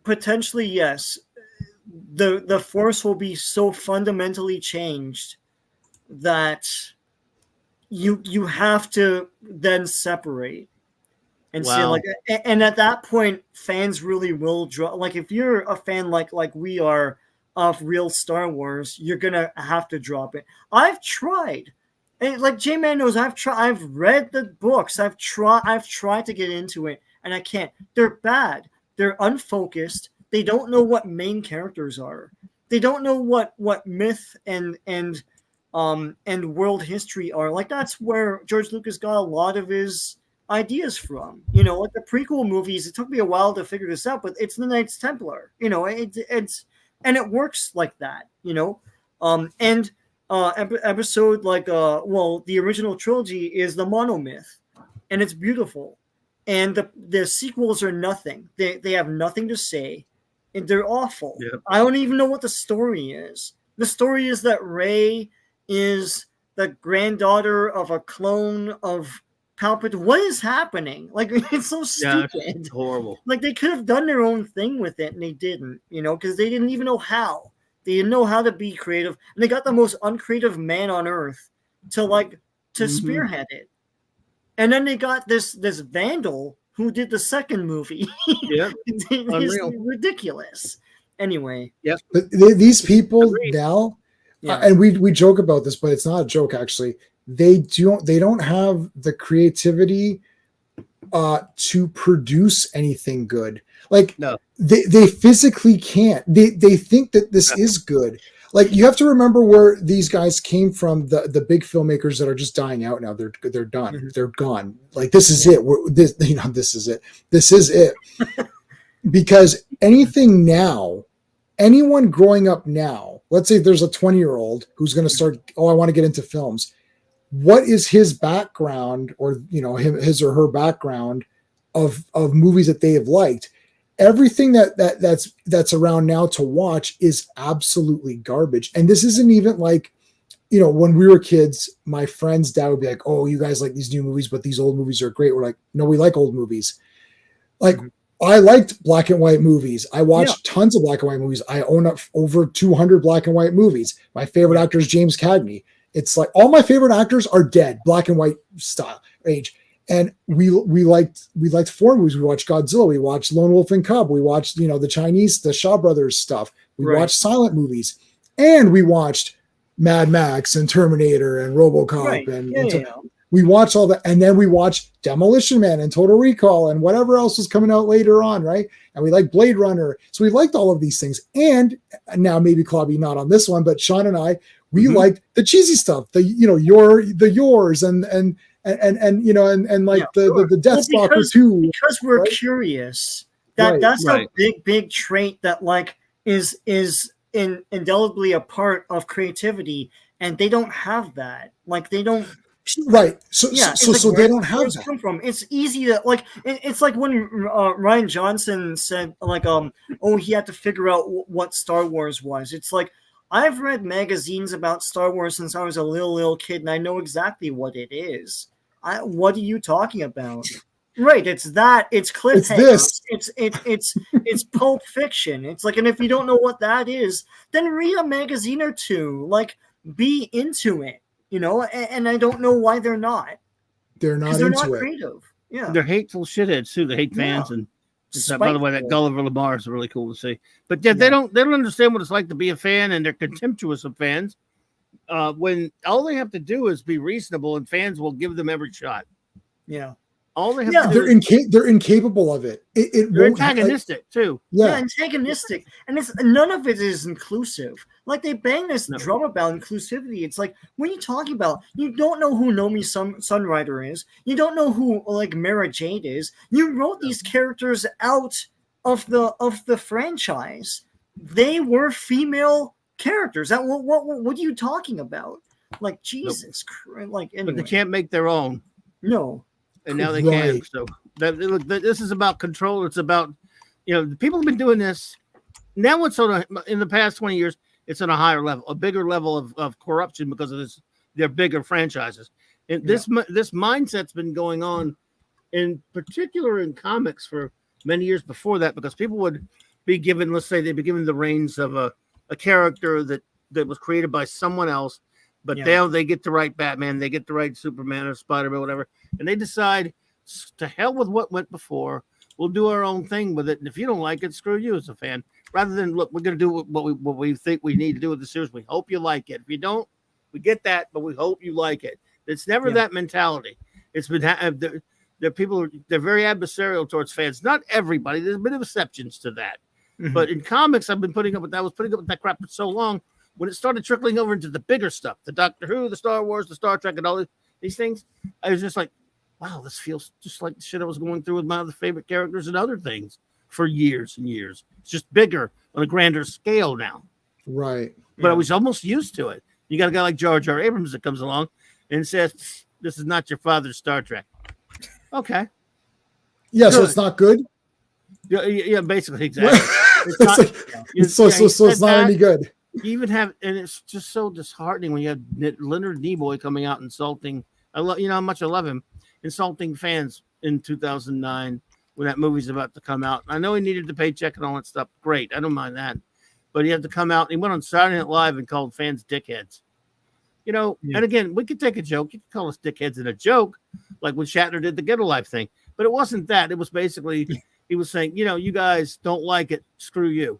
potentially, yes, the Force will be so fundamentally changed that you have to then separate and see, Wow. like, and at that point, fans really will draw. Like, if you're a fan like we are of real Star Wars, you're gonna have to drop it. I've tried, and like J-Man knows, I've read the books. I've tried to get into it, and I can't. They're bad. They're unfocused. They don't know what main characters are. They don't know what myth and world history are. Like, that's where George Lucas got a lot of his ideas from. You know, like the prequel movies, it took me a while to figure this out, but it's the Knights Templar. You know, it's and it works like that. You know, and episode like the original trilogy is the monomyth, and it's beautiful, and the sequels are nothing. They have nothing to say, and they're awful. Yep. I don't even know what the story is. The story is that Rey is the granddaughter of a clone of Palpatine. What is happening? Like, it's so stupid. It's horrible. Like, they could have done their own thing with it, and they didn't, you know, because they didn't even know how. They didn't know how to be creative, and they got the most uncreative man on earth to spearhead it. And then they got this Vandal who did the second movie. Yeah, unreal. Ridiculous. Anyway. Yep. But these people Agreed. now, Yeah. and we joke about this, but it's not a joke actually. They don't have the creativity to produce anything good. Like, no, they physically can't. They think that this is good. Like, you have to remember where these guys came from. The big filmmakers that are just dying out now. They're done. Mm-hmm. They're gone. Like, this is it. This is it. This is it. Because anything now, anyone growing up now, let's say there's a 20-year-old who's going to start, I want to get into films. What is his background, or, you know, his or her background of movies that they have liked? Everything that's around now to watch is absolutely garbage. And this isn't even like, you know, when we were kids, my friend's dad would be like, "Oh, you guys like these new movies, but these old movies are great." We're like, "No, we like old movies." Like, I liked black and white movies. I watched tons of black and white movies. I own up over 200 black and white movies. My favorite actor is James Cagney. It's like all my favorite actors are dead, black and white style age. And we liked foreign movies. We watched Godzilla. We watched Lone Wolf and Cub. We watched, you know, the Shaw Brothers stuff. We watched silent movies, and we watched Mad Max and Terminator and RoboCop. And we watched all that. And then we watched Demolition Man and Total Recall and whatever else was coming out later on. Right. And we liked Blade Runner. So we liked all of these things. And now maybe Clobby not on this one, but Sean and I, we liked the cheesy stuff, yours and you know, and like the Death Stalker too. Because we're curious. That's a big trait that like is indelibly a part of creativity, and they don't have that. Like, they don't. Right. So they don't have that. Come from. It's easy to like. It's like when Ryan Johnson said like he had to figure out what Star Wars was. It's like, I've read magazines about Star Wars since I was a little kid, and I know exactly what it is. What are you talking about? Right, it's that. It's cliffhangers. It's Pulp Fiction. It's like, and if you don't know what that is, then read a magazine or two. Like, be into it, you know. And I don't know why they're not. They're not creative. Yeah, they're hateful shitheads too. They hate fans and. By the way, that Gulliver Lamar is really cool to see. But they don't understand what it's like to be a fan, and they're contemptuous of fans. When all they have to do is be reasonable, and fans will give them every shot. Yeah. All they have to do they're incapable of it. They're antagonistic too. Yeah, antagonistic, and none of it is inclusive. Like, they bang this drum about inclusivity. It's like, what are you talking about? You don't know who Nomi Sunrider is. You don't know who like Mara Jade is. You wrote these characters out of the franchise. They were female characters. What are you talking about? Like, Jesus Christ! Like, anyway. But they can't make their own. No. And now they can. So this is about control. It's about, you know, the people have been doing this. Now what's in the past 20 years, it's on a higher level, a bigger level of corruption because of this. They're bigger franchises, and this mindset's been going on, in particular in comics for many years before that, because people would be given, let's say, they'd be given the reins of a character that was created by someone else, but they get to write Batman, they get to write Superman or Spider-Man, whatever, and they decide to hell with what went before. We'll do our own thing with it, and if you don't like it, screw you as a fan. Rather than, look, we're going to do what we think we need to do with the series. We hope you like it. If you don't, we get that, but we hope you like it. It's never that mentality. It's been they're very adversarial towards fans. Not everybody. There's been exceptions to that. Mm-hmm. But in comics, I've been putting up with that crap for so long. When it started trickling over into the bigger stuff, the Doctor Who, the Star Wars, the Star Trek, and all these things, I was just like, wow, this feels just like the shit I was going through with my other favorite characters and other things for years and years. It's just bigger on a grander scale now. Right. But I was almost used to it. You got a guy like Jar Jar Abrams that comes along and says, this is not your father's Star Trek. Okay. Yeah, so it's not good? Yeah, basically, exactly. It's not any good. You even have, and it's just so disheartening when you have Leonard Nimoy coming out insulting, how much I love him, insulting fans in 2009 when that movie's about to come out. I know he needed the paycheck and all that stuff. Great. I don't mind that. But he had to come out. He went on Saturday Night Live and called fans dickheads. And again, we could take a joke. You could call us dickheads in a joke, like when Shatner did the Get a Life thing. But it wasn't that. It was basically, he was saying, you guys don't like it. Screw you.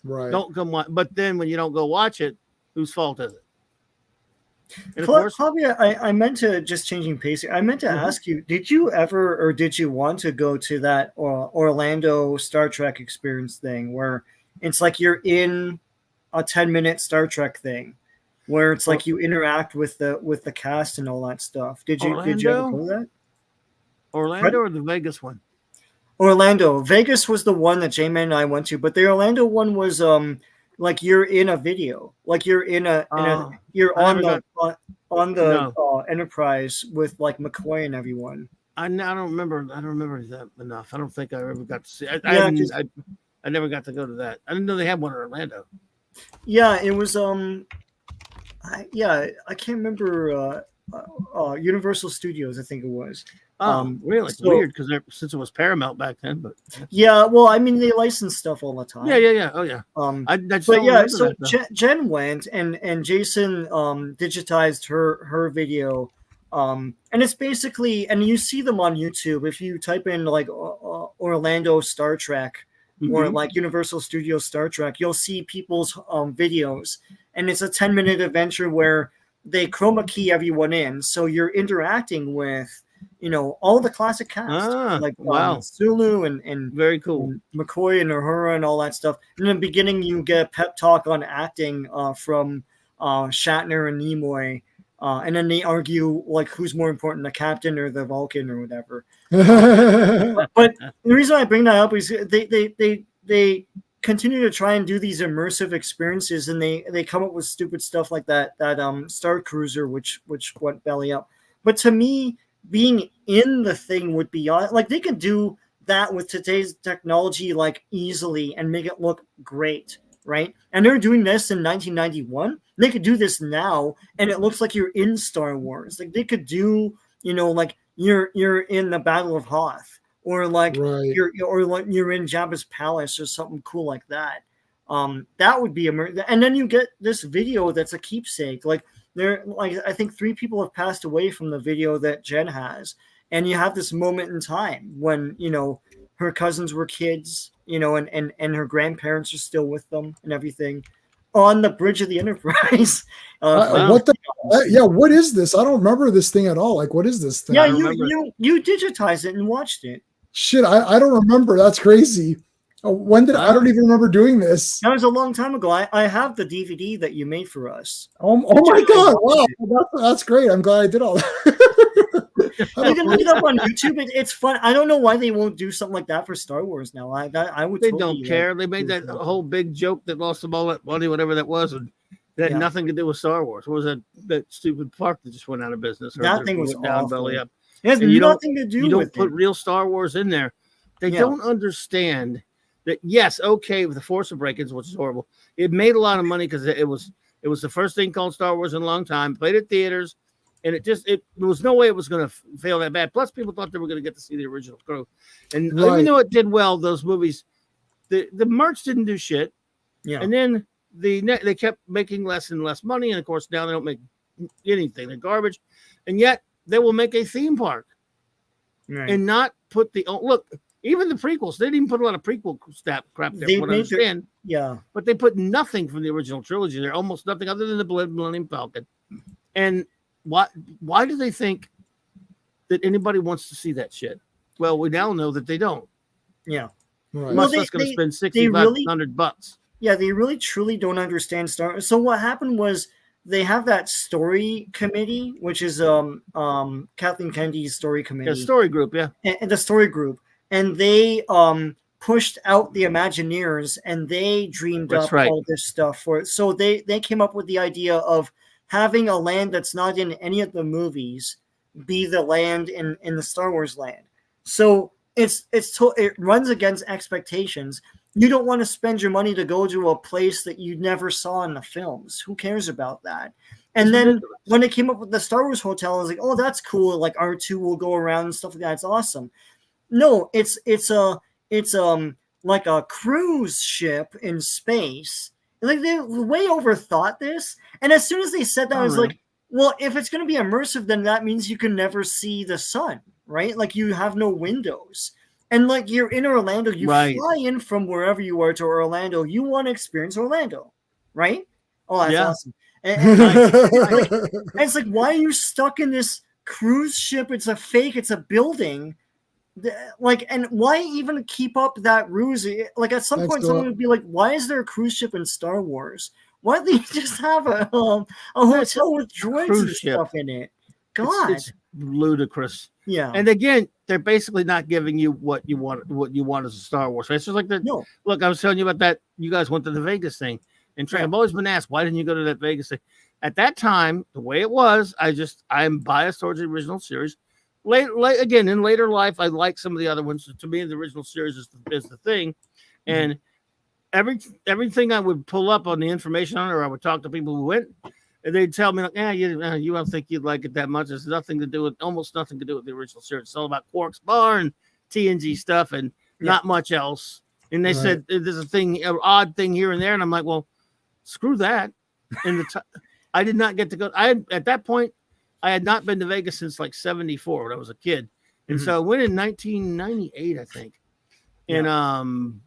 Right. Don't come watch. But then when you don't go watch it, whose fault is it? And of course, Fabio, I meant to, just changing pace. I meant to ask you, did you ever, or did you want to go to that Orlando Star Trek experience thing where it's like you're in a 10-minute Star Trek thing, where it's like you interact with the cast and all that stuff? Did you ever go to that? Orlando or the Vegas one? Orlando. Vegas was the one that J-Man and I went to, but the Orlando one was like you're in a video, like you're you're on the Enterprise with like McCoy and everyone. I don't remember that enough. I don't think I ever got to see. I never got to go to that. I didn't know they had one in Orlando. Yeah, it was I can't remember Universal Studios, I think it was. Really? So, weird, because since it was Paramount back then, but yeah, well, I mean, they license stuff all the time. Yeah. Oh yeah. So Jen went and Jason digitized her video, and it's basically, and you see them on YouTube if you type in like Orlando Star Trek or like Universal Studios Star Trek, you'll see people's videos, and it's a 10-minute adventure where they chroma key everyone in, so you're interacting with all the classic cast, like Sulu and very cool and McCoy and Uhura and all that stuff. And in the beginning, you get a pep talk on acting from Shatner and Nimoy, and then they argue like who's more important, the captain or the Vulcan or whatever. But the reason I bring that up is they continue to try and do these immersive experiences, and they come up with stupid stuff like that Star Cruiser, which went belly up. But to me, being in the thing would be like they could do that with today's technology like easily and make it look great, right? And they're doing this in 1991. They could do this now, and it looks like you're in Star Wars. Like they could do, like you're in the Battle of Hoth, or like you're in Jabba's palace or something cool like that. That would be and then you get this video that's a keepsake. Like I think 3 people have passed away from the video that Jen has, and you have this moment in time when her cousins were kids, and her grandparents are still with them and everything on the bridge of the Enterprise. What is this? I don't remember this thing at all. Like, what is this thing? Yeah, you digitized it and watched it. Shit, I don't remember. That's crazy. When did I don't even remember doing this? That was a long time ago. I have the DVD that you made for us. Oh my god! Wow, that's great. I'm glad I did all that. You can look it up on YouTube. It's fun. I don't know why they won't do something like that for Star Wars now. I would. They don't care. They made that whole big joke that lost them all that money, whatever that was, and that had nothing to do with Star Wars. What was that stupid park that just went out of business? That thing was down belly up. It has nothing to do with it. You don't put real Star Wars in there. They don't understand that yes, okay, with the Force Awakens, which is horrible. It made a lot of money because it was the first thing called Star Wars in a long time. Played at theaters, and there was no way it was going to fail that bad. Plus, people thought they were going to get to see the original crew, and even though it did well, those movies, the merch didn't do shit. Yeah, and then they kept making less and less money, and of course now they don't make anything. They're garbage, and yet they will make a theme park and not put look. Even the prequels, they didn't even put a lot of prequel crap there. What I understand, but they put nothing from the original trilogy. There, almost nothing other than the Millennium Falcon. And why do they think that anybody wants to see that shit? Well, we now know that they don't. Yeah, right. Much less going to spend $6,500. Yeah, they really truly don't understand Star Wars. So what happened was they have that story committee, which is Kathleen Kennedy's story committee, story group, and the story group. And they pushed out the Imagineers, and they dreamed up all this stuff for it. So they came up with the idea of having a land that's not in any of the movies be the land in the Star Wars land. So it runs against expectations. You don't want to spend your money to go to a place that you never saw in the films. Who cares about that? And then when they came up with the Star Wars hotel, I was like, oh, that's cool. Like R2 will go around and stuff like that. It's awesome. No, it's like a cruise ship in space. Like they way overthought this. And as soon as they said that, I was like, well, if it's going to be immersive, then that means you can never see the sun, right? Like you have no windows. And like you're in Orlando, you fly in from wherever you are to Orlando. You want to experience Orlando, right? Oh, that's awesome. And it's like, why are you stuck in this cruise ship? It's a fake. It's a building. Like, and why even keep up that ruse? Like at some point, someone would be like, "Why is there a cruise ship in Star Wars? Why don't they just have a hotel with droids and stuff in it?" God, it's ludicrous. Yeah, and again, they're basically not giving you what you want as a Star Wars. It's just like look, I was telling you about that. You guys went to the Vegas thing, and I've always been asked, why didn't you go to that Vegas thing? At that time, the way it was, I'm biased towards the original series. Again, in later life, I like some of the other ones. To me, the original series is the thing, and everything I would pull up on the information on it, or I would talk to people who went, and they'd tell me, like, you don't think you'd like it that much. It's almost nothing to do with the original series. It's all about Quark's Bar and TNG stuff, and not much else. And they said there's an odd thing here and there, and I'm like, well, screw that. And I did not get to go. At that point, I had not been to Vegas since like 74 when I was a kid. And so I went in 1998, I think. And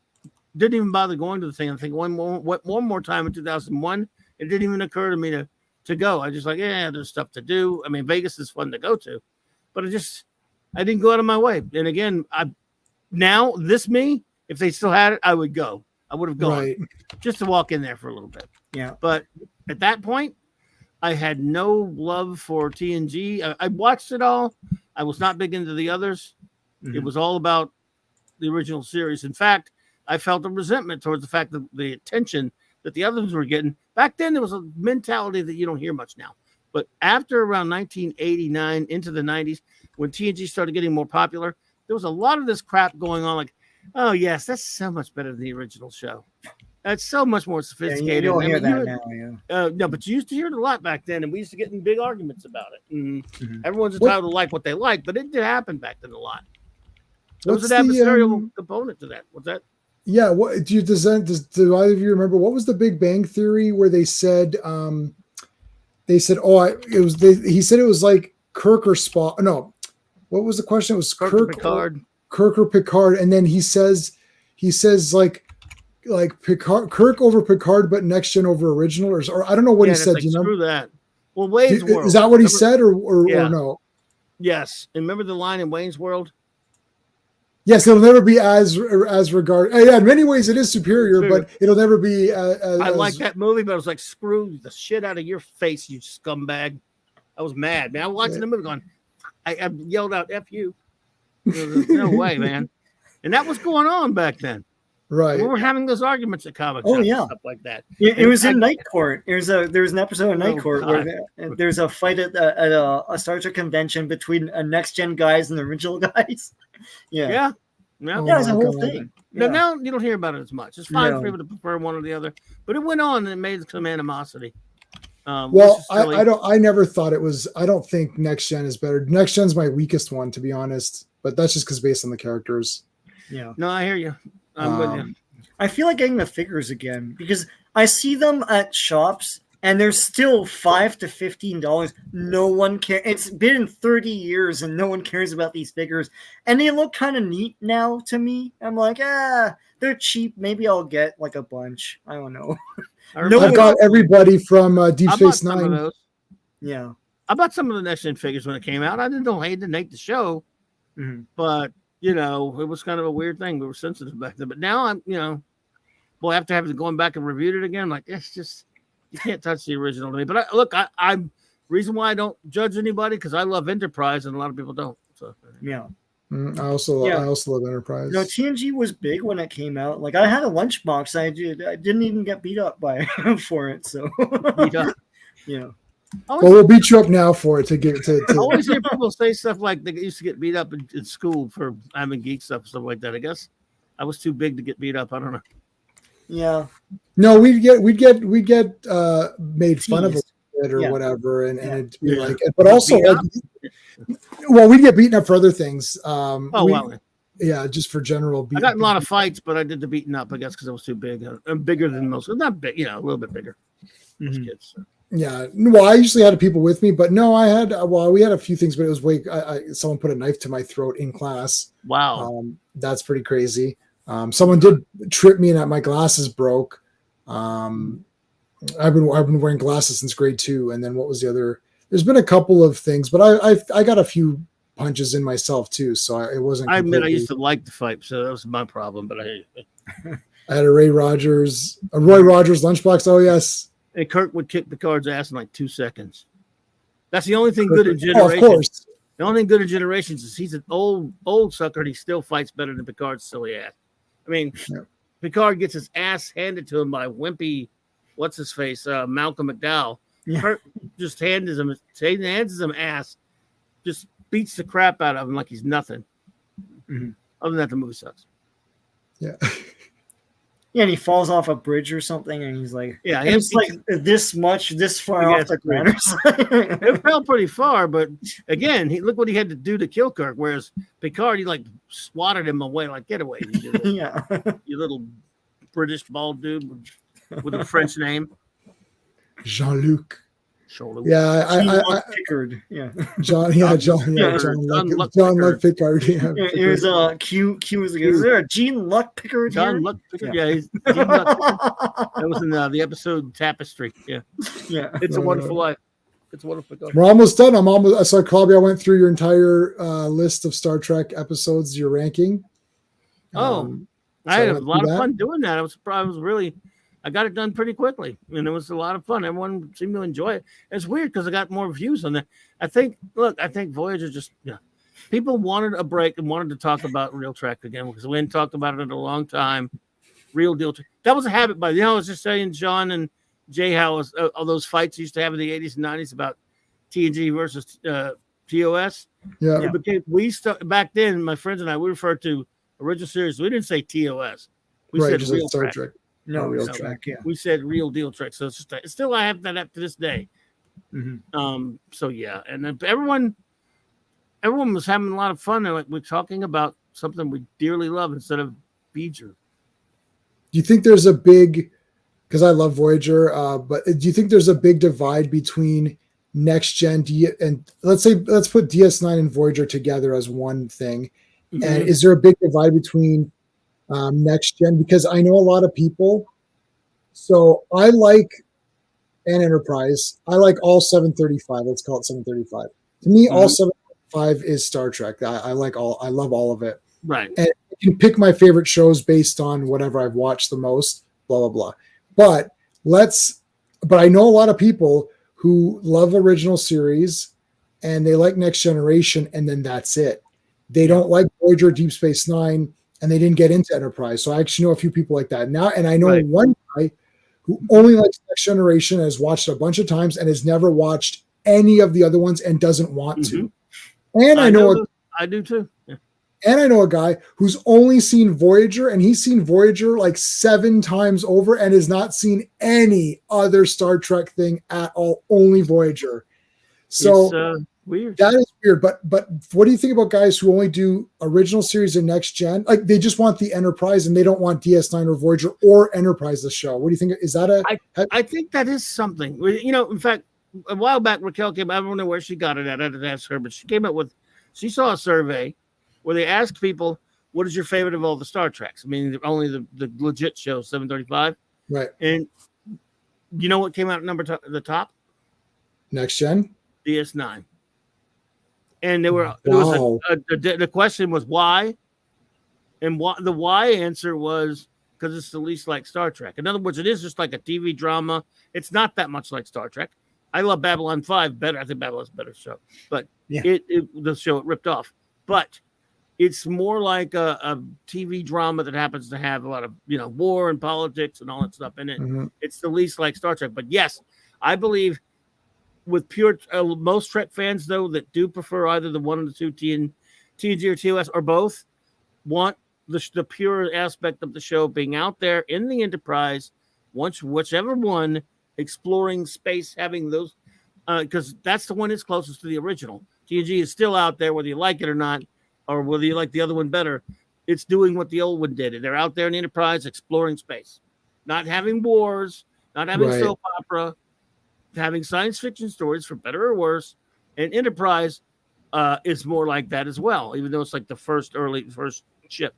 didn't even bother going to the thing. I think one more time in 2001. It didn't even occur to me to go. I just like, there's stuff to do. I mean, Vegas is fun to go to. But I didn't go out of my way. And again, if they still had it, I would go. I would have gone just to walk in there for a little bit. Yeah. But at that point, I had no love for TNG. I watched it all. I was not big into the others. It was all about the original series. In fact, I felt a resentment towards the fact that the attention that the others were getting. Back then, there was a mentality that you don't hear much now. But after around 1989 into the 90s, when TNG started getting more popular, there was a lot of this crap going on like, oh, yes, that's so much better than the original show. That's so much more sophisticated. You don't hear that now, no, but you used to hear it a lot back then, and we used to get in big arguments about it. And everyone's entitled to like what they like, but it did happen back then a lot. There was an adversarial component to that. What's that? Yeah, what do either of you remember what was the Big Bang Theory where he said he said it was like Kirk or Spock. No, what was the question? It was Kirk or Picard. Kirk or Picard, and then he says like Picard, Kirk over Picard, but next gen over original, or I don't know what he said. Like, screw that. Well, Wayne's World. Is that what he said, or no? Yes. And remember the line in Wayne's World? Yes, it'll never be as regard. Yeah, in many ways it is superior, but it'll never be. I like that movie, but I was like, screw the shit out of your face, you scumbag. I was mad, man. I was watching the movie going, I yelled out, F you. There's no way, man. And that was going on back then. Right. We were having those arguments at comic shops and stuff like that. It was in Night Court. There was an episode of Night Court where there's a fight at a Star Trek convention between next gen guys and the original guys. Yeah. Yeah, Oh Yeah, it's a my whole God. thing. But Yeah. now you don't hear about it as much. It's fine No. for people to prefer one or the other, but it went on and it made some animosity. Which Well, is silly. I never thought it was. I don't think next gen is better. Next gen's my weakest one, to be honest. But that's just because based on the characters. Yeah. No, I hear you. I'm with you. I feel like getting the figures again because I see them at shops and they're still $5 to $15. No one cares. It's been 30 years and no one cares about these figures, and they look kind of neat now to me. I'm like, they're cheap. Maybe I'll get like a bunch. I don't know. I've got everybody from Deep Space Some of Nine. those. Yeah. I bought some of the next gen figures when it came out. I didn't hate the show, but it was kind of a weird thing. We were sensitive back then, but now I'm, after having going back and reviewed it again, I'm like, it's just you can't touch the original to me. But I'm reason why I don't judge anybody because I love Enterprise and a lot of people don't. So yeah. I also love Enterprise. No, TNG was big when it came out. Like I had a lunchbox. I didn't even get beat up by for it. So beat up. Yeah. Well, we'll beat you up now for it to get to. I always hear people say stuff like they used to get beat up in school for having geek stuff like that. I guess I was too big to get beat up. I don't know. Yeah. No, we'd get made fun of it or whatever, and it'd be like, but also well, we'd get beaten up for other things. Yeah, just for general. I got in a lot of fights, but I did the beating up, I guess, because I was too big. I'm bigger than most. Not big, a little bit bigger. Most kids. So. Yeah. Well, I usually had people with me, but no, we had a few things, but it was someone put a knife to my throat in class. Wow. That's pretty crazy. Someone did trip me and my glasses broke. I've been wearing glasses since grade 2. And then what was the other? There's been a couple of things, but I got a few punches in myself too. So it wasn't. I admit I used to like to fight, so that was my problem. But I had a Roy Rogers lunchbox. Oh yes. And Kirk would kick Picard's ass in like 2 seconds. That's the only thing good in Generations. Oh, of course. The only thing good in Generations is he's an old sucker and he still fights better than Picard's silly ass. I mean, Picard gets his ass handed to him by wimpy, what's his face, Malcolm McDowell. Yeah. Kirk just hands him ass, just beats the crap out of him like he's nothing. Mm-hmm. Other than that, the movie sucks. Yeah. Yeah, and he falls off a bridge or something, and he's like, it's like this far off the ground. It fell pretty far, but again, look what he had to do to kill Kirk. Whereas Picard, he like swatted him away, like get away, you little British bald dude with a French name, Jean-Luc. Yeah, I Pickard. Yeah, John Luck Pickard. Yeah, it was Q was like, is there a Gene Luck Pickard? John Luck Pickard. Yeah, he's Gene Luck Pickard. That was in the episode Tapestry. Yeah. It's a Wonderful Life. It's a Wonderful Life. We're almost done. I saw Clobberin. I went through your entire list of Star Trek episodes. Your ranking. I had a lot of fun doing that. I got it done pretty quickly, and it was a lot of fun. Everyone seemed to enjoy it. It's weird because I got more views on that. I think Voyager just, people wanted a break and wanted to talk about Real Trek again because we hadn't talked about it in a long time. Real deal. That was a habit by, I was just saying, John and Jay, how all those fights used to have in the 80s and 90s about TNG versus TOS. Yeah. It became, back then, my friends and I, we referred to original series. We didn't say TOS. We said Real Star Trek. No, Real Trek. Yeah, we said Real Deal Trek. So it's just still I have that up to this day. Mm-hmm. So yeah, and then everyone was having a lot of fun. They're like, we're talking about something we dearly love instead of Beeger. Do you think there's a big? Because I love Voyager, but do you think there's a big divide between next gen and let's put DS9 and Voyager together as one thing? Mm-hmm. And is there a big divide between next gen? Because I know a lot of people. So I like an Enterprise. I like all 735. Let's call it 735. To me, all 735 is Star Trek. I love all of it. Right. And I can pick my favorite shows based on whatever I've watched the most. Blah blah blah. But I know a lot of people who love original series and they like Next Generation, and then that's it. They don't like Voyager, Deep Space Nine, and they didn't get into Enterprise. So I actually know a few people like that now. And I know one guy who only likes Next Generation, has watched a bunch of times and has never watched any of the other ones and doesn't want to. And I do too. Yeah. And I know a guy who's only seen Voyager, and he's seen Voyager like 7 times over and has not seen any other Star Trek thing at all, only Voyager. So it's weird. That is weird. But what do you think about guys who only do original series and next gen? Like they just want the Enterprise and they don't want DS9 or Voyager or Enterprise the show. What do you think? Is that I think that is something. You know, in fact, a while back, Raquel came. I don't know where she got it at. I didn't ask her, but she came up with. She saw a survey where they asked people, "What is your favorite of all the Star Treks?" I mean, only the legit show, 735. Right. And you know what came out at the top? Next gen. DS9. And there were the question was why, and the why answer was because it's the least like Star Trek. In other words, it is just like a TV drama. It's not that much like Star Trek. I love Babylon 5 better. I think Babylon's a better show, but the show it ripped off. But it's more like a TV drama that happens to have a lot of war and politics and all that stuff in it. Mm-hmm. It's the least like Star Trek. But yes, I believe. With pure most Trek fans, though, that do prefer either the 1 or the 2 TNG or TOS or both, want the pure aspect of the show being out there in the Enterprise, whichever one, exploring space, having those, because that's the one that's closest to the original. TNG is still out there, whether you like it or not, or whether you like the other one better. It's doing what the old one did. They're out there in the Enterprise exploring space, not having wars, not having soap opera. Having science fiction stories for better or worse, and Enterprise is more like that as well, even though it's like the first ship.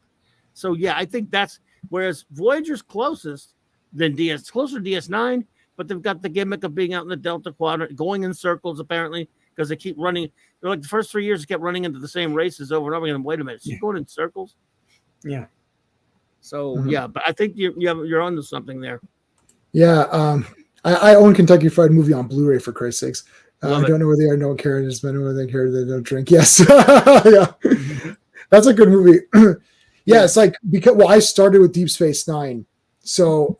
So yeah, I think that's whereas Voyager's closer to DS9, but they've got the gimmick of being out in the Delta Quadrant, going in circles apparently because they keep running. They're like the first 3 years they kept running into the same races over and over again. Wait a minute, she's going in circles. Yeah. So yeah, but I think you're onto something there. Yeah. I own Kentucky Fried Movie on Blu-ray for Christ's sakes. I don't know where they are. No one cares. But where they care, they don't drink. Yes. Yeah. That's a good movie. Yeah. It's like, I started with Deep Space Nine. So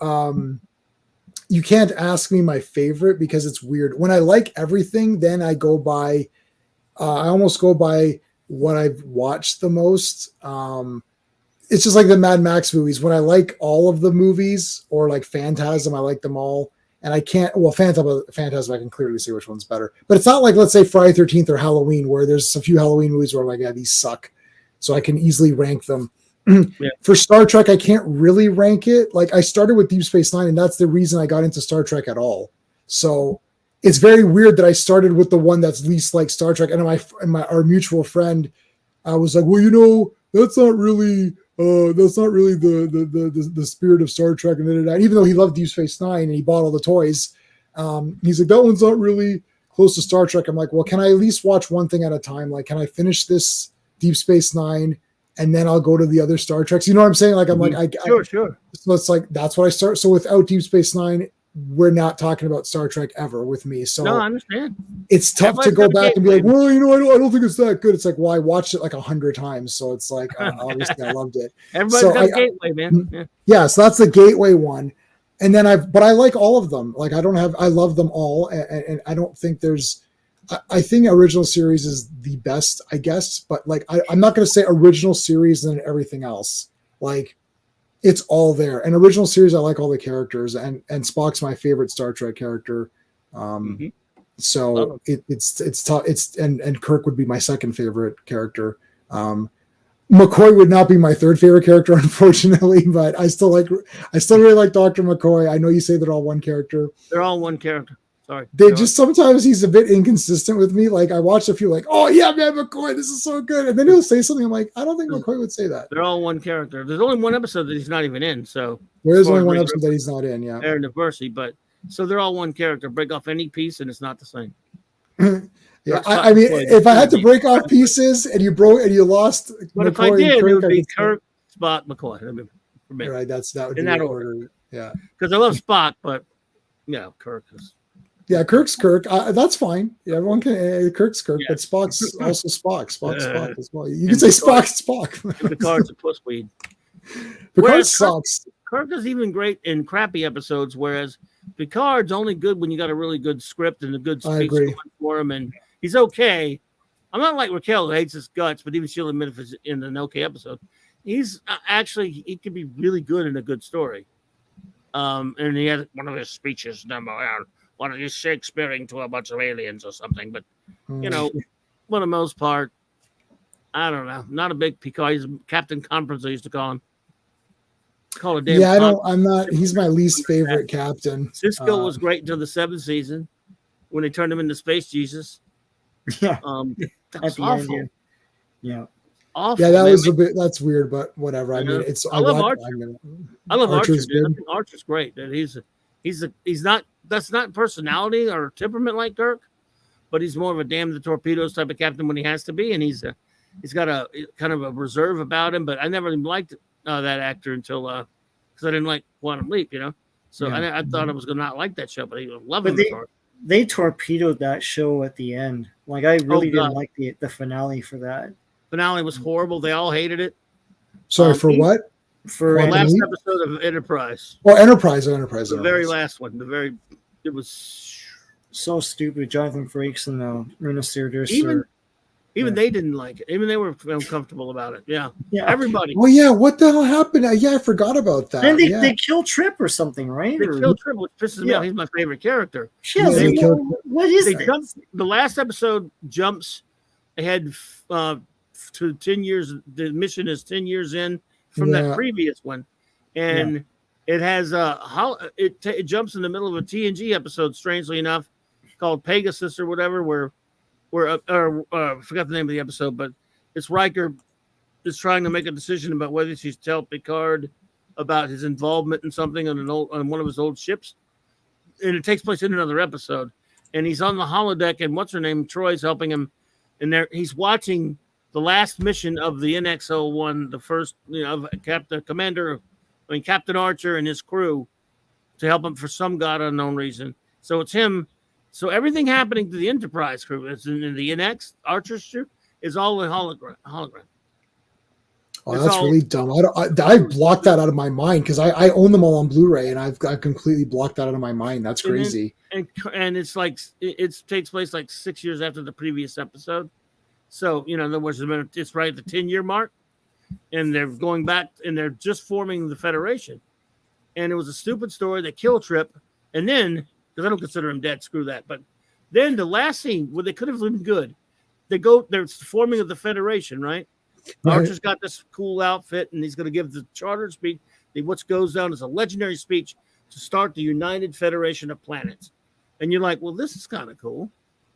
you can't ask me my favorite because it's weird. When I like everything, then I go by, I almost go by what I've watched the most. It's just like the Mad Max movies. When I like all of the movies or like Phantasm, I like them all. And I can't, Phantasm, I can clearly see which one's better. But it's not like, let's say, Friday 13th or Halloween, where there's a few Halloween movies where I'm like, yeah, these suck. So I can easily rank them. For Star Trek, I can't really rank it. Like, I started with Deep Space Nine, and that's the reason I got into Star Trek at all. So it's very weird that I started with the one that's least like Star Trek. And our mutual friend was like, well, that's not really the spirit of Star Trek. And even though he loved Deep Space Nine and he bought all the toys, he's like, that one's not really close to Star Trek. I'm like, well, can I at least watch one thing at a time? Like, can I finish this Deep Space Nine and then I'll go to the other Star Treks? You know what I'm saying? Like, I'm like, sure. So it's like, that's what I start. So without Deep Space Nine, we're not talking about Star Trek ever with me. So no, I understand. It's tough to go back and be like, well, I don't think it's that good. It's like, well, I watched it like 100 times. So it's like, obviously I loved it. Everybody's got a gateway, man. Yeah. So that's the gateway one. And then but I like all of them. Like I love them all. And I don't think I think original series is the best, I guess. But like, I'm not going to say original series and everything else. Like, it's all there. And original series, I like all the characters, and Spock's my favorite Star Trek character. So it's tough. And Kirk would be my second favorite character. McCoy would not be my third favorite character, unfortunately, but I still really like Dr. McCoy. I know you say they're all one character. They're all one character. Sorry. Sometimes he's a bit inconsistent with me. Like I watched a few like, oh yeah, man, McCoy, this is so good. And then he'll say something. I'm like, I don't think McCoy would say that. They're all one character. There's only one episode that he's not even in. So there's only one episode that he's not in. Yeah. Aaron Diversity, but so they're all one character. Break off any piece and it's not the same. Yeah. I mean, if I had to break off pieces and you lost, but if I did, it would be Kirk, Spock, McCoy. Right. That would in be that order. Yeah. Because I love Spock, but Kirk is. Yeah, Kirk's Kirk. That's fine. Yeah, everyone can. Kirk's Kirk, but Spock's also Spock. Spock's Spock as well. You can say Spock's Spock. Picard's a pussweed. Picard sucks. Kirk is even great in crappy episodes, whereas Picard's only good when you got a really good script and a good speech going for him, and he's okay. I'm not like Raquel who hates his guts, but even she'll admit if it's in an okay episode, he's actually he can be really good in a good story. And he had one of his speeches, one of his Shakespeareing to a bunch of aliens or something. But you know, for the most part, I don't know. Not a big Picard. He's Captain Conference. I used to call him. Call it damn. Yeah, I don't. I'm not. He's my least favorite captain. Cisco was great until the 7th season when they turned him into Space Jesus. Yeah. That was awful. Yeah. Awful. Yeah, that was a bit. That's weird, but whatever. I mean, it's. I love Archer. I love Archer. Archer's good. I think Archer's great. That he's not. That's not personality or temperament like Kirk, but he's more of a damn the torpedoes type of captain when he has to be, and he's got a kind of a reserve about him. But I never even liked that actor until because I didn't like Quantum Leap, you know. So I thought I was gonna not like that show, but I love him. They torpedoed that show at the end. Like I really didn't like the finale for that. Finale was horrible. They all hated it. Sorry for what? For the last episode of Enterprise. Oh, Enterprise. The very last one. It was so stupid. Jonathan Frakes and Rena Sirtis. Even they didn't like it. Even they were uncomfortable about it. Yeah. Everybody. Oh yeah, what the hell happened? Yeah, I forgot about that. And they kill Trip or something, right? They kill Trip, which pisses me off. He's my favorite character. Yeah, what is it? The last episode jumps ahead to 10 years. The mission is 10 years in from that previous one, and it has it jumps in the middle of a TNG episode. Strangely enough, called Pegasus or whatever, where I forgot the name of the episode, but it's Riker is trying to make a decision about whether she's tell Picard about his involvement in something on one of his old ships, and it takes place in another episode. And he's on the holodeck, and what's her name? Troy's helping him, and he's watching the last mission of the NX-01, the first, of Captain Archer and his crew, to help him for some god unknown reason. So it's him. So everything happening to the Enterprise crew, is in the NX Archer's ship, is all a hologram. Oh, that's really dumb. I blocked that out of my mind because I own them all on Blu-ray, and I've completely blocked that out of my mind. That's crazy. And it's like it takes place like 6 years after the previous episode. So in other words, it's right at the 10-year mark, and they're going back and they're just forming the Federation. And it was a stupid story. They kill Trip, and then, because I don't consider him dead, screw that. But then the last scene where they could have been good, they're forming of the Federation, right? Archer's got this cool outfit, and he's going to give the charter speech. What goes down as a legendary speech to start the United Federation of Planets. And you're like, well, this is kind of cool.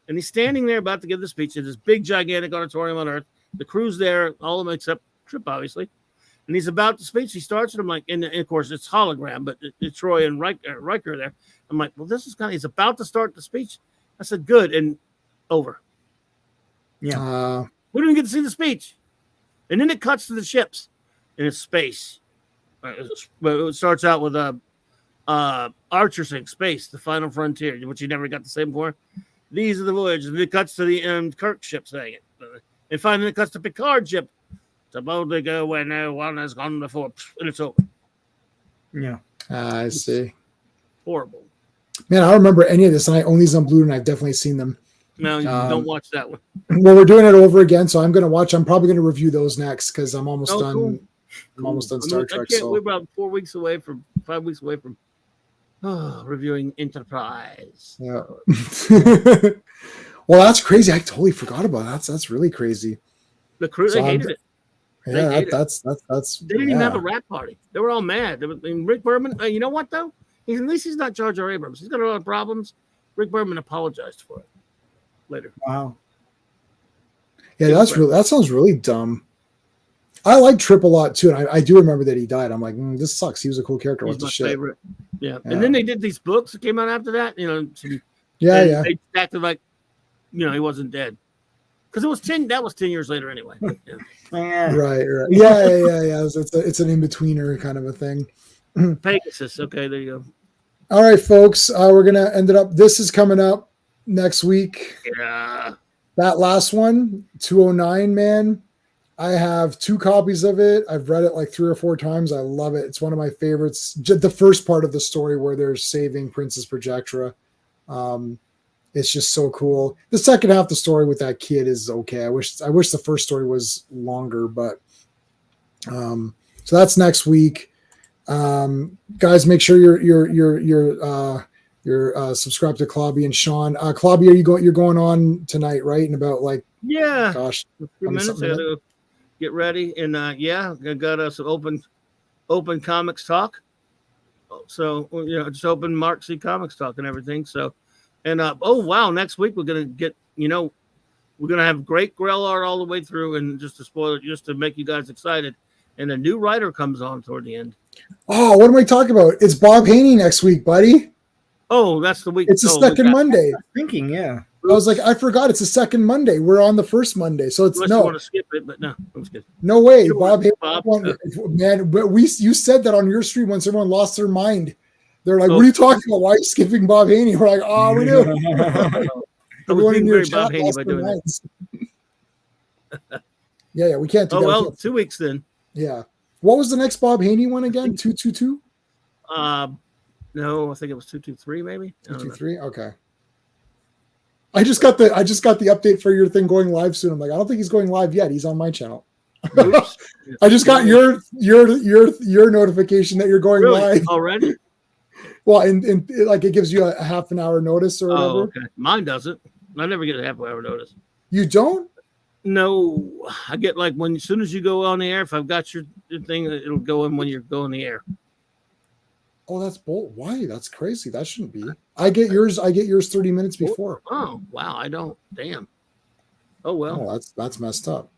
And he's standing there about to give the speech in this big, gigantic auditorium on Earth. The crew's there, all of them except Trip, obviously. And he's about to speech. He starts, and I'm like, and of course, it's hologram, but it's Troy and Riker there. I'm like, well, this is he's about to start the speech. I said, good, and over. Yeah. We didn't get to see the speech. And then it cuts to the ships, and it's space. But it starts out with Archer saying, space, the final frontier, which you never got to say before. These are the voyages. And it cuts to the Kirk ship saying it. And finally it cuts to Picard ship. To boldly go where no one has gone before. And it's over. Yeah. I see. Horrible. Man, I don't remember any of this, and I own these on Blu-ray, and I've definitely seen them. No, you don't watch that one. Well, we're doing it over again, so I'm going to watch. I'm probably going to review those next because I'm almost done. Cool. I'm almost done Star Trek. So we're about 5 weeks away from reviewing Enterprise. Yeah. Well, that's crazy. I totally forgot about that. That's really crazy. The crew, they hated it. Yeah, that's. They didn't even have a rap party. They were all mad. Rick Berman. You know what though? At least he's not Jar Jar Abrams. He's got a lot of problems. Rick Berman apologized for it later. Wow. Yeah, that sounds really dumb. I like Trip a lot too, and I do remember that he died. I'm like, this sucks. He was a cool character. He's my favorite. Yeah. And then they did these books that came out after that. They acted like, he wasn't dead. Because it was 10. That was 10 years later anyway. Yeah. Right. Yeah. It's an in-betweener kind of a thing. Pegasus. Okay, there you go. All right, folks. We're gonna end it up. This is coming up next week. Yeah. That last one, 209, man. I have 2 copies of it. I've read it like 3 or 4 times. I love it. It's one of my favorites. The first part of the story where they're saving Princess Projectra. it's just so cool. The second half of the story with that kid is okay. I wish the first story was longer, but so that's next week. Guys, make sure you're subscribed to Clobby and Sean. Clobby, you're going on tonight, right? In about like gosh, a few minutes. I gotta go get ready, and I got us an open comics talk. So just open Mark C Comics talk and everything. So, and next week we're gonna get we're gonna have great grill art all the way through, and just to spoil it, just to make you guys excited. And a new writer comes on toward the end. Oh, what am I talking about? It's Bob Haney next week, buddy. Oh, that's the week. It's the second Monday. Thinking, yeah. I was like, I forgot. It's the second Monday. We're on the first Monday, so it's Unless you want to skip it, but no, I'm just kidding. No way, Sure, Bob. Bob. Man, but you said that on your stream once everyone lost their mind. They're like, "What are you talking about? Why are you skipping Bob Haney?" We're like, "Oh, we do." I was being very Bob Haney by doing that. Yeah, we can't do that. Oh well, 2 weeks then. Yeah. What was the next Bob Haney one again? 222? No, I think it was 223, maybe. 223. Okay. I just got the update for your thing going live soon. I'm like, I don't think he's going live yet. He's on my channel. I just got your notification that you're going live already. Well, and like it gives you a half an hour notice or whatever. Oh, okay. Mine doesn't. I never get a half hour notice. You don't? No, I get like as soon as you go on the air. If I've got your thing, it'll go in when you're going the air. Oh, that's bold. Why? That's crazy. That shouldn't be. I get yours 30 minutes before. Oh, wow. I don't. Damn. Oh well. Oh, that's messed up.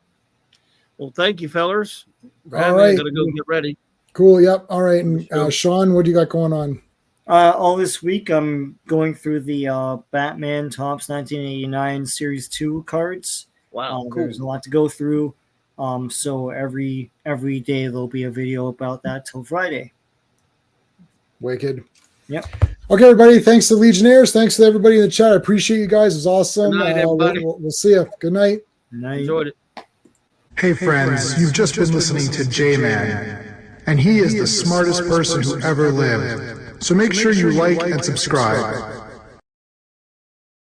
Well, thank you, fellers. All right. I'm gonna go get ready. Cool. Yep. All right. And Sean, what do you got going on? All this week, I'm going through the Batman Topps 1989 Series 2 cards. Wow, cool. There's a lot to go through. So every day there'll be a video about that till Friday. Wicked. Yep. Okay, everybody. Thanks to Legionnaires. Thanks to everybody in the chat. I appreciate you guys. It was awesome. Good night, everybody. We'll see you. Good night. Enjoyed it. Hey friends, you've just been listening to J-Man, and he is the smartest person who ever lived. So make sure you like and subscribe.